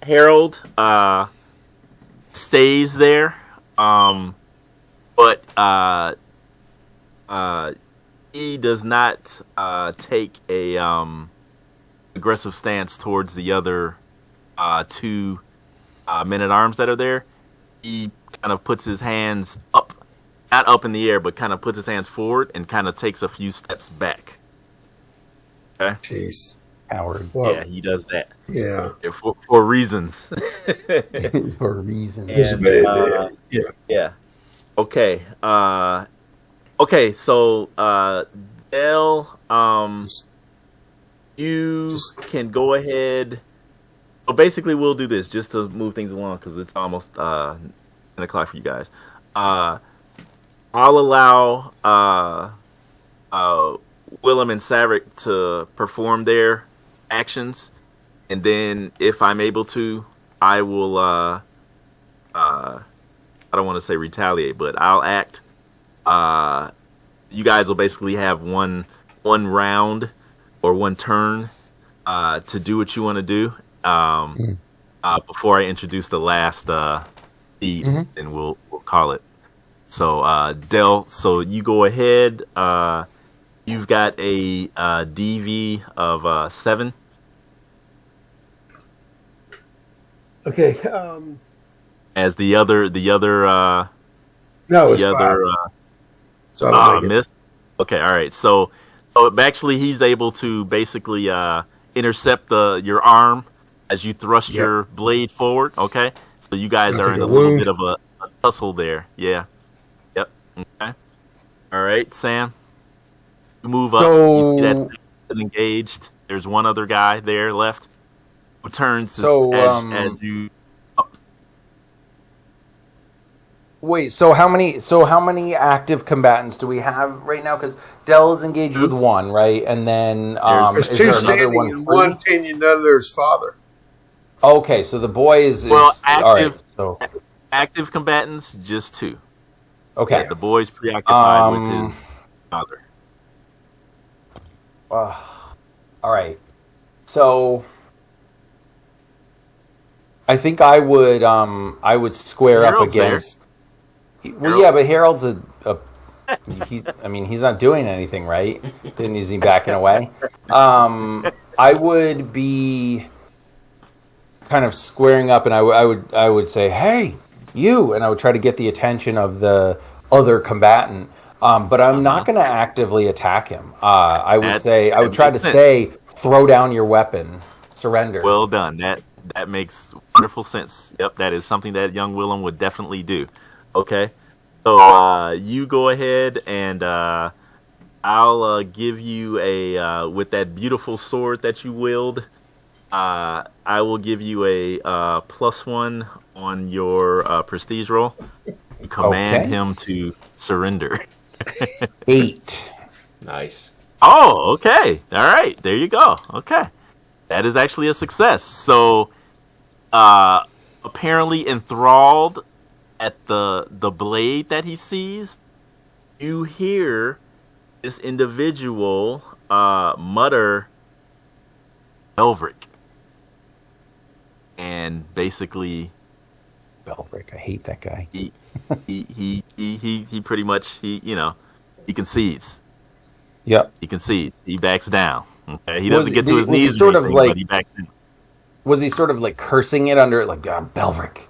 Harold stays there, but he does not take a aggressive stance towards the other 2 men-at-arms that are there. He kind of puts his hands up, not up in the air, but kind of puts his hands forward and kind of takes a few steps back. Okay. Jeez. Howard. Well, Yeah, he does that. Yeah. For reasons. For a reason. And, yeah. Okay. Okay. So, Dell, you can go ahead. So basically, we'll do this just to move things along because it's almost 10 o'clock for you guys. I'll allow Willem and Saverick to perform their actions, and then if I'm able to, I will I don't want to say retaliate, but I'll act. You guys will basically have one round or one turn to do what you want to do before I introduce the last feed, and we'll call it. So Dell, so you go ahead. You've got a DV of 7. Okay. As the other No, it's the other 5. So I don't make it. miss. Okay, all right. So actually, he's able to basically intercept your arm as you thrust your blade forward. Okay, so you guys are in a little bit of a tussle there. Yeah. Yep. Okay. All right, Sam. You move up. You see that Sam is engaged. There's one other guy there left who turns as you. Wait, so how many active combatants do we have right now? Because Dell is engaged with 1, right? And then There's is 2 there another standing one? and 1 pinioned under his father. Okay, so the boy is active. all right, so Active combatants, just 2. okay. The boy's preoccupied with his father. All right. So I think I would square Harold's up against. Well, yeah, but Harold's he's not doing anything, right? Is he backing away? I would be kind of squaring up, and I would say, "Hey, you," and I would try to get the attention of the other combatant. But I'm not going to actively attack him. I would try to say, "Throw down your weapon, surrender." Well done. That makes wonderful sense. Yep, that is something that young Willem would definitely do. Okay, so you go ahead and I'll give you a with that beautiful sword that you wield. I will give you a +1 on your prestige roll. You command him to surrender. 8. Nice. Oh, okay. All right. There you go. Okay. That is actually a success. So, apparently enthralled at the blade that he sees, you hear this individual mutter Belvric. And basically Belvric, I hate that guy. He pretty much he concedes. Yep. He concedes. He backs down. Okay. He doesn't get to his was he knees sort or of anything, like- but he backs down. Was he sort of like cursing it under it, like Belvric?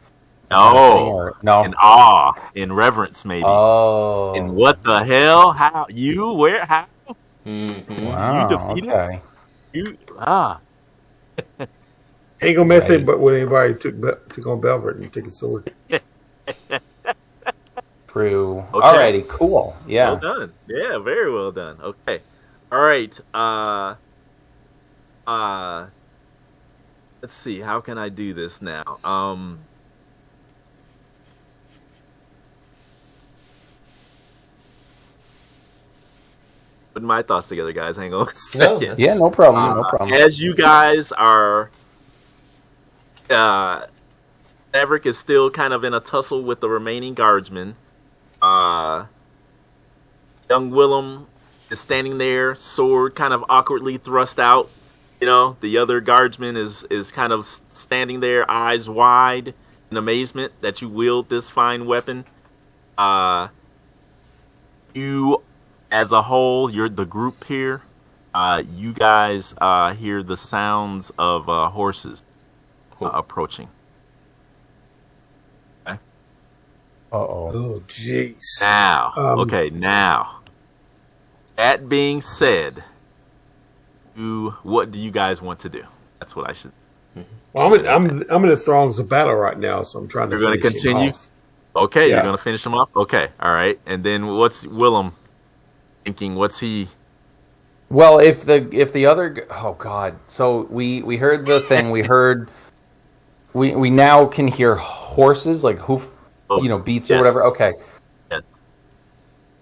No. Or, no. In awe, in reverence, maybe. Oh. And what the hell? How you? Where? How? Wow. You defeated? Okay. You Ain't gonna mess Right. it, but when anybody took on Belvert and took his sword. True. Okay. Alrighty. Cool. Yeah. Well done. Yeah, very well done. Okay. All right. Let's see. How can I do this now? Putting my thoughts together, guys. Hang on a second. Yeah. No problem. No problem. As you guys are, Maverick is still kind of in a tussle with the remaining guardsmen. Young Willem is standing there, sword kind of awkwardly thrust out. You know, the other guardsman is kind of standing there, eyes wide in amazement that you wield this fine weapon. You, as a whole, you're the group here. You guys hear the sounds of horses approaching. Okay. Uh-oh. Oh, jeez. Now, now. That being said, what do you guys want to do? That's what I should. Well, I'm in the throngs of battle right now, so I'm trying to. You're going to finish him continue. off. Okay, Yeah. you're going to finish him off. Okay, all right. And then what's Willem thinking? What's he? Well, if the other, oh God, so we heard the thing. We heard. We now can hear horses like hoof, beats or Yes. whatever. Okay.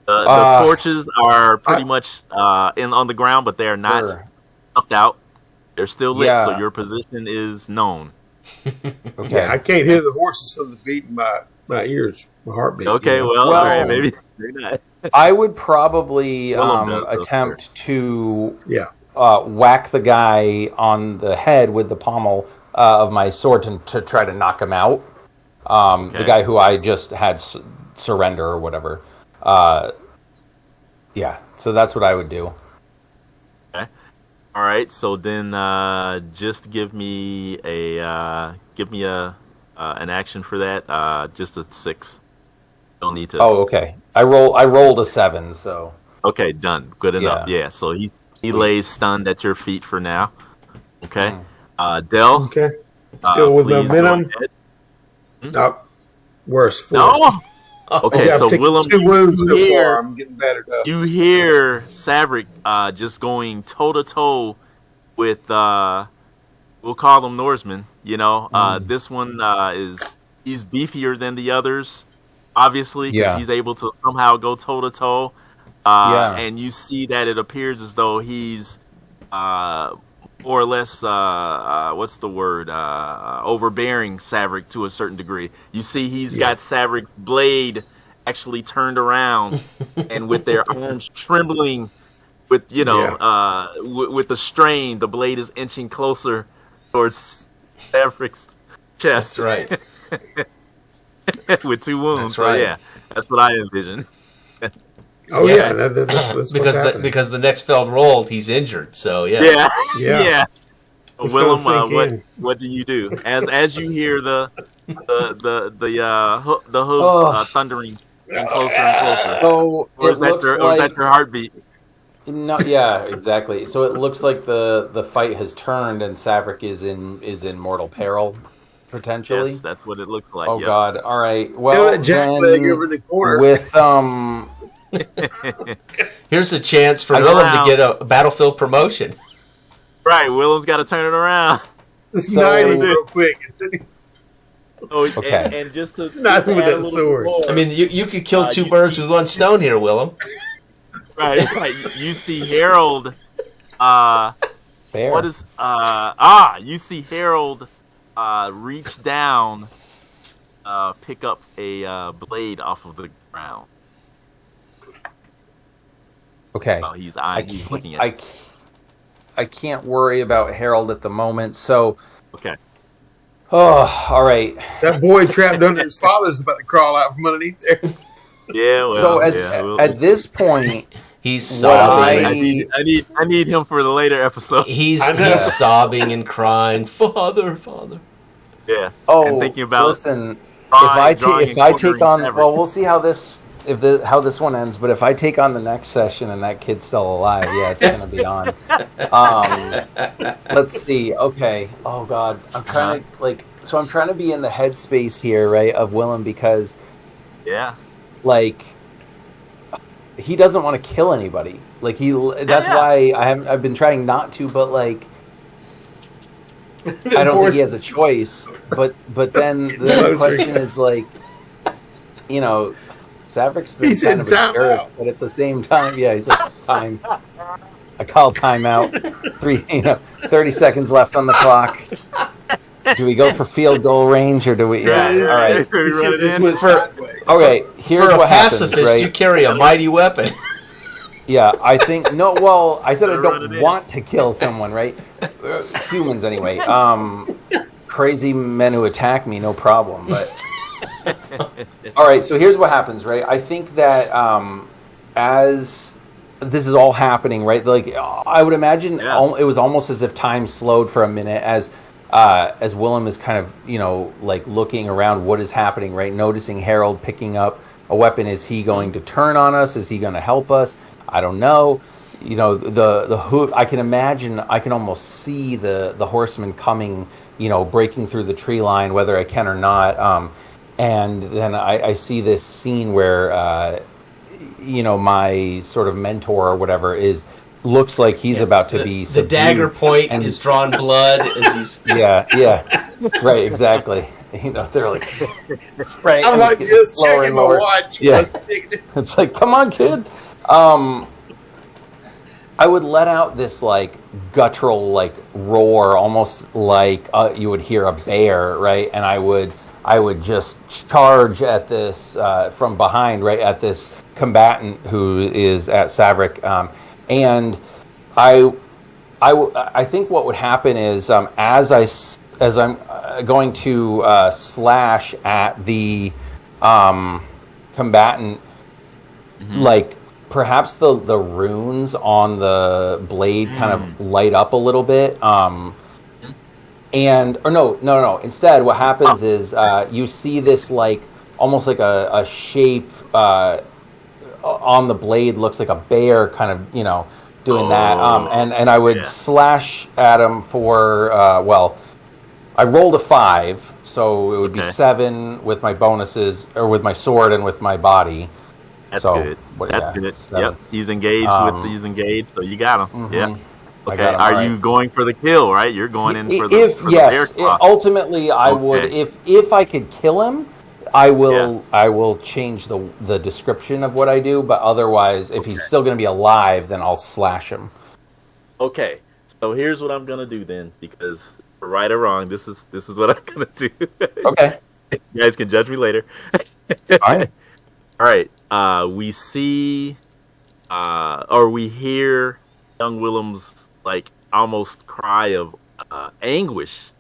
The torches are pretty much on the ground, but they're not Sure. snuffed out. They're still lit, Yeah. so your position is known. Okay. Yeah, I can't hear the horses from the beat in my ears, my heartbeat. Okay, you know? well, all right, Well- maybe not. I would probably Willem does, though, attempt to Yeah. whack the guy on the head with the pommel of my sword to try to knock him out. Okay. The guy who I just had surrender or whatever. Yeah, so that's what I would do. Okay. All right. So then, just give me an action for that. Just a 6. Don't need to. Oh, okay. I rolled a 7, so Okay, done. Good enough. Yeah. So he lays stunned at your feet for now. Okay. Del. Okay. Still with please momentum. go ahead. No. Worse. 4. No. Okay. I've So taken Willem, 2 wounds you so hear- far. I'm getting battered up. You hear Savric just going toe to toe with we'll call them Norsemen. You know, this one he's beefier than the others, obviously, because Yeah. he's able to somehow go toe to toe. Yeah. And you see that it appears as though he's more or less what's the word? Overbearing Savric to a certain degree. You see he's got Savric's blade actually turned around and with their arms trembling with with the strain, the blade is inching closer towards Savric's chest. That's right. With 2 wounds. That's So right. yeah, that's what I envision. Oh, Yeah. yeah. That's because the next Feld rolled, he's injured. So yeah. Yeah. Yeah. Yeah. It's Willem, gonna sink in. what do you do as you hear the hooves thundering and closer and closer? So Or it is that looks your like heartbeat? no, yeah, exactly. So it looks like the fight has turned and Savric is in mortal peril potentially. Yes, that's what it looks like. Oh yep. God! All right. Yeah, Well, that jack then leg over in the corner. with Here's a chance for Turn Willem around. to get a battlefield promotion. Right, Willem's got to turn it around. It's So- 90 real quick. Oh, Okay. and just to Not with add a that little sword. bit more, I mean, you could kill 2 you birds see- with 1 stone here, Willem. right. You see Harold. fair. What is you see Harold reach down pick up a blade off of the ground. Okay. Oh, he's looking at. I can't worry about Harold at the moment. So. Okay. Oh, all right. That boy trapped under his father's about to crawl out from underneath there. Yeah. Well. So at this point, he's sobbing. I need him for the later episode. He's sobbing and crying, Father. Yeah. Oh, and thinking about listen. If I take on, well, we'll see how this one ends. But if I take on the next session and that kid's still alive, yeah, it's gonna be on. Let's see. Okay. Oh God, I'm trying to I'm trying to be in the headspace here, right, of Willem, because he doesn't want to kill anybody. That's why I've been trying not to, but I don't think he has a choice. But then the question is Savrik's been kind of a jerk, but at the same time, he's like, time. I call timeout. 30 seconds left on the clock. Do we go for field goal range or do we? Yeah. All right. Okay. Here's what happens. For a pacifist, you carry a mighty weapon. Yeah, I think no. Well, I said I don't want to kill someone, right? Humans, anyway. Crazy men who attack me, no problem. But all right. So here's what happens, right? I think that as this is all happening, right? I would imagine it was almost as if time slowed for a minute as Willem is kind of looking around what is happening, right? Noticing Harold picking up a weapon. Is he going to turn on us? Is he going to help us? I don't know. The hoof. I can imagine. I can almost see the horseman coming. Breaking through the tree line, whether I can or not. And then I see this scene where my sort of mentor or whatever looks like he's about to be subdued. The dagger point is drawn blood as he's right, exactly. They're like right. I'm like just checking my watch. Yeah. It's like, come on, kid. I would let out this guttural roar, almost like you would hear a bear, right? And I would just charge at this from behind, right, at this combatant who is at Savrik, and I think what would happen is as I'm going to slash at the combatant, perhaps the runes on the blade kind of light up a little bit. No. Instead, what happens is you see this almost like a shape on the blade, looks like a bear, kind of doing that. And I would slash at him for I rolled a 5, so it would be 7 with my bonuses, or with my sword and with my body. That's good. That's good. 7. Yep, he's engaged so you got him. Mm-hmm. Yeah. Okay, are you going for the kill, right? You're going in for the yes, ultimately I would. If I could kill him, I will change the description of what I do, but otherwise, if he's still going to be alive, then I'll slash him. Okay, so here's what I'm going to do then, because right or wrong, this is what I'm going to do. Okay. You guys can judge me later. Fine. All right, we see, or we hear young Willem's almost cry of anguish,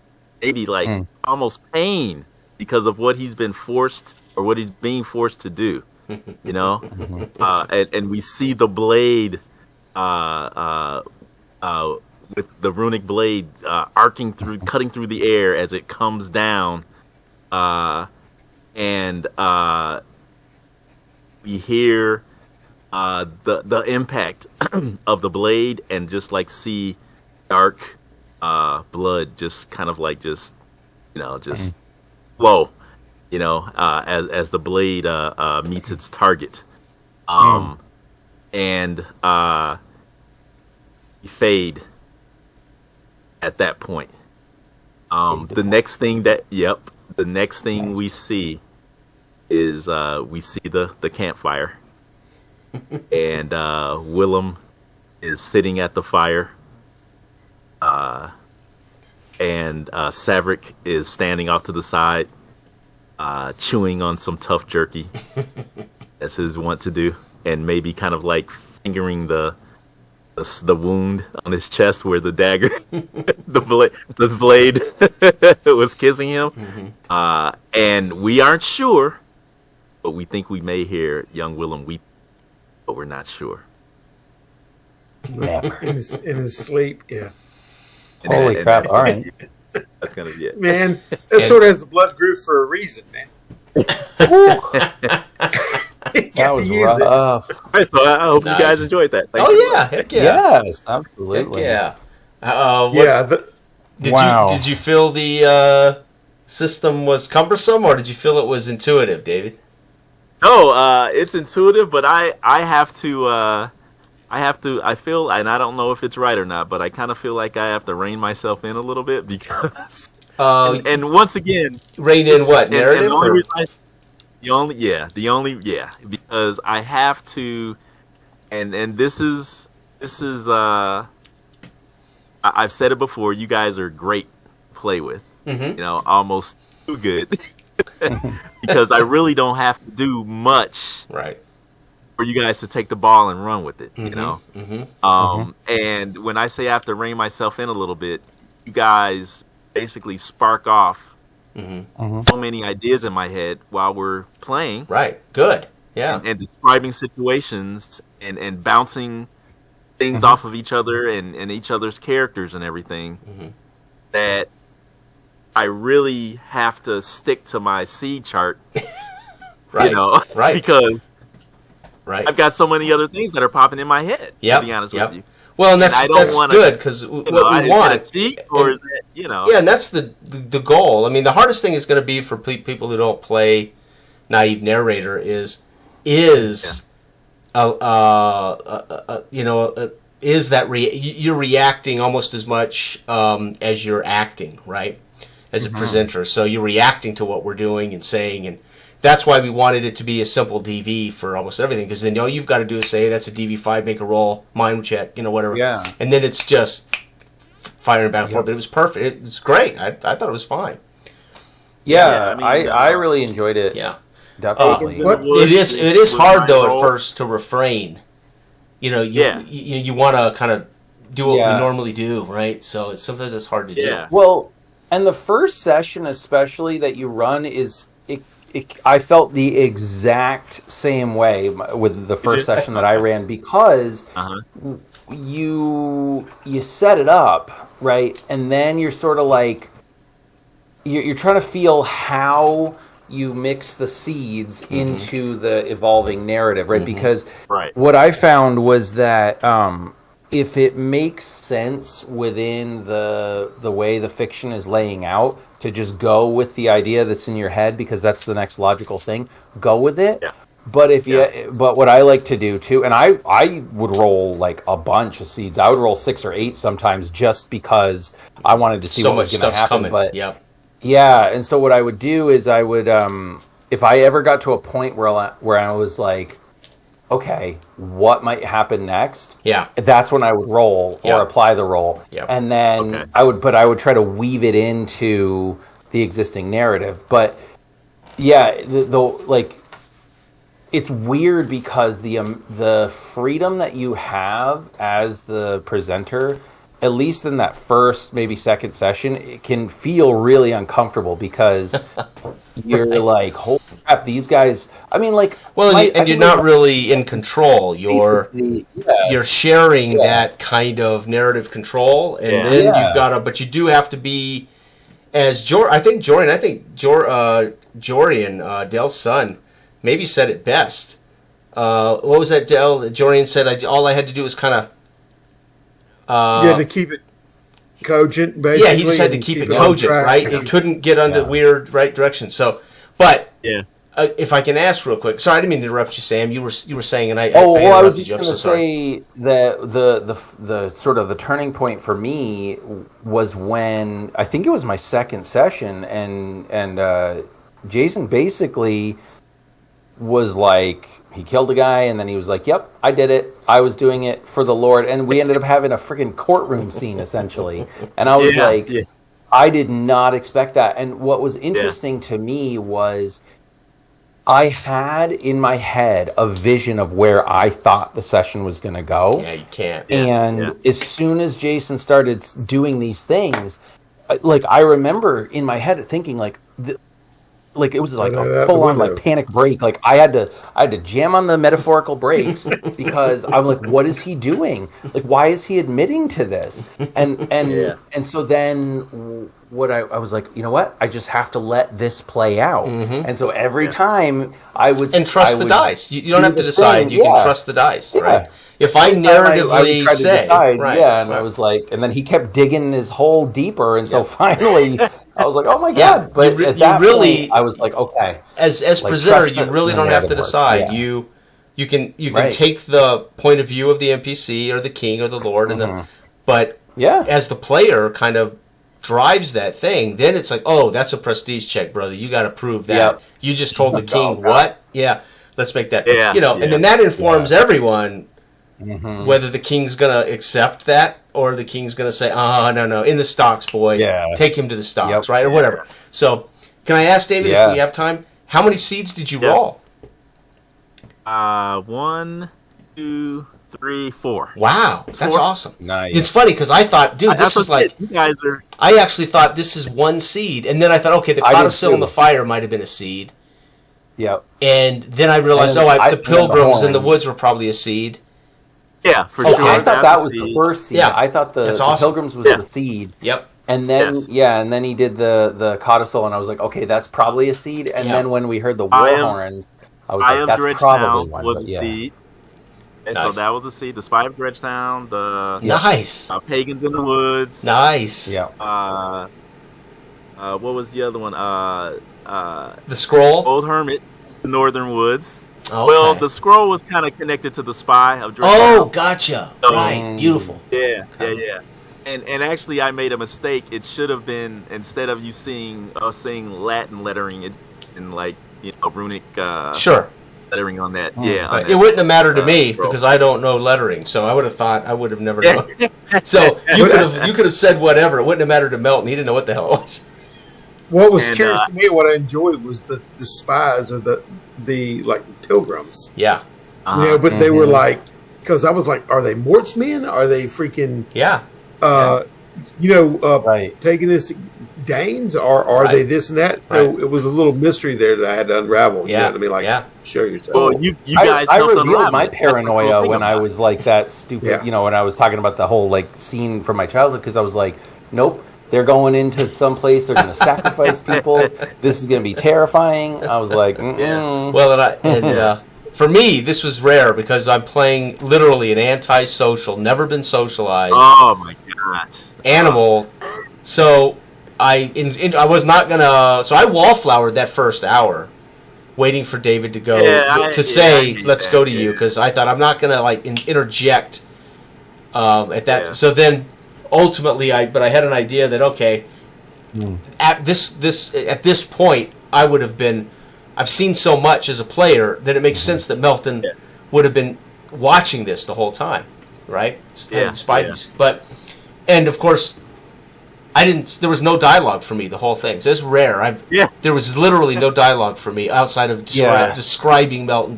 maybe almost pain because of what he's been forced or what he's being forced to do, and we see the blade with the runic blade cutting through the air as it comes down, and we hear the impact of the blade, and just see dark blood just kind of just flow, as the blade meets its target, and we fade at that point. The next thing we see is we see the campfire. And Willem is sitting at the fire, and Savrik is standing off to the side, chewing on some tough jerky, as his wont to do, and maybe kind of like fingering the wound on his chest where the dagger, the blade was kissing him. Mm-hmm. And we aren't sure, but we think we may hear young Willem weep, but we're not sure. Never. In his sleep, yeah. Holy crap! All right, that's gonna be it, man. That sword has the blood groove for a reason, man. That was rough. All right, so I hope you guys enjoyed that. Thank you. Heck yeah, yes, absolutely. Heck yeah. Did you feel the system was cumbersome, or did you feel it was intuitive, David? No, it's intuitive, but I feel, and I don't know if it's right or not, but I kind of feel like I have to rein myself in a little bit because, and once again, rein in what narrative? Because I have to, and this is I've said it before. You guys are great to play with, almost too good, because I really don't have to do much, right, for you guys to take the ball and run with it, And when I say I have to rein myself in a little bit, you guys basically spark off so many ideas in my head while we're playing. Right. Good. Yeah. And describing situations and bouncing things off of each other and each other's characters and everything, that I really have to stick to my seed chart, right. Right. Because I've got so many other things that are popping in my head, to be honest with you. Well, and that's good, because what we want, and that's the goal. I mean, the hardest thing is going to be for people who don't play naive narrator is you're reacting almost as much as you're acting, right? As a presenter, so you're reacting to what we're doing and saying, and that's why we wanted it to be a simple DV for almost everything, because then all you've got to do is say that's a DV5, make a roll, mind check, whatever. Yeah. And then it's just firing back and forth. But it was perfect. It's great. I thought it was fine. Yeah, I really enjoyed it. Yeah. Definitely. It is hard though at first to refrain. You want to kind of do what we normally do, right? So sometimes it's hard to do. Well, and the first session especially that you run is I felt the exact same way with the first session that I ran, because you set it up, right? And then you're sort of like, you're trying to feel how you mix the seeds into the evolving narrative, right? Because what I found was that if it makes sense within the way the fiction is laying out, to just go with the idea that's in your head, because that's the next logical thing, go with it. Yeah. But but what I like to do too, and I would roll like a bunch of seeds. I would roll 6 or 8 sometimes, just because I wanted to see what was going to happen. Coming. But yeah, and so what I would do is I would, if I ever got to a point where I was like, okay, what might happen next? Yeah, that's when I would roll or apply the roll, and then I would try to weave it into the existing narrative. But it's weird because the freedom that you have as the presenter, at least in that first, maybe second session, it can feel really uncomfortable, because you're like, holy crap, these guys. I mean, like, you're not really in control. You're sharing that kind of narrative control, and then you've got to. But you do have to be, as Jorian, Dell's son, maybe said it best. What was that, Dell? Jorian said, all I had to do was kind of. To keep it cogent, basically. Yeah, he just had to keep it cogent, right? It couldn't get under weird right direction. So, but if I can ask real quick, sorry, I didn't mean to interrupt you, Sam. You were saying, and I was just going to say that the sort of the turning point for me was when I think it was my second session, and Jason basically was like, he killed a guy, and then he was like, yep, I did it. I was doing it for the Lord. And we ended up having a freaking courtroom scene, essentially. And I was I did not expect that. And what was interesting to me was I had in my head a vision of where I thought the session was going to go. Yeah, you can't. And as soon as Jason started doing these things, like I remember in my head thinking like it was like a full on like panic brake. Like I had to jam on the metaphorical brakes because I'm like, what is he doing? Like, why is he admitting to this? And so then what I was like, you know what? I just have to let this play out. And so every time I would trust the dice. You don't have to decide. You can trust the dice, right? If I narratively say, I was like, and then he kept digging his hole deeper, and so finally, I was like, oh my god! But at that point, I was like, okay. As presenter, you really don't have to decide. You can take the point of view of the NPC or the king or the lord, but as the player, kind of drives that thing. Then it's like, oh, that's a prestige check, brother. You got to prove that. You just told the king what? Yeah, let's make that. And then that informs everyone. Whether the king's going to accept that or the king's going to say, no, in the stocks, boy. Take him to the stocks, right? Or whatever. So, can I ask David if we have time? How many seeds did you roll? 1, 2, 3, 4. Wow, that's awesome. Nice. It's funny because I thought, dude, this is like... You guys are... I actually thought this is 1 seed. And then I thought, okay, the codicil and the fire might have been a seed. Yep. And then I realized, the pilgrims in the woods were probably a seed. Yeah, for sure. I thought that was the first seed. I thought the pilgrims was the seed. Yep. And then and then he did the codicil, and I was like, okay, that's probably a seed. And then when we heard the war horns, I was like, that's probably one. Was a seed. And so that was a seed. The Spy of Dredgetown, the Pagans in the Woods. Nice. Yeah. What was the other one? The Scroll. Old Hermit, the Northern Woods. Okay. Well, the scroll was kind of connected to the Spy of Dredgetown. Oh, gotcha. Right. Beautiful. Yeah. And actually, I made a mistake. It should have been, instead of you seeing Latin lettering and like runic lettering on that. It wouldn't have mattered to me because I don't know lettering, so I would have never known. So you could have said whatever. It wouldn't have mattered to Melton. He didn't know what the hell it was. What was curious to me, what I enjoyed was the spies or the pilgrims. Yeah. But they were like, because I was like, are they Mortsmen? Are they freaking paganistic Danes? Or are they this and that? So it was a little mystery there that I had to unravel. You know what I mean? Like, show yourself. Well, you guys I revealed my paranoia when I was like that stupid, when I was talking about the whole like scene from my childhood, because I was like, nope. They're going into some place. They're going to sacrifice people. This is going to be terrifying. I was like, Well, for me, this was rare because I'm playing literally an antisocial, never been socialized. Oh my gosh! Animal. So I was not gonna. So I wallflowered that first hour, waiting for David to go let's go to you, because I thought I'm not gonna like interject at that. So then. Ultimately, I had an idea that at this point I would have been. I've seen so much as a player that it makes sense that Melton would have been watching this the whole time, right? But of course, I didn't. There was no dialogue for me the whole thing. So it's rare. There was literally no dialogue for me outside of describing Melton,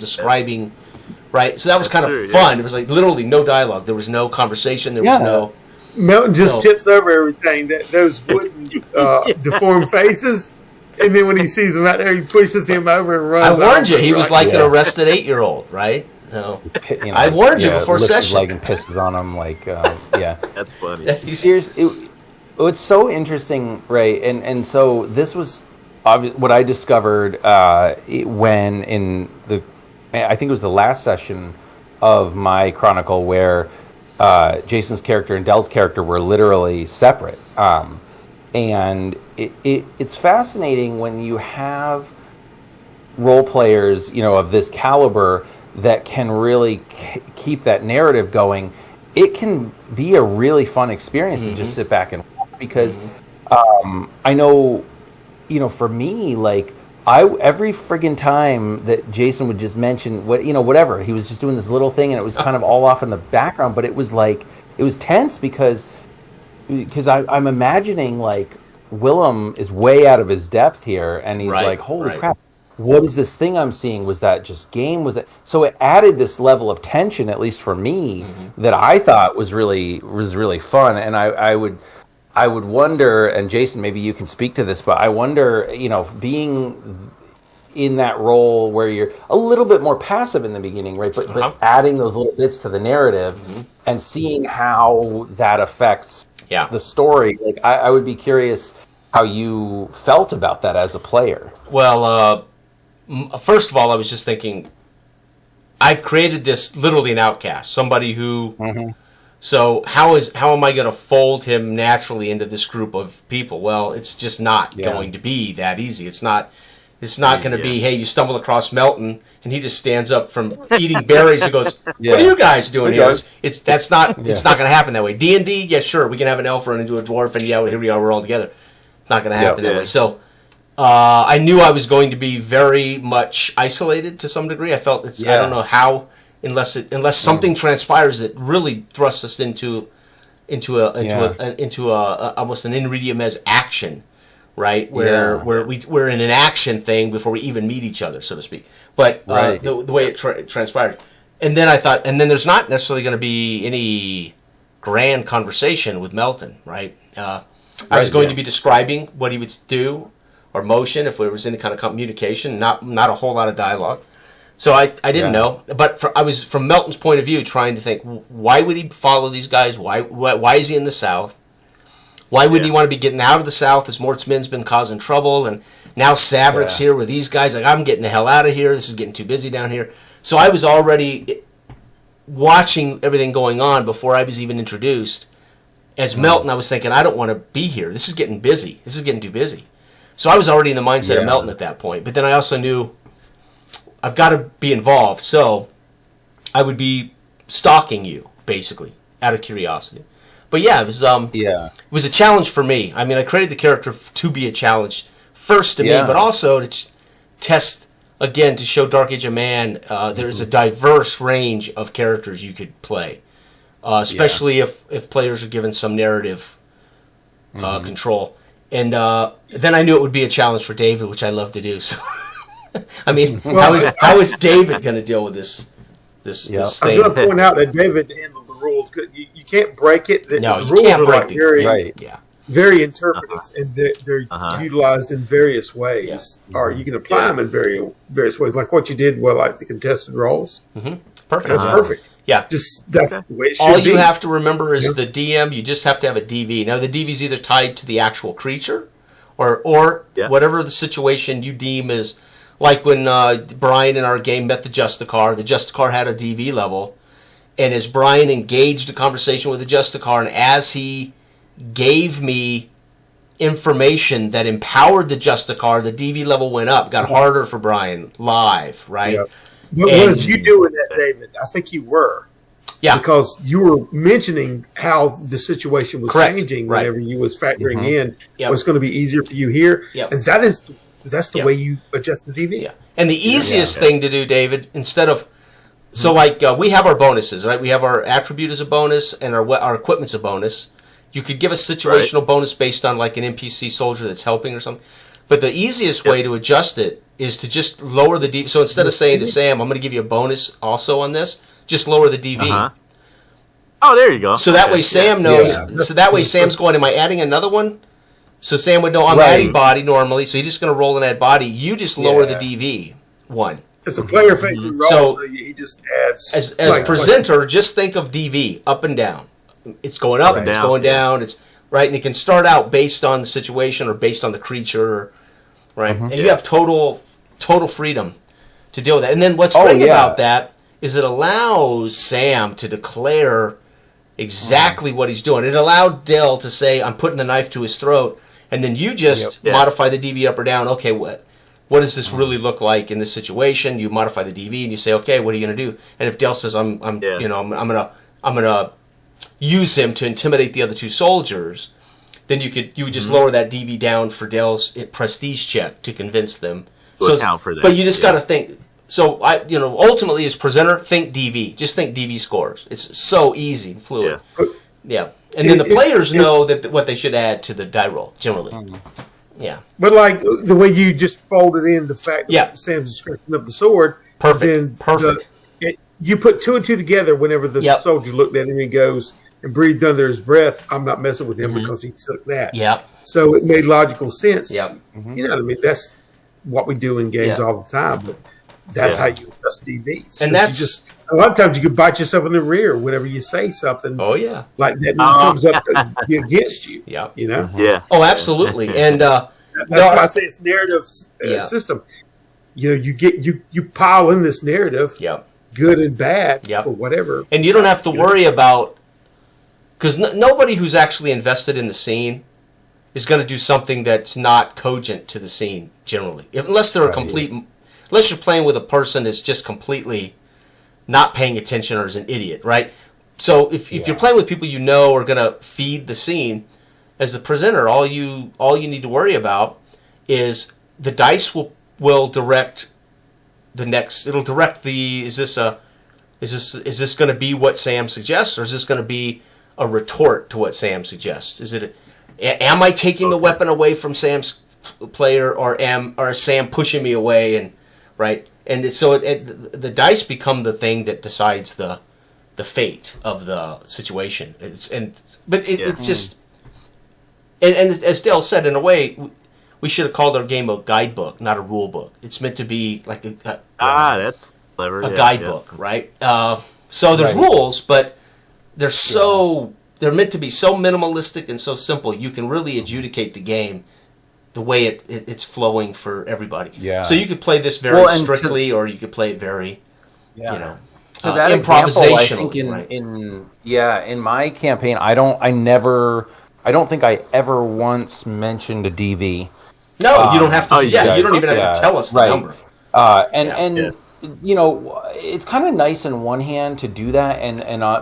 right. So that was kind of fun. It was like literally no dialogue. There was no conversation. There was no. Melton just tips over everything, those wooden deformed faces, and then when he sees him out there, he pushes him over and runs. I warned you, he was like an arrested 8-year-old, right? So I warned you before session. Like and pisses on him, like That's funny. It's so interesting, right? And so this was what I discovered when in I think it was the last session of my Chronicle where. Jason's character and Dell's character were literally separate, and it's fascinating when you have role players, of this caliber that can really keep that narrative going. It can be a really fun experience to just sit back and watch because I know, for me, like. Every friggin' time that Jason would just mention whatever, he was just doing this little thing and it was kind of all off in the background, but it was like, it was tense because I'm imagining like Willem is way out of his depth here, and he's Right, like, "Holy right. crap! What is this thing I'm seeing? Was that just game? Was it?" So it added this level of tension, at least for me, that I thought was really fun, and I would wonder, and Jason, maybe you can speak to this, but I wonder, being in that role where you're a little bit more passive in the beginning, right? But adding those little bits to the narrative and seeing how that affects the story. Like, I would be curious how you felt about that as a player. Well, first of all, I was just thinking, I've created this literally an outcast, somebody who. So how am I going to fold him naturally into this group of people? Well, it's just not going to be that easy. It's not going to be, hey, you stumble across Melton and he just stands up from eating berries and goes, "What are you guys doing here?" It's not going to happen that way. D&D, yeah, sure, we can have an elf run into a dwarf and here we are, we're all together. It's not going to happen that way. So I knew I was going to be very much isolated to some degree. I felt I don't know how, unless something transpires that really thrusts us into almost an in medias res action. Right, where we're in an action thing before we even meet each other, so to speak. But the way it transpired, and then I thought, and then there's not necessarily going to be any grand conversation with Melton, right? I was going to be describing what he would do or motion if there was any kind of communication, not a whole lot of dialogue. So I didn't know, but I was from Melton's point of view trying to think, why would he follow these guys? Why is he in the South? Why would he want to be getting out of the South as Mortsman's been causing trouble, and now Savrick's here with these guys? Like, I'm getting the hell out of here. This is getting too busy down here. So I was already watching everything going on before I was even introduced. As Melton, I was thinking, I don't want to be here. This is getting busy. This is getting too busy. So I was already in the mindset of Melton at that point. But then I also knew I've got to be involved. So I would be stalking you, basically, out of curiosity. But yeah, it was a challenge for me. I mean, I created the character to be a challenge first to me, but also to test, again, to show Dark Age of Man, there's a diverse range of characters you could play, especially if players are given some narrative control. And then I knew it would be a challenge for David, which I love to do. So, I mean, how is David going to deal with this thing? I was going to point out that David handled the rules good. You can't break it. The you rules can't are break like the very interpretive, and they're utilized in various ways, or you can apply them in various ways, like what you did. Well, like the contested roles. Perfect. That's perfect. Yeah, that's the way it should all be. you have to remember is the DM. You just have to have a DV. Now the DV is either tied to the actual creature, or whatever the situation you deem is. Like when Brian in our game met the Justicar had a DV level, and as Brian engaged a conversation with the Justicar, and as he gave me information that empowered the Justicar, the DV level went up, got harder for Brian live, right? Yeah. But was you doing that, David? I think you were. Yeah. Because you were mentioning how the situation was changing whenever you was factoring in what's going to be easier for you here. Yep. And that's the way you adjust the DV. Yeah. And the easiest thing to do, David, instead of so like we have our bonuses, right? We have our attribute as a bonus and our equipment's a bonus. You could give a situational bonus based on like an NPC soldier that's helping or something. But the easiest way to adjust it is to just lower the DV. So instead of saying to Sam, I'm going to give you a bonus also on this, just lower the DV. Oh, there you go. So that way Sam knows. Yeah. So that way Sam's going, am I adding another one? So Sam would know I'm adding body normally. So he's just going to roll and add body. You just lower the DV one. It's a player facing roll, so he just adds. As presenter, just think of DV up and down. It's going up, it's going down, it's right, and it can start out based on the situation or based on the creature, right? And you have total freedom to deal with that. And then what's great about that is it allows Sam to declare exactly what he's doing. It allowed Dell to say, I'm putting the knife to his throat, and then you just modify the DV up or down. Okay, what does this really look like in this situation? You modify the DV and you say, okay, what are you going to do? And if Dell says, I'm gonna use him to intimidate the other two soldiers, then you would just lower that DV down for Dell's prestige check to convince them. But you just got to think. So ultimately, as presenter, think DV. Just think DV scores. It's so easy and fluid. Yeah. And then the players know that what they should add to the die roll, generally. Yeah. But like the way you just folded in the fact that Sam's description of the sword. Perfect. You put 2 and 2 together whenever the soldier looked at him and goes and breathed under his breath, I'm not messing with him because he took that. Yeah. So it made logical sense. Yep. You know what I mean? That's what we do in games all the time. But that's how you adjust DVs. And that's a lot of times you can bite yourself in the rear whenever you say something. Oh yeah, like that comes up against you. Yeah, you know. Yeah. Oh, absolutely. And that's why I say it's narrative system. You know, you pile in this narrative. Yep. Good and bad or whatever. And you don't have to worry about, because nobody who's actually invested in the scene is going to do something that's not cogent to the scene generally, unless they're unless you're playing with a person that's just completely not paying attention or is an idiot, right? So if you're playing with people you know are going to feed the scene, as a presenter, all you need to worry about is the dice will direct the next. It'll direct the is this going to be what Sam suggests, or is this going to be a retort to what Sam suggests? Am I taking the weapon away from Sam's player, or is Sam pushing me away? And right, and so the dice become the thing that decides the fate of the situation. It's just and as Dale said, in a way, we should have called our game a guidebook, not a rule book. It's meant to be like that's clever. A guidebook, right? So there's rules, but they're meant to be so minimalistic and so simple. You can really adjudicate the game the way it's flowing for everybody. Yeah. So you could play this very strictly, or you could play it very, that improvisational. Example, I think in my campaign, I don't think I ever once mentioned a DV. No, you don't have to. You don't even have to tell us the number. You know, it's kind of nice in one hand to do that,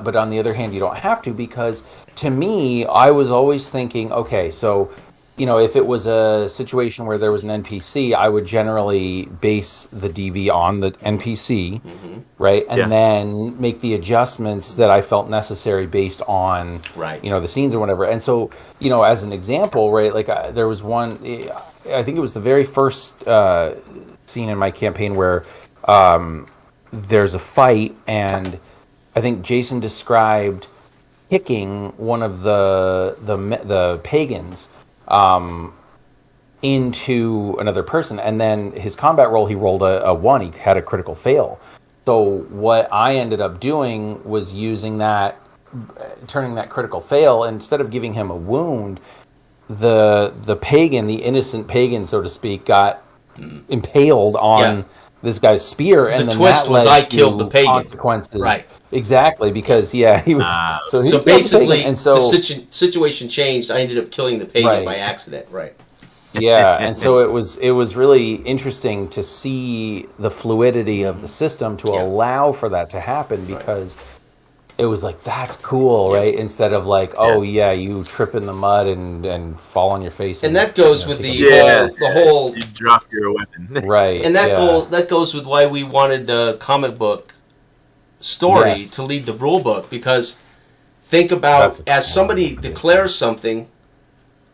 but on the other hand, you don't have to, because to me, I was always thinking, okay, so, you know, if it was a situation where there was an NPC, I would generally base the DV on the NPC, right, and then make the adjustments that I felt necessary based on, you know, the scenes or whatever. And so, you know, as an example, right, like there was one, I think it was the very first scene in my campaign where there's a fight, and I think Jason described kicking one of the pagans into another person, and then his combat roll, he rolled a 1. He had a critical fail. So what I ended up doing was using that, turning that critical fail, instead of giving him a wound, the pagan, the innocent pagan, so to speak, got impaled on this guy's spear, and the twist was I killed the pagan. Consequences, right? Exactly, because he was so basically, and so the situation changed. I ended up killing the pagan by accident, right? Yeah, and so it was really interesting to see the fluidity of the system to allow for that to happen, because it was like, that's cool, right? Instead of like, you trip in the mud and fall on your face, and that goes with the whole you drop your weapon, right? And that goes with why we wanted the comic book story to lead the rule book, because think about as somebody declares something,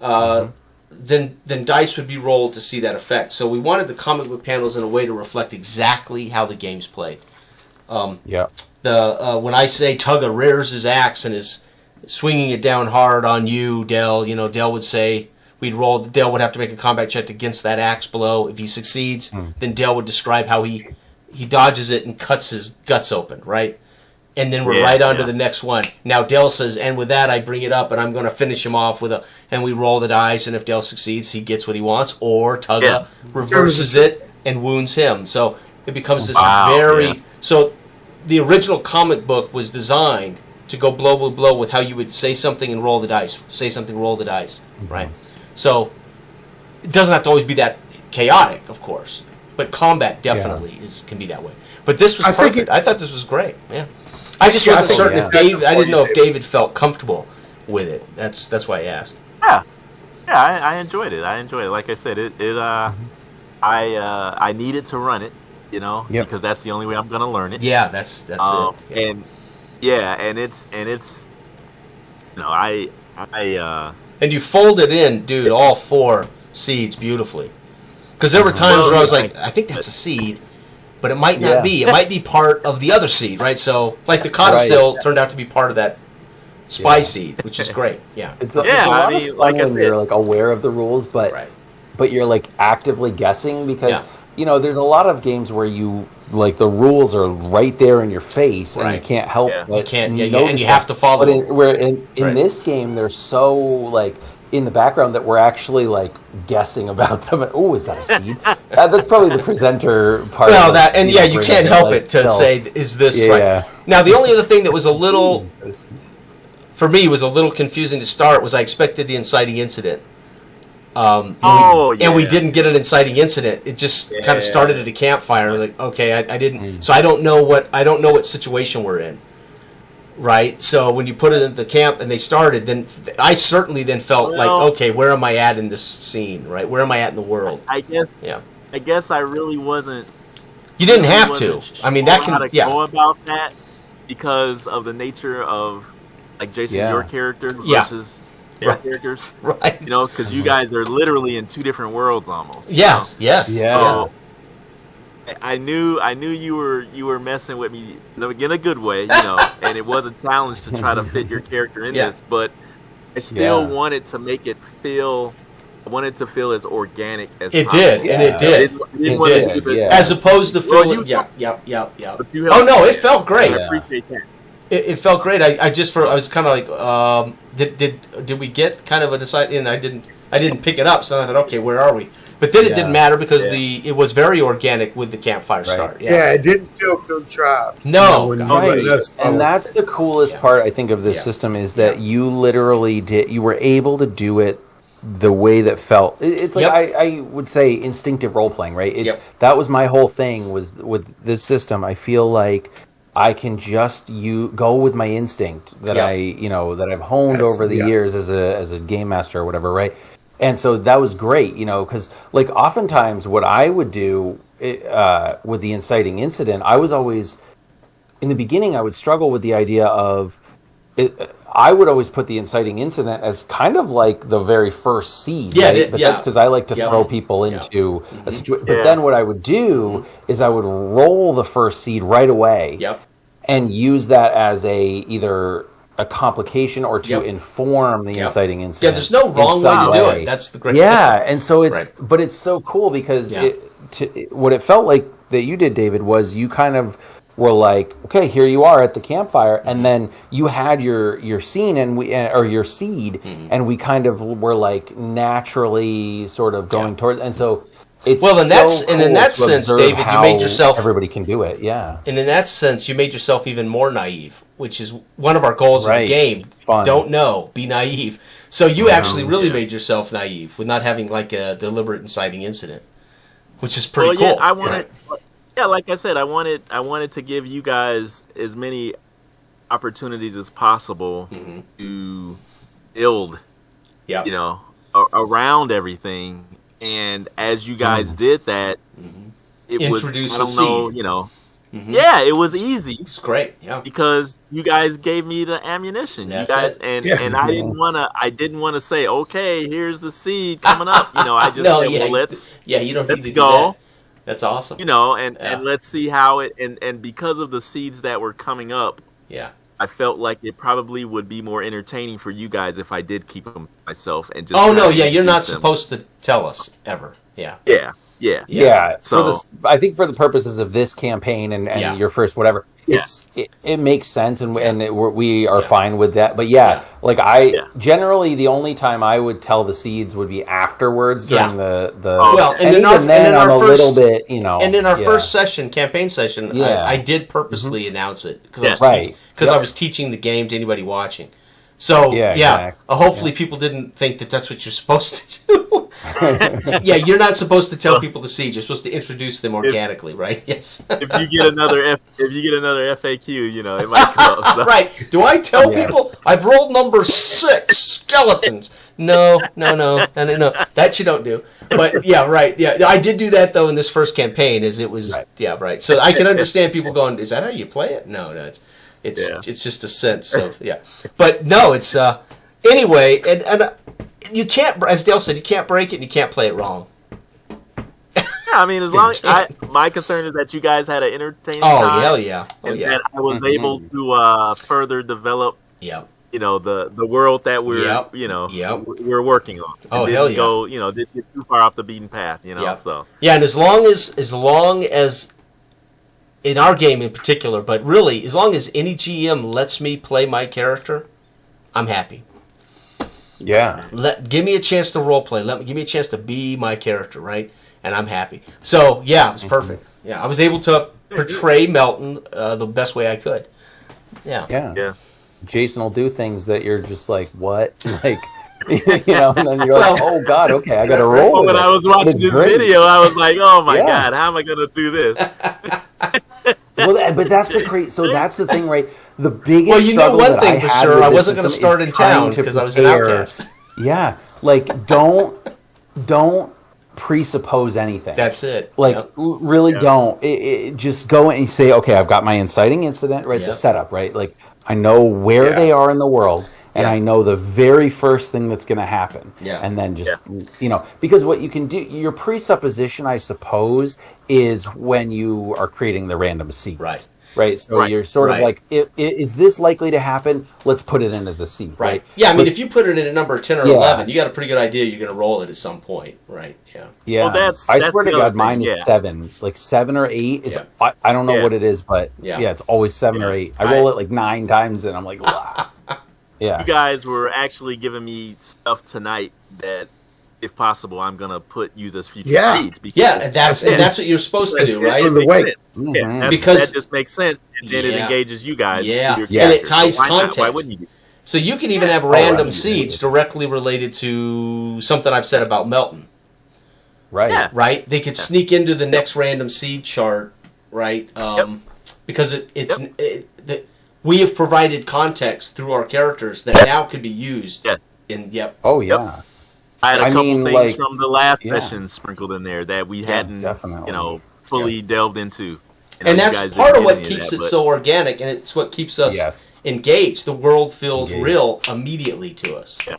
then dice would be rolled to see that effect. So we wanted the comic book panels in a way to reflect exactly how the game's played. When I say Tugga rears his axe and is swinging it down hard on you, Dell, Dell would say Dell would have to make a combat check against that axe blow. If he succeeds, then Dell would describe how he dodges it and cuts his guts open, right? And then we're right on to the next one. Now Dell says, and with that I bring it up and I'm going to finish him off and we roll the dice, and if Dell succeeds, he gets what he wants, or Tugga reverses it and wounds him. So it becomes this so the original comic book was designed to go blow, blow, blow with how you would say something and roll the dice. Say something, roll the dice, right? So it doesn't have to always be that chaotic, of course, but combat definitely can be that way. But this was perfect. I thought this was great. Yeah, I just wasn't certain if Dave. I didn't know if David felt comfortable with it. That's why I asked. Yeah, I enjoyed it. Like I said, I needed to run it. Because that's the only way I'm going to learn it. Yeah, that's it. Yeah. And it's No, I And you folded in, dude, all 4 seeds beautifully. Because there were times where I was like, I think that's a seed, but it might not be. It might be part of the other seed, right? So, like the codicil turned out to be part of that spy seed, which is great. Yeah. It's a lot of fun when you're like aware of the rules, but you're like actively guessing because there's a lot of games where you like the rules are right there in your face and you can't help but you can't and you have to follow them. In this game they're so like in the background that we're actually like guessing about them. Oh, is that a seed? That's probably the presenter part. Well, that and you can't help it to say, is this right? Now, the only other thing that was a little, for me, was a little confusing to start was I expected the inciting incident. And we didn't get an inciting incident. It just kind of started at a campfire. I was like, okay, I didn't. So I don't know what situation we're in. Right, so when you put it in the camp and they started, then I certainly then felt like, okay, where am I at in this scene? Right, where am I at in the world? I guess I really wasn't. You didn't have to. I mean, that can go about that because of the nature of like Jason, your character versus their characters, right? Because you guys are literally in 2 different worlds almost. Yes, So, I knew you were messing with me in a good way, and it was a challenge to try to fit your character in this, but I still wanted to make it feel. I wanted to feel as organic as it possible. did, and it did. It did. As opposed to feeling. Oh no, it felt great. I appreciate that. It felt great. I was kind of like, did we get kind of a decide? And I didn't pick it up, so I thought, okay, where are we? But then it didn't matter because it was very organic with the campfire start. Yeah, it didn't feel contrived. No, and that's the coolest part I think of this system is that you literally you were able to do it the way that felt. It's like I would say instinctive role playing, right? That was my whole thing was with this system. I feel like I can just go with my instinct that that I've honed over the years as a game master or whatever, right? And so that was great, because like oftentimes what I would do with the inciting incident, I was always, in the beginning, I would struggle with the idea of, I would always put the inciting incident as kind of like the very first seed, right? But that's because I like to throw people into a situation. But then what I would do is I would roll the first seed right away and use that as either a complication or to inform the inciting incident. Yeah, there's no wrong way to do it. That's the great thing. And so but it's so cool because what it felt like that you did, David, was you kind of were like, okay, here you are at the campfire, and then you had your scene or your seed, and we kind of were like naturally sort of going towards, and so. It's in that sense, David, you made yourself. Everybody can do it, And in that sense, you made yourself even more naive, which is one of our goals of the game. Fun. Don't know, be naive. So you actually really made yourself naive with not having like a deliberate inciting incident, which is pretty cool. I wanted, like I said, I wanted to give you guys as many opportunities as possible to build, around everything. And as you guys did that, it Introduce was, I don't know, it was easy. It's great, because you guys gave me the ammunition. That's you guys, and I didn't want to say, okay, here's the seed coming up. I just said, let's you don't need to go. Do that. That's awesome. And let's see how it and because of the seeds that were coming up, I felt like it probably would be more entertaining for you guys if I did keep them myself and just. Oh no! Yeah, you're not supposed to tell us ever. Yeah. So I think for the purposes of this campaign and your first whatever, it makes sense and we are fine with that. But generally the only time I would tell the seeds would be afterwards during the and in our first little bit, and in our first campaign session, I did purposely announce it because I was teaching the game to anybody watching. So hopefully people didn't think that that's what you're supposed to do. You're not supposed to tell people the seeds. You're supposed to introduce them organically, right? Yes. If you get another FAQ, it might come up. So. Right? Do I tell people I've rolled number 6 skeletons? No. That you don't do. But I did do that though in this first campaign. So I can understand people going, "Is that how you play it?" No, it's. It's just a sense of But no, it's anyway, and you can't, as Dale said, you can't break it and you can't play it wrong. I mean, as long my concern is that you guys had an entertaining time. Hell yeah. And that I was able to further develop the world that we're working on. Hell yeah. Didn't get too far off the beaten path, so. Yeah, and as long as in our game in particular, but really, as long as any GM lets me play my character, I'm happy. Yeah. Give me a chance to role play. Give me a chance to be my character, right? And I'm happy. So yeah, it was perfect. Yeah, I was able to portray Melton the best way I could. Yeah. Jason will do things that you're just like, what? Like, and then you're like, oh God, okay, I got to roll. Well, when I was watching this video, I was like, oh my God, how am I going to do this? Well, but that's the great. So that's the thing, right? The biggest. Well, you know one thing for sure. I wasn't going to start in town because I was an outcast. Yeah, like don't presuppose anything. That's it. Like really don't. Just go and say, okay, I've got my inciting incident, right? The setup, right? Like I know where they are in the world. And I know the very first thing that's going to happen. Yeah. And then just, because what you can do, your presupposition, I suppose, is when you are creating the random seeds. Right. So you're sort of like, is this likely to happen? Let's put it in as a seed. Right. Yeah. I mean, if you put it in at number 10 or 11, you got a pretty good idea you're going to roll it at some point. Right. Yeah. Yeah. Well, I swear to God, mine is 7. Like 7 or 8. Is, I don't know what it is, but it's always 7 or 8. I roll it like 9 times and I'm like, wow. Yeah. You guys were actually giving me stuff tonight that, if possible, I'm gonna use as future seeds. Because that's what you're supposed to do, right? Because that just makes sense, and then it engages you guys. And it ties context. Why wouldn't you? So you can even have random seeds directly related to something I've said about Melton. Right. Yeah. Right. They could sneak into the next random seed chart, right? Because we have provided context through our characters that now could be used. In Oh yeah. I had a couple things from the last session sprinkled in there that we hadn't, fully delved into. And that's part of what keeps it so organic, and it's what keeps us engaged. The world feels real immediately to us. Right?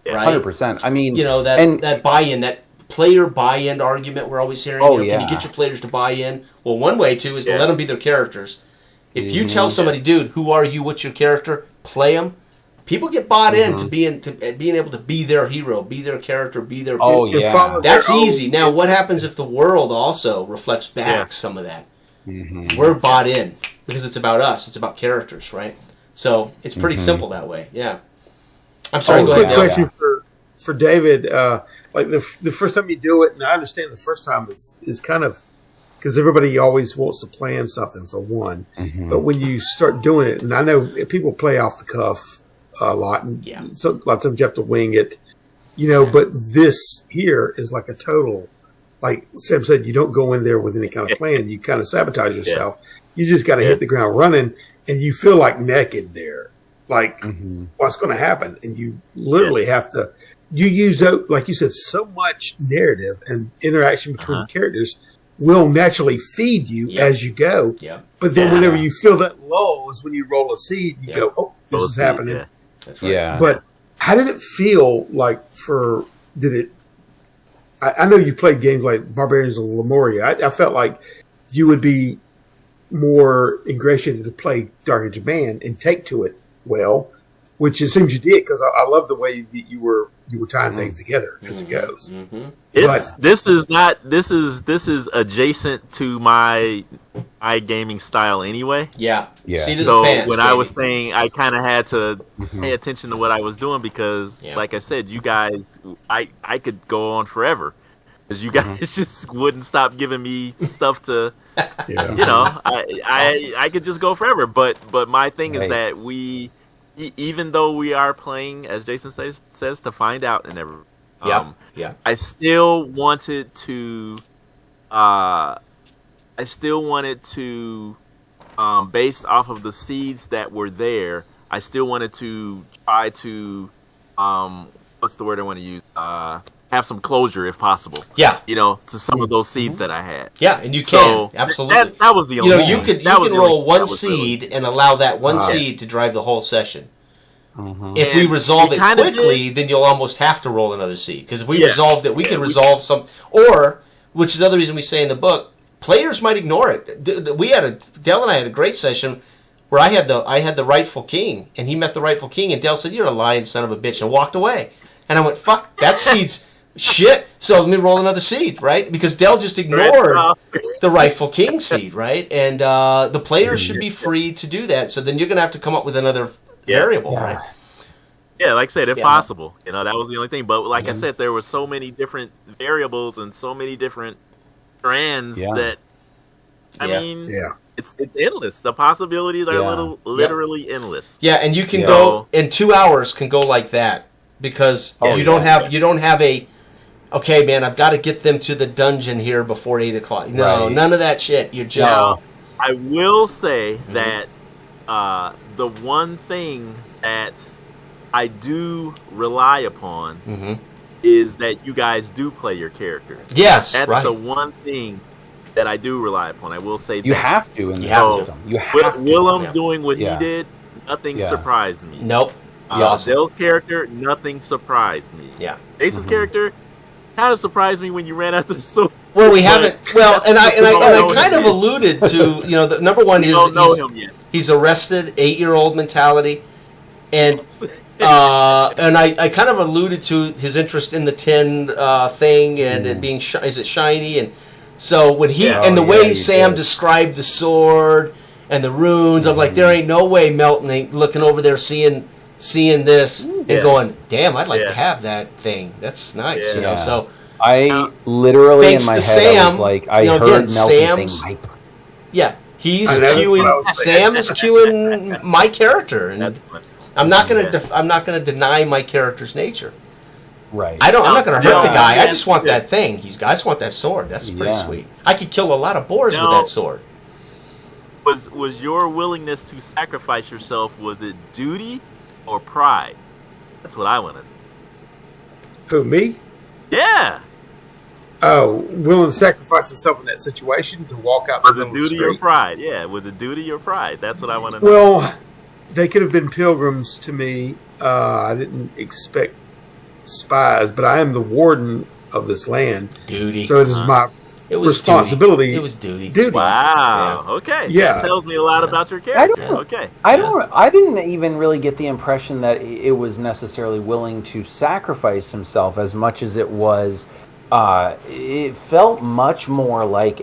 100%. I mean, that buy-in, that player buy-in argument we're always hearing. Can you get your players to buy in? Well, one way to is to let them be their characters. If you tell somebody, dude, who are you? What's your character? Play them. People get bought in to being able to be their hero, be their character, be their. That's easy. Now, what happens if the world also reflects back some of that? We're bought in because it's about us. It's about characters, right? So it's pretty simple that way. Yeah. I'm sorry. Go ahead. Quick question for David. Like the first time you do it, and I understand the first time is kind of. Because everybody always wants to plan something for one. But when you start doing it, and I know people play off the cuff a lot, and so a lot of times you have to wing it, but this here is like a total, like Sam said, you don't go in there with any kind of plan. You kind of sabotage yourself. You just got to hit the ground running, and you feel like naked there. Like, what's going to happen? And you literally have to, you use, like you said, so much narrative and interaction between characters will naturally feed you as you go. But then whenever you feel that lull is when you roll a seed, you go, oh, this is happening. That's right. But how did it feel like I know you played games like Barbarians of Lemuria. I felt like you would be more ingratiated to play Dark Age of Man and take to it well, which it seems you did, because I love the way that you were tying things together as it goes. This is adjacent to my gaming style anyway. So when I was saying, I kind of had to pay attention to what I was doing, because like I said, you guys, I could go on forever, because you guys just wouldn't stop giving me stuff to I could just go forever, but my thing is that we, even though we are playing, as Jason says, to find out and everything, I still wanted to, based off of the seeds that were there, I still wanted to try to, what's the word I want to use? have some closure if possible. Yeah. To some of those seeds that I had. Yeah, and you can absolutely. That was the only. You can roll one seed and allow that one seed to drive the whole session. If we resolve it quickly, then you'll almost have to roll another seed, because if we resolved it, we can resolve some. Or, which is the other reason we say in the book, players might ignore it. Dell and I had a great session where I had the rightful king, and he met the rightful king, and Dell said, "You're a lying son of a bitch," and walked away. And I went, "Fuck, that seed's shit. So let me roll another seed," right? Because Dell just ignored the rightful king seed, right? And the players should be free to do that. So then you're going to have to come up with another variable, right? Yeah, like I said, if possible. That was the only thing. But like I said, there were so many different variables and so many different strands that, I mean, it's endless. The possibilities are literally endless. Yeah, and you can go, in 2 hours can go like that, because you don't have a, okay, man, I've got to get them to the dungeon here before 8 o'clock. No, none of that shit. You're just... I will say that the one thing that I do rely upon is that you guys do play your character. Yes, that's the one thing that I do rely upon. I will say you have to in the system. You have to. Willem doing what he did, nothing surprised me. Nope. Awesome. Dell's character, nothing surprised me. Yeah. Ace's character kind of surprised me when you ran after the sword. Well, we haven't. Well, and I kind of alluded to, the number one is he's arrested, 8-year-old mentality, and I kind of alluded to his interest in the tin thing and it being is it shiny, and so when and the way Sam described the sword and the runes, I'm like, there ain't no way Melton ain't looking over there seeing this and going, damn, I'd like to have that thing. That's nice, So I literally in my head I was like, I heard Melton saying, he's queuing. Sam is queuing my character, and I'm not gonna deny my character's nature. Right. I'm not gonna hurt the guy. I just want that thing. I just want that sword. That's pretty sweet. I could kill a lot of boars with that sword. Was your willingness to sacrifice yourself, was it duty or pride? That's what I wanted. Who, me? Yeah. Oh, willing to sacrifice himself in that situation to walk out. Was it duty or pride? Yeah, was it duty or pride? That's what I want to know. Well, they could have been pilgrims to me. I didn't expect spies, but I am the warden of this land. Duty. So it is my responsibility. Duty. It was duty. Wow. Yeah. Okay. Yeah. That tells me a lot about your character. I didn't even really get the impression that it was necessarily willing to sacrifice himself as much as it was. It felt much more like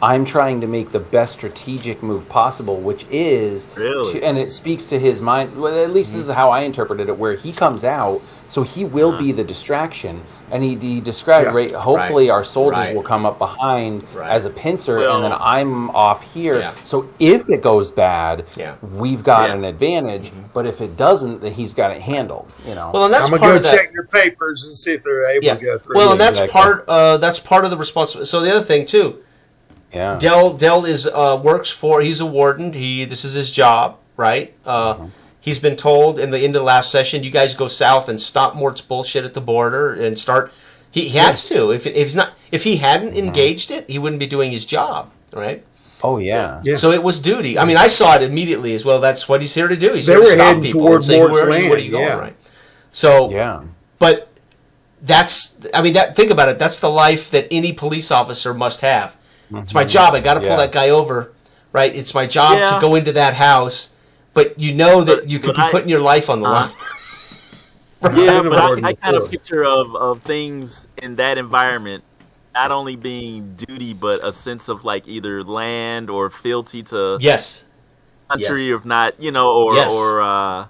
I'm trying to make the best strategic move possible, which is, and it speaks to his mind. Well, at least this is how I interpreted it, where he comes out, so he will be the distraction. And he described, hopefully our soldiers will come up behind as a pincer, and then I'm off here. Yeah. So if it goes bad, we've got an advantage. But if it doesn't, then he's got it handled. Well, and that's I'm part of that. Check your papers and see if they're able to go through. Well, and that's part of the responsibility. So the other thing too. Yeah. Dell is works for. He's a warden. This is his job, right? He's been told in the end of the last session, you guys go south and stop Mort's bullshit at the border and start. He has to. If he hadn't engaged it, he wouldn't be doing his job, right? Oh yeah. So it was duty. I mean, I saw it immediately as well. That's what he's here to do. He's here to stop people and say, where are you going, right? So but think about it. That's the life that any police officer must have. It's my job. I got to pull that guy over, right? It's my job to go into that house, but you know that you could be putting your life on the line. Yeah, but I kind of picture of things in that environment not only being duty, but a sense of like either land or fealty to country, if not, or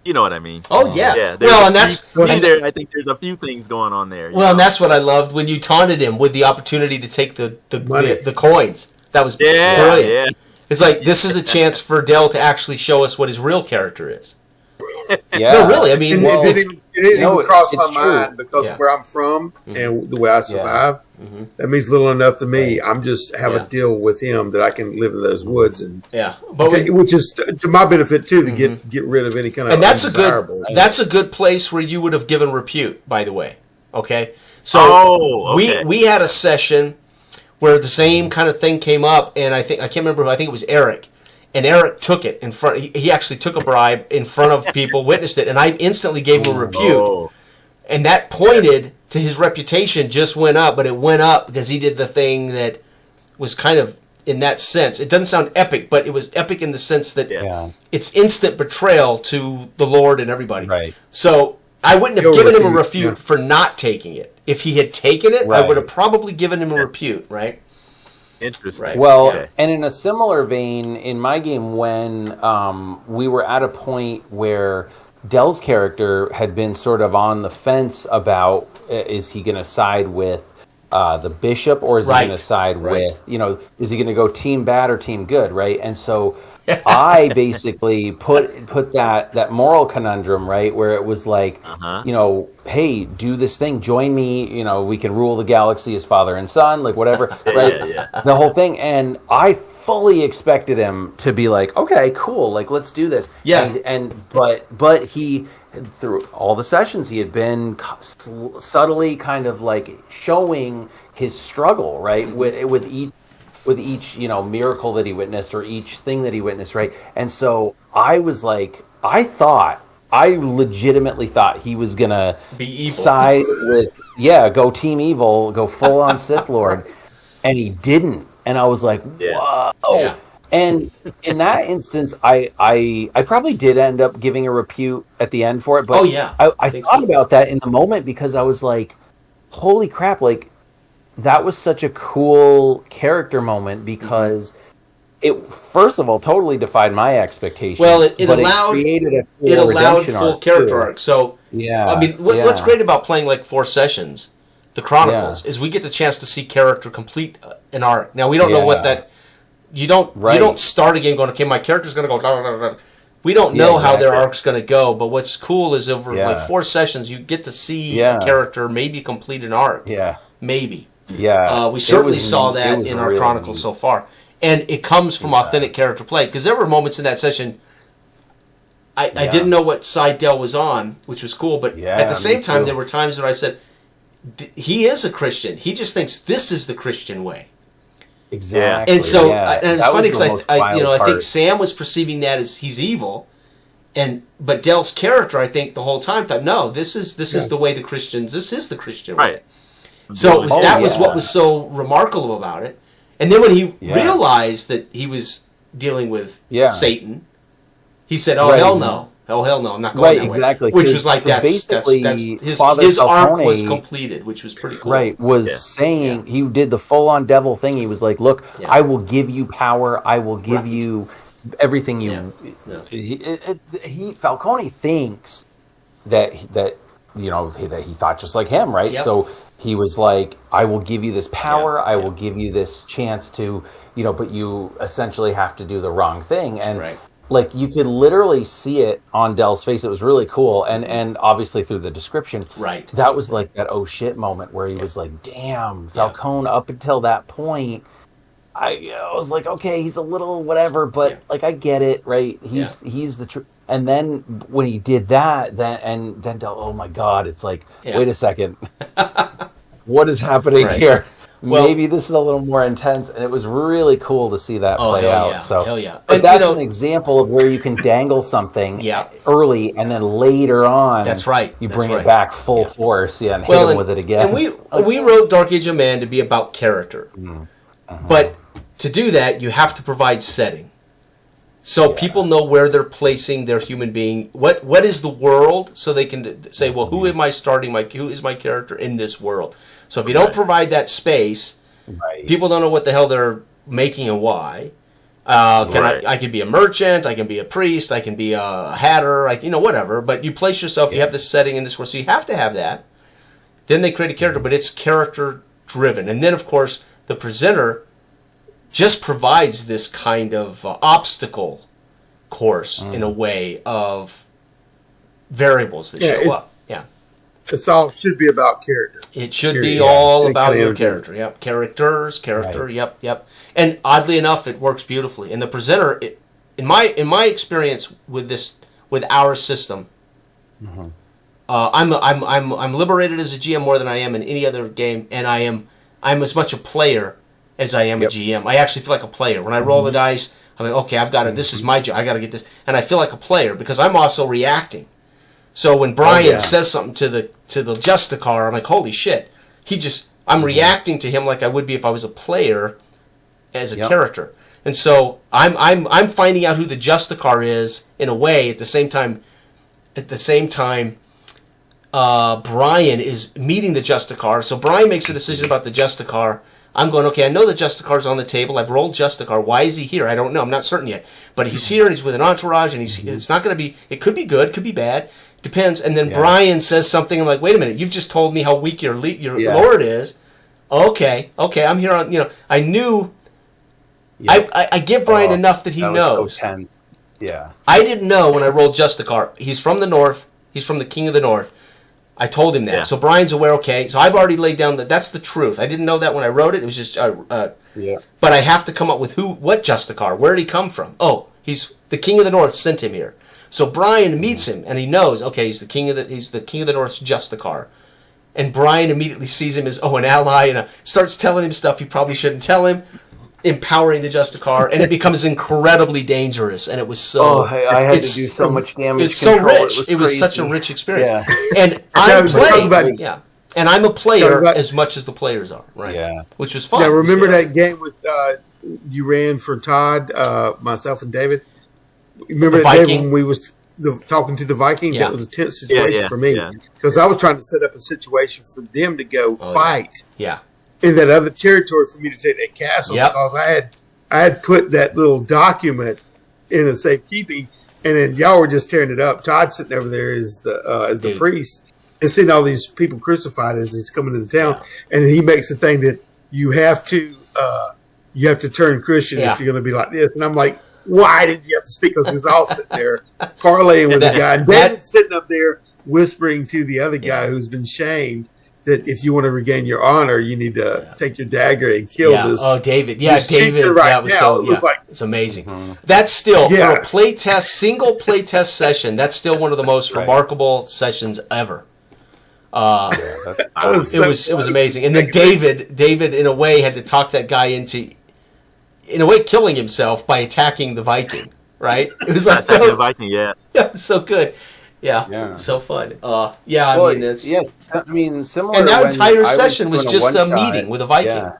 you know what I mean. Oh yeah. Yeah. Well, and that's I think there's a few things going on there. Well, and that's what I loved when you taunted him with the opportunity to take the coins. That was brilliant. Yeah. It's like this is a chance for Dell to actually show us what his real character is. No, really. I mean, it didn't even cross my mind because of where I'm from and the way I survive. That means little enough to me. I'm just have a deal with him that I can live in those woods and which is to my benefit too to get rid of any kind of that's a good place where you would have given repute. By the way, okay. So okay. we had a session where the same kind of thing came up, and I can't remember who. I think it was Eric, and Eric took it in front. He actually took a bribe in front of people, witnessed it, and I instantly gave him a repute, and that pointed to his reputation just went up, but it went up because he did the thing that was kind of, in that sense, it doesn't sound epic, but it was epic in the sense that it's instant betrayal to the Lord and everybody. Right. So I wouldn't have given him a refute for not taking it. If he had taken it, I would have probably given him a repute, right? Interesting. Right. Well, and in a similar vein, in my game, when we were at a point where Dell's character had been sort of on the fence about, is he going to side with the bishop, or is he going to side with, is he going to go team bad or team good, right? And so I basically put that moral conundrum, right, where it was like, hey, do this thing, join me, we can rule the galaxy as father and son, like whatever, right? The whole thing. And I fully expected him to be like, okay, cool, like let's do this. But he, through all the sessions, he had been subtly kind of like showing his struggle, right, with each miracle that he witnessed, or each thing that he witnessed, right? And so I was like, I legitimately thought he was gonna be evil, side with go team evil, go full on Sith Lord, and he didn't. And I was like, whoa. Yeah. And in that instance, I probably did end up giving a repute at the end for it. But I thought about that in the moment, because I was like, holy crap, like that was such a cool character moment, because it, first of all, totally defied my expectations. Well, it allowed full character arc. So I mean, what's great about playing like 4 sessions, the Chronicles, is we get the chance to see character complete an arc. Now we don't know what that. You don't start a game going, okay, my character's going to go. Blah, blah, blah. We don't know how their arc's going to go, but what's cool is over like 4 sessions, you get to see a character maybe complete an arc. Yeah, maybe. Yeah, we certainly saw that in our Chronicles so far, and it comes from authentic character play, because there were moments in that session I didn't know what side Dell was on, which was cool, but at the same time, there were times that I said, he is a Christian. He just thinks this is the Christian way. Exactly. And so, and it's funny because I think Sam was perceiving that as he's evil, but Dell's character, I think, the whole time thought, no, this is the way the Christians. This is the Christian way. Right. So that was what was so remarkable about it. And then when he realized that he was dealing with Satan, he said, "Oh hell no! Oh hell no! I'm not going that way." Exactly. Which was like that's his arc was completed, which was pretty cool. Right. Was saying he did the full on devil thing. He was like, "Look, I will give you power. I will give you everything you." Falcone thinks that that he thought just like him, right? Yep. So he was like, "I will give you this power. I will give you this chance to, but you essentially have to do the wrong thing." And like you could literally see it on Dell's face. It was really cool, and obviously through the description, that was like that oh shit moment where he was like, "Damn, Falcone." Up until that point, I was like, okay, he's a little whatever, but like I get it, right? He's the truth. And then when he did that, then Dell, oh my god, it's like, wait a second, what is happening here? Well, maybe this is a little more intense, and it was really cool to see that play out. Yeah. So, hell yeah. But that's an example of where you can dangle something early, and then later on, you bring it back full force, and hit them with it again. And we wrote Dark Age of Man to be about character, but to do that, you have to provide setting, so people know where they're placing their human being. What is the world, so they can say, well, who am I starting? Who is my character in this world? So if you don't provide that space, people don't know what the hell they're making and why. I can be a merchant, I can be a priest, I can be a hatter, whatever. But you place yourself, you have this setting in this world, so you have to have that. Then they create a character, but it's character driven. And then, of course, the presenter just provides this kind of obstacle course in a way of variables that show up. It's all should be about character. It should be all about your character. Yep. Character. Right. Yep. And oddly enough, it works beautifully. And the presenter, in my experience with our system, I'm liberated as a GM more than I am in any other game, and I'm as much a player as I am a GM. I actually feel like a player when I roll the dice. I'm like, okay, I've got to. This is my job. I got to get this, and I feel like a player because I'm also reacting. So when Brian says something to the Justicar, I'm like, holy shit! I'm reacting to him like I would be if I was a player as a character. And so I'm finding out who the Justicar is in a way. At the same time, Brian is meeting the Justicar. So Brian makes a decision about the Justicar. I'm going, okay, I know the Justicar's on the table. I've rolled Justicar. Why is he here? I don't know. I'm not certain yet. But he's here, and he's with an entourage, and it's not going to be... It could be good, could be bad. Depends. And then Brian says something. I'm like, wait a minute. You've just told me how weak your lord is. Okay, I'm here on... I knew... I give Brian enough that he knows. So tense. Yeah. I didn't know when I rolled Justicar. He's from the North. He's from the King of the North. I told him that. Yeah. So Brian's aware, okay. So I've already laid down that's the truth. I didn't know that when I wrote it. It was just... But I have to come up with what Justicar? Where did he come from? Oh, he's the King of the North sent him here. So Brian meets him, and he knows, okay, he's the King of the North's Justicar. And Brian immediately sees him as, an ally, and starts telling him stuff he probably shouldn't tell him, empowering the Justicar, and it becomes incredibly dangerous. And it was so... I had to do so much damage It's control. So rich. It was such a rich experience. Yeah. And I'm playing... And I'm a player as much as the players are, right? Yeah. Which was fun. Yeah, remember that game with you ran for Todd, myself, and David? Remember that day when we was talking to the Viking? That was a tense situation for me. Because I was trying to set up a situation for them to go fight in that other territory for me to take that castle. Because I had put that little document in a safekeeping, and then y'all were just tearing it up. Todd sitting over there as the priest and seeing all these people crucified as he's coming into town. And he makes the thing that you have to turn Christian if you're going to be like this. And I'm like, why did you have to speak? Because he was all sitting there parlaying with the guy. And David's sitting up there whispering to the other guy who's been shamed that if you want to regain your honor, you need to take your dagger and kill this. Oh, David. Yeah, David. It was it's amazing. Mm-hmm. That's still, for a single playtest session, that's still one of the most remarkable sessions ever. It was amazing. And then David, in a way, had to talk that guy into... in a way, killing himself by attacking the Viking, right? It was like attacking the Viking, yeah, so good, so fun. I mean, it's similar. And that entire session was just a meeting with a Viking. Yeah.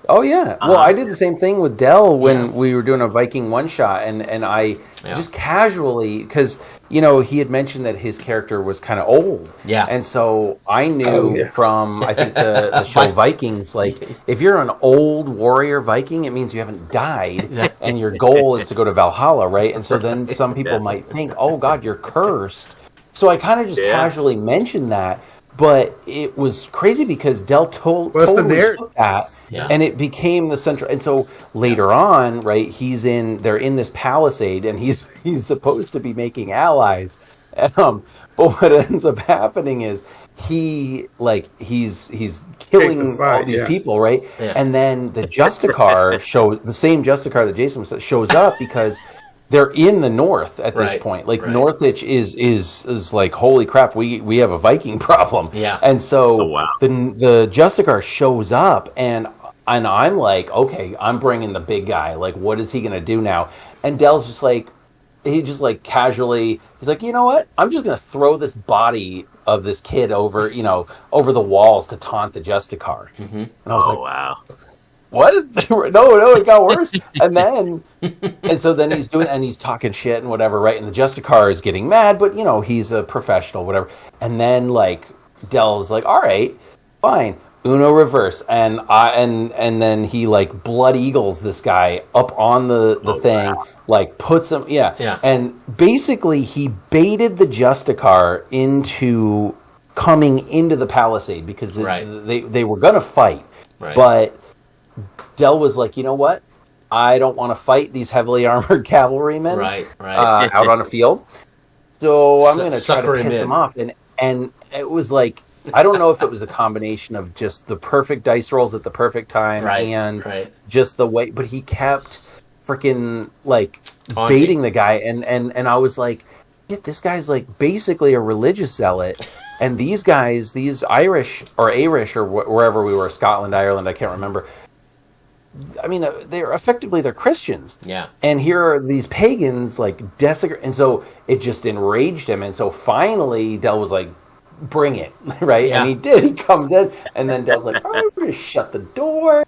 Oh yeah. Well, I did the same thing with Dell when we were doing a Viking one shot, and I just casually, because he had mentioned that his character was kind of old. Yeah. And so I knew from I think the show Vikings, like if you're an old warrior Viking, it means you haven't died, and your goal is to go to Valhalla, right? And so then some people might think, oh God, you're cursed. So I kind of just casually mentioned that. But it was crazy because Dell totally took that, and it became the central. And so later on, right, they're in this palisade, and he's supposed to be making allies. But what ends up happening is he's killing all these people, right? Yeah. And then the Justicar the same Justicar that Jason was shows up because they're in the north at this point. Like Northwich is like, holy crap, we have a Viking problem. Yeah. And so the Justicar shows up and I'm like, okay, I'm bringing the big guy. Like, what is he gonna do now? And Dell's just like, casually, he's like, you know what? I'm just gonna throw this body of this kid over the walls to taunt the Justicar. Mm-hmm. And I was wow. What? No, it got worse. And so then he's talking shit and whatever, right? And the Justicar is getting mad, but he's a professional, whatever. And then like Dell's like, all right, fine, Uno reverse, and then he like blood eagles this guy up on the thing, like puts him, and basically he baited the Justicar into coming into the palisade because they were gonna fight, but Dell was like, you know what? I don't want to fight these heavily armored cavalrymen out on a field. So I'm going to try to pinch him off. And it was like, I don't know if it was a combination of just the perfect dice rolls at the perfect time and just the way, but he kept freaking like baiting the guy. And I was like, shit, this guy's like basically a religious zealot. And these guys, these Irish or wherever we were, Scotland, Ireland, I can't remember. I mean, they're Christians. Yeah. And here are these pagans like desecrate, and so it just enraged him. And so finally, Del was like, "Bring it!" Right? Yeah. And he did. He comes in, and then Del's like, "Oh, I'm gonna shut the door,"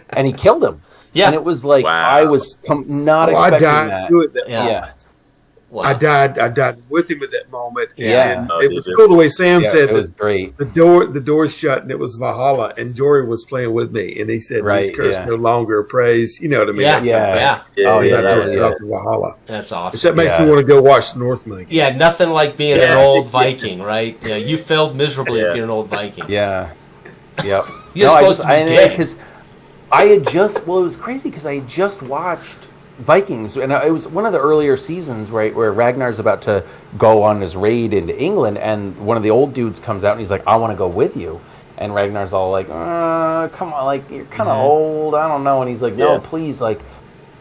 and he killed him. Yeah. And it was like I was not I expecting died that. to it that Yeah. moment. Wow. I died with him at that moment. Yeah. And Oh, it did was you? cool the way Sam Yeah, said it was that great. the door's shut and it was Valhalla, and Jory was playing with me, and he said, Right, "These curse yeah. no longer praise." You know what I mean? Yeah. That Yeah. Yeah. Yeah, Oh, yeah, kind that of was- thing. Up to Valhalla. That's Which awesome. that makes Yeah. me want to go watch the Northman again. Yeah, nothing like being an old Viking, right? Yeah, you failed miserably Yeah. if you're an old Viking. Yeah. Yep. You're supposed to be dead. Because I had just, it was crazy because I had just watched Vikings, and it was one of the earlier seasons, right, where Ragnar's about to go on his raid into England, and one of the old dudes comes out and he's like, "I want to go with you." And Ragnar's all like, "Come on, like, you're kind of old, I don't know." And he's like, "No, Yeah. please, like,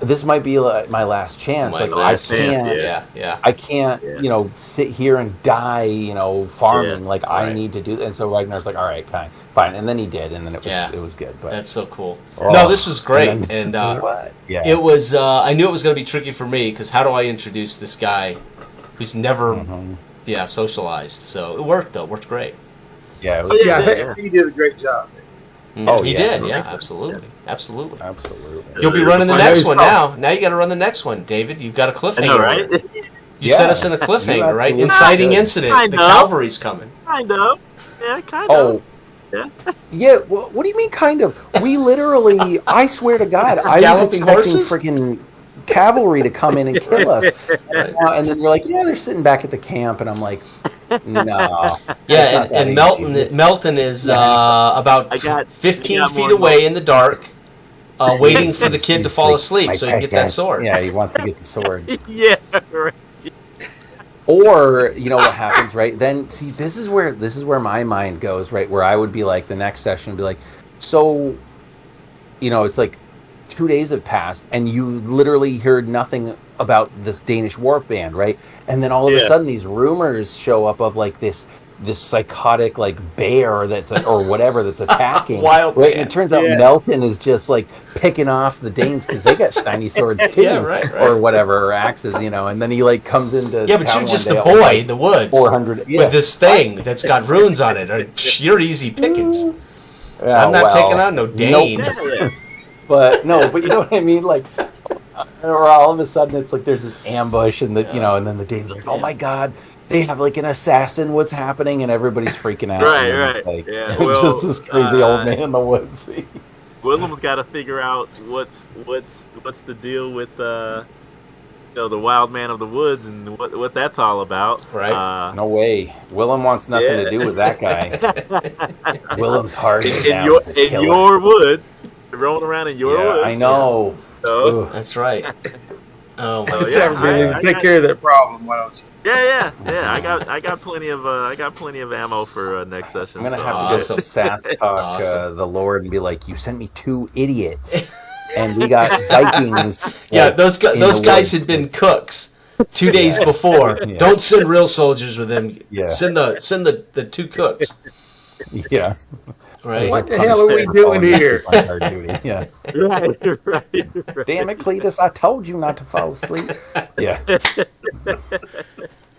this might be like my last chance. My Like, last I can't, chance, yeah. I can't, Yeah. sit here and die, farming. Yeah, like I right. need to do." And so Ragnar's like, "All right, fine." And then he did, and then it was good. But That's so cool. Oh, No, this was great, and and then- what? Yeah, it was. I knew it was going to be tricky for me because how do I introduce this guy who's never, socialized? So it worked though. It worked great. yeah, it was. Yeah, I Yeah. think he did a great job. Oh, he yeah. did. Yeah, Thanks, man. absolutely, absolutely. Absolutely. You'll be running the I know next he's one probably- now. Now you got to run the next one, David. You've got a I cliffhanger. know, right? You Yeah. set us in a cliffhanger, You right? absolutely Inciting should. incident. I The know. cavalry's coming. Kind of. Yeah, kind Oh, of. Yeah. yeah. What do you mean, kind of? We literally, I swear to God, I was Galloping expecting horses? freaking cavalry to come in and kill us. And then you're like, "Yeah, they're sitting back at the camp," and I'm like, "No." Yeah, and Melton is about I got 15 more feet away notes. in the dark, waiting for the kid to He's fall like, asleep "My so he can get guy- that sword. Yeah, he wants to get the sword. Yeah, right. Or what happens, right? Then see, this is where my mind goes, right? Where I would be like, the next session would be like, so, it's like 2 days have passed, and you literally heard nothing about this Danish warp band, right? And then all of a Yeah. sudden, these rumors show up of like this psychotic like bear that's or whatever that's attacking. Wild right? man. And it turns out Yeah. Melton is just like picking off the Danes because they got shiny swords too, Yeah, right. or whatever, or axes, and then he like comes into Yeah, but town you're just one a day at, boy like, in the woods 400 with this thing that's got runes on it. You're easy pickings. Yeah, I'm not well, taking on no Dane. nope. Yeah. But you know what I mean, like, or all of a sudden it's like there's this ambush, and and then the Danes are like, "Oh my God, they have like an assassin! What's happening?" And everybody's freaking out. Right, and it's right. like, Yeah, it's well, just this crazy old man in the woods. Willem's got to figure out what's the deal with the wild man of the woods and what that's all about. Right. No way, Willem wants nothing Yeah. to do with that guy. Willem's heart is in down your as a killer. your woods, rolling around in your Yeah, woods. I know. So, Ugh. That's right. Oh my Oh, God. yeah. Saturday, I take got- care of that problem. Why don't you? yeah. I got plenty of ammo for next session. I'm gonna so- have Awesome. to go sass talk Awesome. the Lord and be like, "You sent me 2 idiots, and we got Vikings." Yeah, like, those in guys the woods." had been cooks 2 days before. Yeah. Don't send real soldiers with them. Yeah. Send the 2 cooks. Yeah. Right. What the hell are we doing here? Yeah. right. Damn it, Cletus! I told you not to fall asleep. Yeah.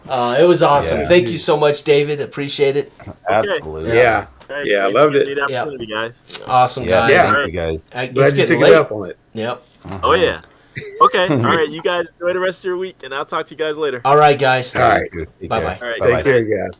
It was awesome. Yeah. Thank you so much, David. Appreciate it. Absolutely. Yeah. Right, Yeah, I you loved get it. the opportunity, guys. Awesome, Yeah. guys. Yeah. Thank you guys. It's Glad you getting took it late. up on it. Yep. Oh yeah. Okay. All right. You guys enjoy the rest of your week, and I'll talk to you guys later. All right, guys. All right. Good. Take Bye-bye. care. All right. Take care, guys.